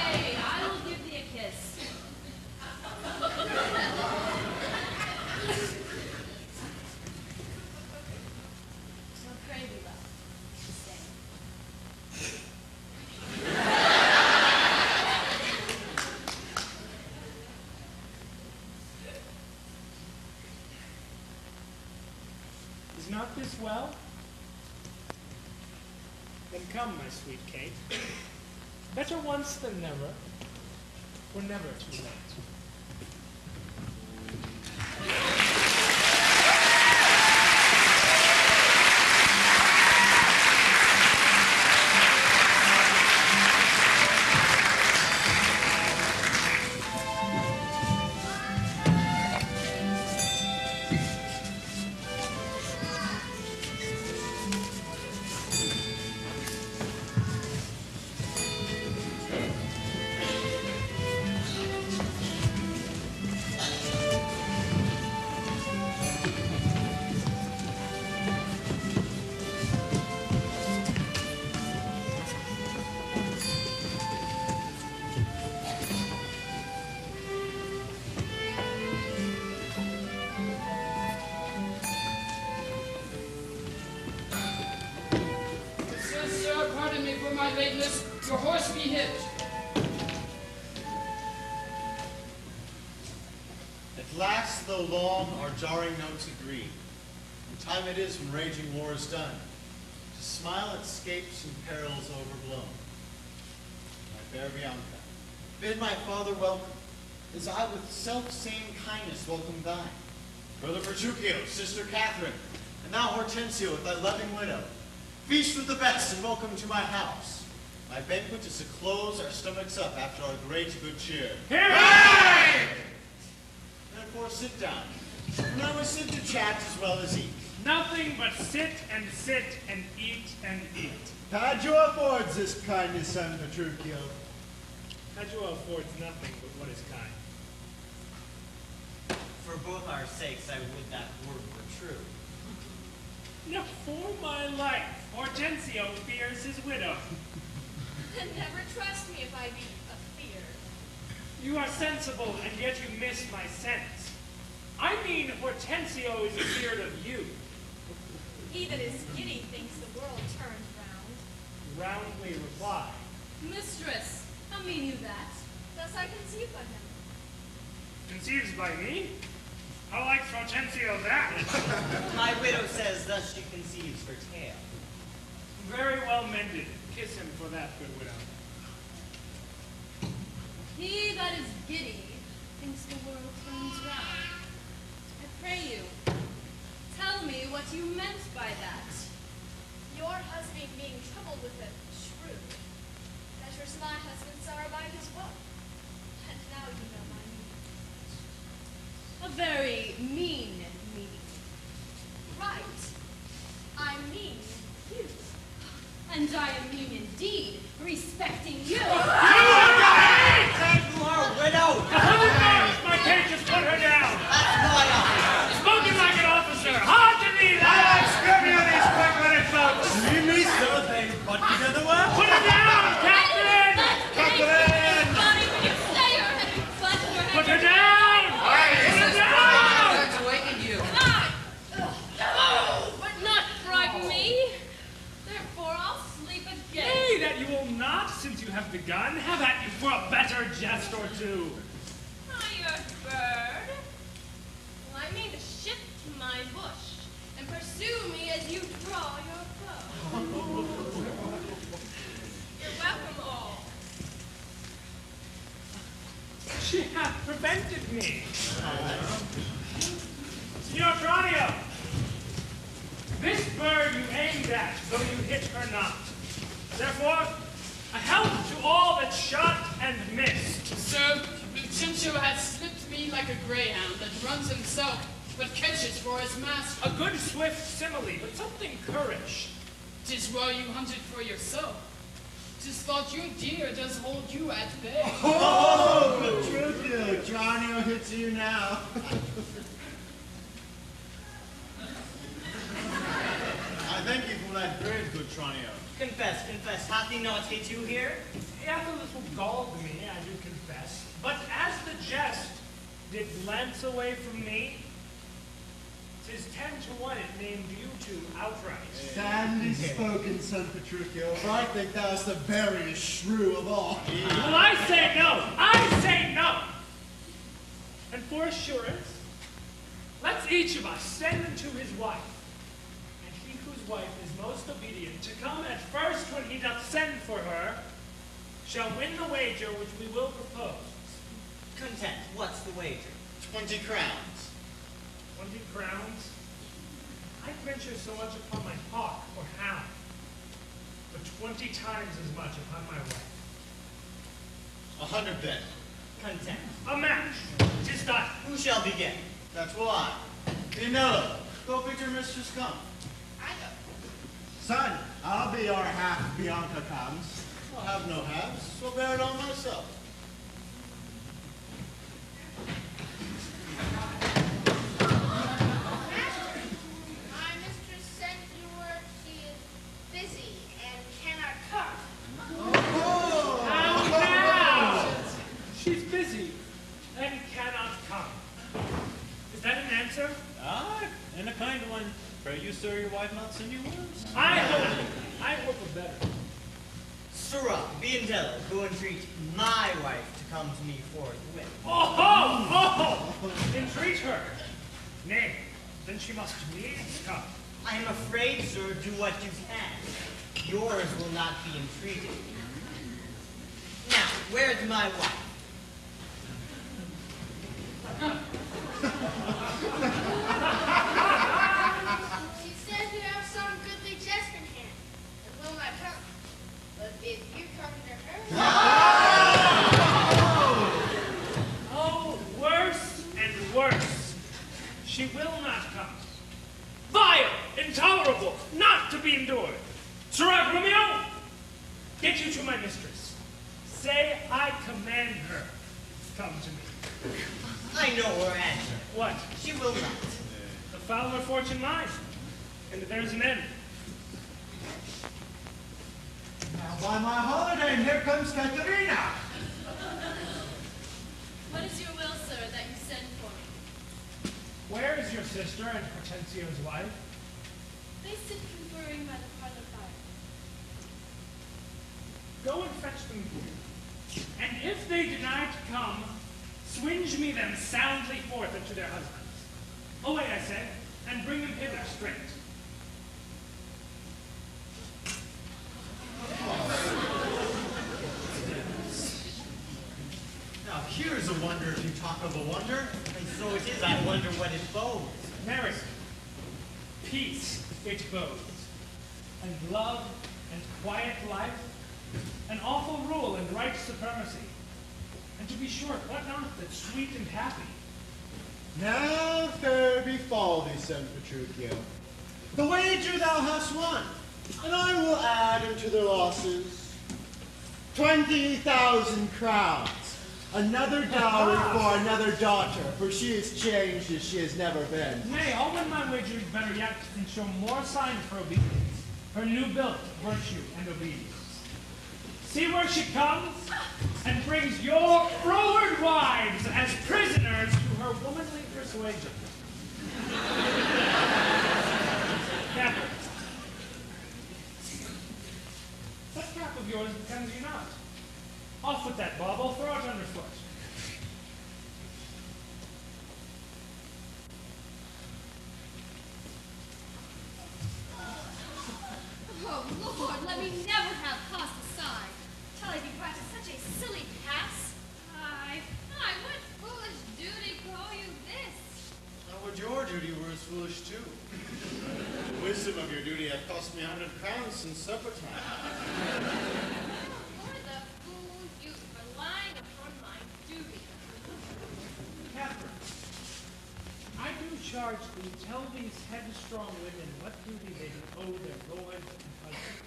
Hey, I will give thee a kiss. So pray thee, love. Stay.
Is not this well? Then come, my sweet Kate. Better once than never, or never too late.
my lateness, your horse be hitched.
At last, though long, our jarring notes agree. And time it is when raging war is done, to smile at scapes and perils overblown. My fair Bianca, bid my father welcome, as I with self-same kindness welcome thine. Brother Petruchio, sister Catherine, and thou Hortensio with thy loving widow, feast with the best and welcome to my house. My banquet is to close our stomachs up after our great good cheer.
Hooray!
Therefore sit down, and I will sit to chat as well as eat.
Nothing but sit and eat and eat.
Padua affords this kindness, son Petruchio.
Padua affords nothing but what is kind.
For both our sakes, I would that word were true.
No, for my life, Hortensio fears his widow.
Then never trust me if I be a fear.
You are sensible, and yet you miss my sense. I mean, Hortensio is afeard of you.
He that is giddy thinks the world turns round.
Roundly reply.
Mistress, how mean you that?
Thus I conceive by him.
Conceives by me? How likes Hortensio that?
My widow says thus she conceives her tale.
Very well mended. Kiss him for that, good widow.
He that is giddy thinks the world turns round. I pray you, tell me what you meant by that.
Your husband being troubled with a shrew measures my husband's sorrow by his woe. And now you know my meaning.
A very mean meaning.
Right. I mean you.
And I am mean indeed, respecting you.
You are widow!
My king, just put her down!
That's my office!
Spoken like an officer! Hard to me
I like scrubbing on these quick-witted folks. See me, so they butt together well?
Put her down, Captain!
Captain!
Put her down! Put her down!
That's awakened you.
But not frighten me. Therefore I'll sleep again.
Nay, that you will not, since you have begun. Have at you for a better jest or two.
Hired bird. Well, I mean to shift to my bush and pursue me as you draw your bow. You're welcome all.
She hath prevented me. Signor Tranio, this bird you aimed at, though you hit her not. Therefore, a health to all that shot and missed.
Sir, Vincentio has slipped me like a greyhound that runs himself, but catches for his master.
A good swift simile, but something currish.
'Tis well you hunted for yourself. 'Tis thought your deer does hold you at bay.
Oh, Petruchio, Tranio hits you now. I thank you for that bird, good Tranio.
Confess, hath he not hit you here?
He hath a little galled me, I do confess. But as the jest did glance away from me, 'tis 10-1 it named you two outright.
Sadly spoken, son Petruchio, for I think thou is the veriest shrew of all.
Well, I say no! I say no! And for assurance, let's each of us send unto his wife, and he whose wife is most obedient to come at first when he doth send for her, shall win the wager which we will propose.
Content, what's the wager?
20 crowns.
20 crowns? I venture so much upon my hawk or hound, but 20 times as much upon my wife.
100 bet.
Content.
A match! 'Tis done.
Who shall begin?
That's why. Pinnacle, go bid your mistress come.
I go.
Son, I'll be our half if Bianca comes. I'll have no halves, so bear it on myself.
My mistress sent you word she is busy and cannot come.
How now? She's busy and cannot come. Is that an answer?
Aye, and a kind one. Pray you, sir, your wife not send you words?
I hope a better.
Sirrah, Biandello, go entreat my wife to come to me forthwith.
Oh! Entreat her. Nay, then she must needs come.
I am afraid, sir, do what you can. Yours will not be entreated. Now, where's my wife?
She says you have some goodly jest in hand and will not come. But if you come to her,
Oh, worse and worse. She will not come. Vile, intolerable, not to be endured. Sirrah Romeo, get you to my mistress. Say I command her to come to me.
I know her answer.
What?
She will not.
The fouler fortune mine, and there's an end.
Now by my holiday, and here comes Caterina.
What is your will, sir, that you send for me?
Where is your sister and Hortensio's wife?
They sit conferring by the parlor fire.
Go and fetch them here. And if they deny to come, swinge me them soundly forth unto their husbands. Away, I say, and bring him hither straight.
Now here's a wonder if you talk of a wonder, and so it is I wonder what it bodes.
Mercy, peace it bodes, and love and quiet life, and awful rule and right supremacy. And to be short, what not that's sweet and happy?
Now fair befall thee, son Petruchio. The wager thou hast won, and I will add unto the losses 20,000 crowns. Another dowry for another daughter, for she is changed as she has never been.
Nay, I'll win my wager better yet, and show more sign of her obedience, her new built virtue and obedience. See where she comes, and brings your froward wives as prisoners to her womanly persuasion. Captain, that cap of yours becomes you not. Off with that bauble, throw it underfoot.
Oh, Lord, let me never have cast aside, till I be brought to such a silly pass. Aye, what foolish duty call you this?
Now would your duty were as foolish too. The wisdom of your duty hath cost me 100 crowns since supper time.
Or the fool youth relying upon my duty.
Catherine, I do charge thee, tell these headstrong women what duty they do owe their lords and husbands.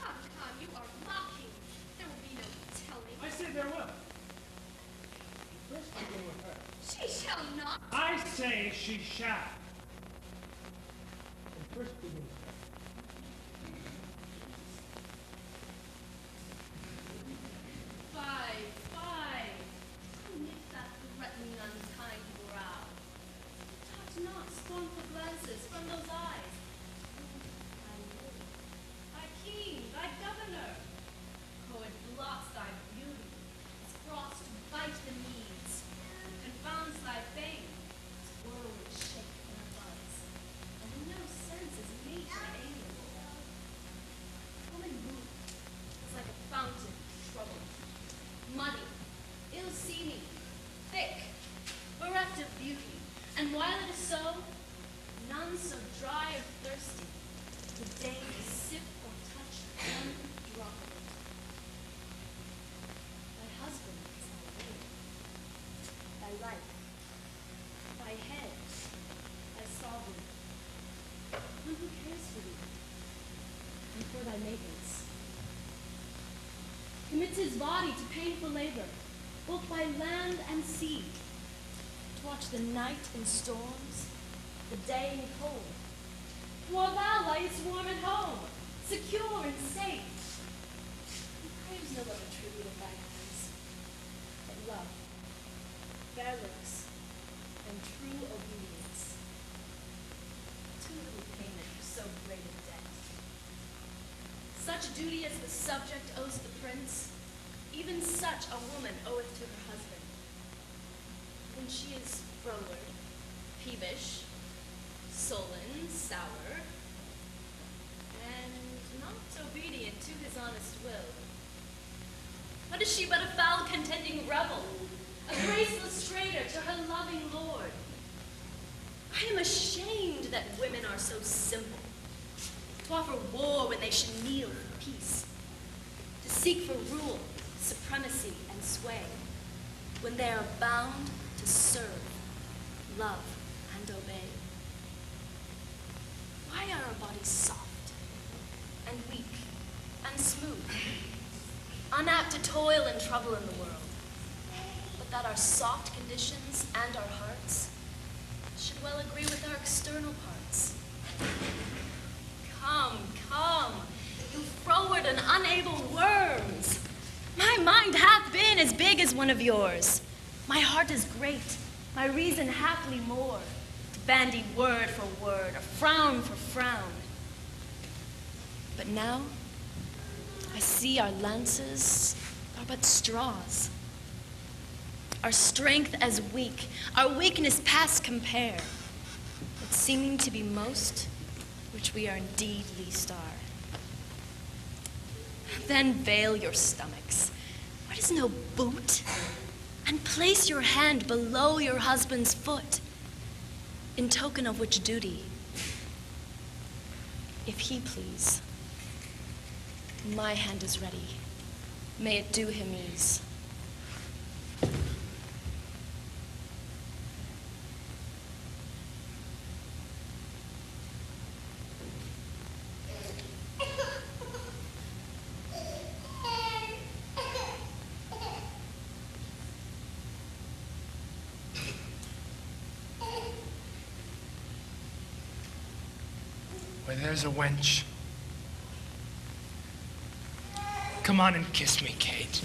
Come, you are mocking. There will be no telling.
I say there will. First begin with her.
She shall not.
I say she shall. And first begin with her.
Fie. Knit that threatening unkind brow. Touch not scornful glances from those eyes. Thy lord, thy king, thy governor. Oh, it blots thy beauty, its frost to bite the knees, confounds thy fame, its whirlwind shake in a buzz, and in no sense is nature amiable. Woman mood is like a fountain troubled, muddy, ill-seeming, thick, bereft of beauty, and while it is so, none so dry or thirsty, the day to sip or touch one drop of it. Thy husband is thy will, thy life, thy head, thy sovereign, one who cares for thee, and for thy maintenance. Commits his body to painful labor, both by land and sea, to watch the night in storms, the day in cold, while thou liest warm at home, secure and safe. He craves no other tribute of thy hands, but love, fair looks, and true obedience. Too little payment for so great a debt. Such duty as the subject owes the prince, even such a woman oweth to her husband. When she is froward, peevish, sullen, sour, and not obedient to his honest will, what is she but a foul contending rebel, a graceless traitor to her loving lord? I am ashamed that women are so simple, to offer war when they should kneel for peace, to seek for rule, supremacy, and sway, when they are bound to serve, love, and obey. Why are our bodies soft, and weak, and smooth, unapt to toil and trouble in the world, but that our soft conditions and our hearts should well agree with our external parts? Come, you froward and unable worms. My mind hath been as big as one of yours. My heart is great, my reason haply more, to bandy word for word, or frown for frown. But now, I see our lances are but straws. Our strength as weak, our weakness past compare. seeming to be most, which we are indeed least are. Then veil your stomachs, where is no boot, and place your hand below your husband's foot, in token of which duty, if he please, my hand is ready. May it do him ease.
Where there's a wench. Come on and kiss me, Kate.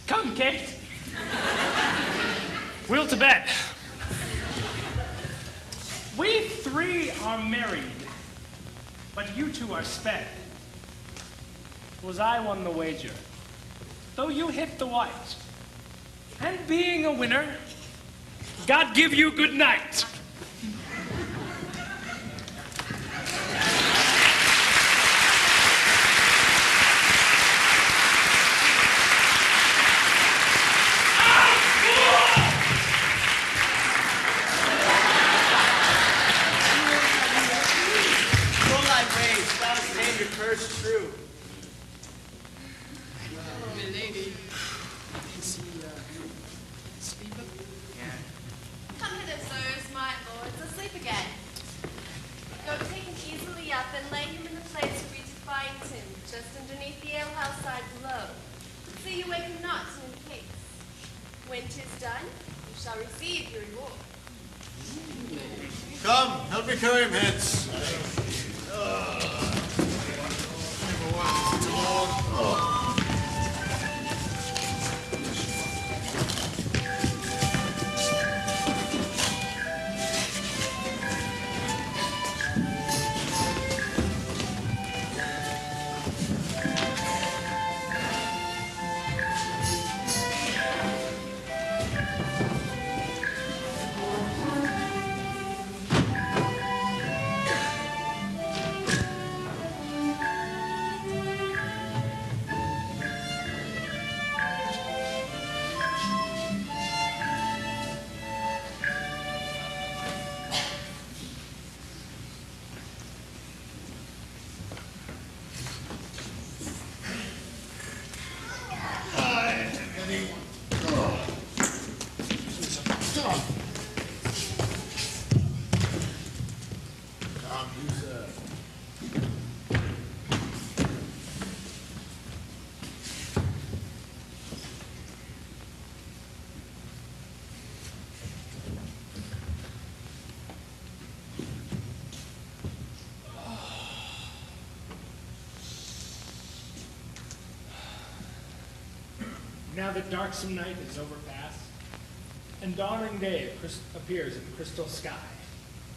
Come, Kate. We'll to bed. We three are married, but you two are sped. Was I won the wager, though you hit the white. And being a winner, God give you good night.
Shrew.
Milady, is he sleeping?
Come hither, sirs, my lords, asleep again. Go take him easily up and lay him in the place where we did find him, just underneath the alehouse side below. See you wake him not in case. When 'tis done, you shall receive your reward.
Come, help me carry him hence.
Now that darksome night is overpast, and dawning day appears in the crystal sky,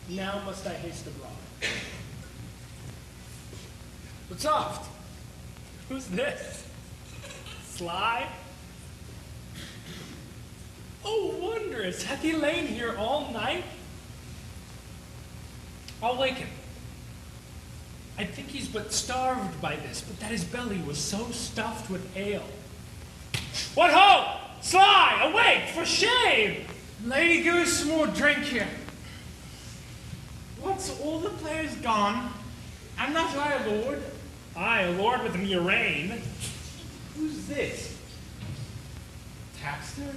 now must I haste abroad. But soft! Who's this? Sly? Oh, wondrous! Hath he lain here all night? I'll wake him. I think he's but starved by this, but that his belly was so stuffed with ale. What ho! Sly, awake, for shame!
Lady, give us some more drink here. What's all the players gone? Am not I a lord?
Aye, a lord with a murrain.
Who's this? Tapster?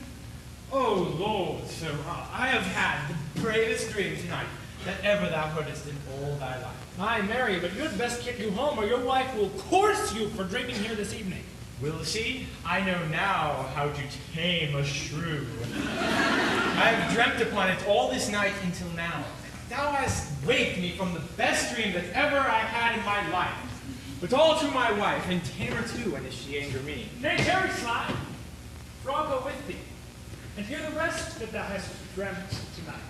Oh, Lord, sir, I have had the bravest dream tonight that ever thou heardest in all thy life.
Aye, marry, but you'd best get you home, or your wife will curse you for drinking here this evening.
Will she? I know now how to tame a shrew. I have dreamt upon it all this night until now. Thou hast waked me from the best dream that ever I had in my life. But all to my wife, and tame her too, and if she anger me.
Nay, tarry, Sly, for I'll go with thee. and hear the rest that thou hast dreamt tonight.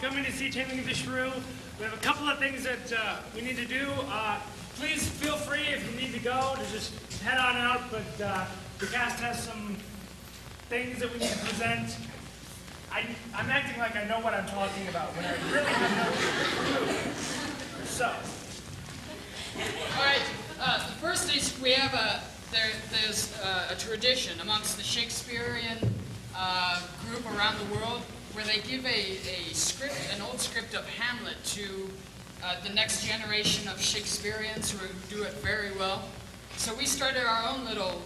Coming to see Taiming the Shrew. We have a couple of things that we need to do. Please feel free if you need to go to just head on out, but the cast has some things that we need to present. I'm acting like I know what I'm talking about when I really have no clue. So.
All right, the first is we have there's a tradition amongst the Shakespearean group around the world where they give a script, an old script of Hamlet to the next generation of Shakespeareans who do it very well. So we started our own little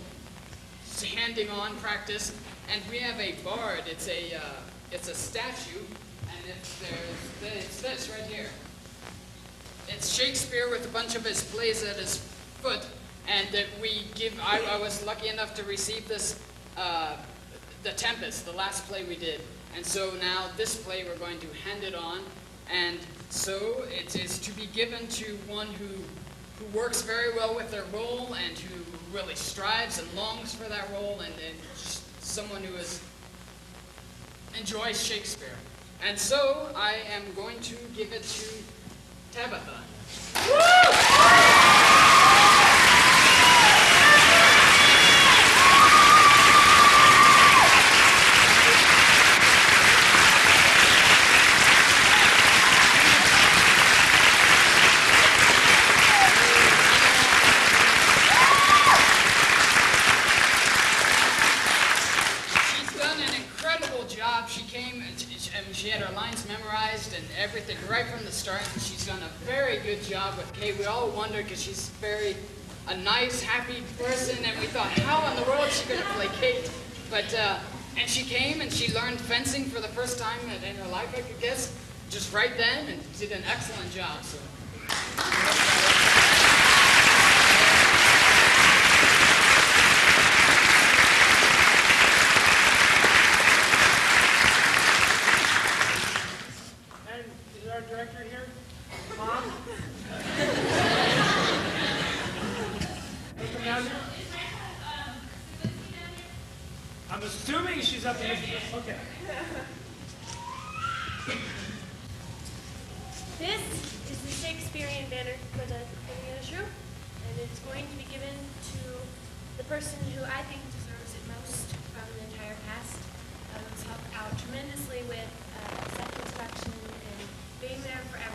handing on practice, and we have a bard. It's a statue, and it's this right here. It's Shakespeare with a bunch of his plays at his foot, and that we give. I was lucky enough to receive this, The Tempest, the last play we did. And so now this play we're going to hand it on, and so it is to be given to one who works very well with their role and who really strives and longs for that role, and just someone who enjoys Shakespeare. And so I am going to give it to Tabitha. She had her lines memorized and everything right from the start, and she's done a very good job with Kate. We all wondered, because she's a nice, happy person, and we thought, how in the world is she going to play Kate? But, and she came and she learned fencing for the first time in her life, I could guess, just right then, and did an excellent job. So.
Director here? Mom? Come down here? I'm assuming she's up in this. Okay.
This is the Shakespearean banner for the Taiming of the Shrew, and it's going to be given to the person who I think deserves it most from the entire cast. Who's helped out tremendously with set construction and being there for everyone.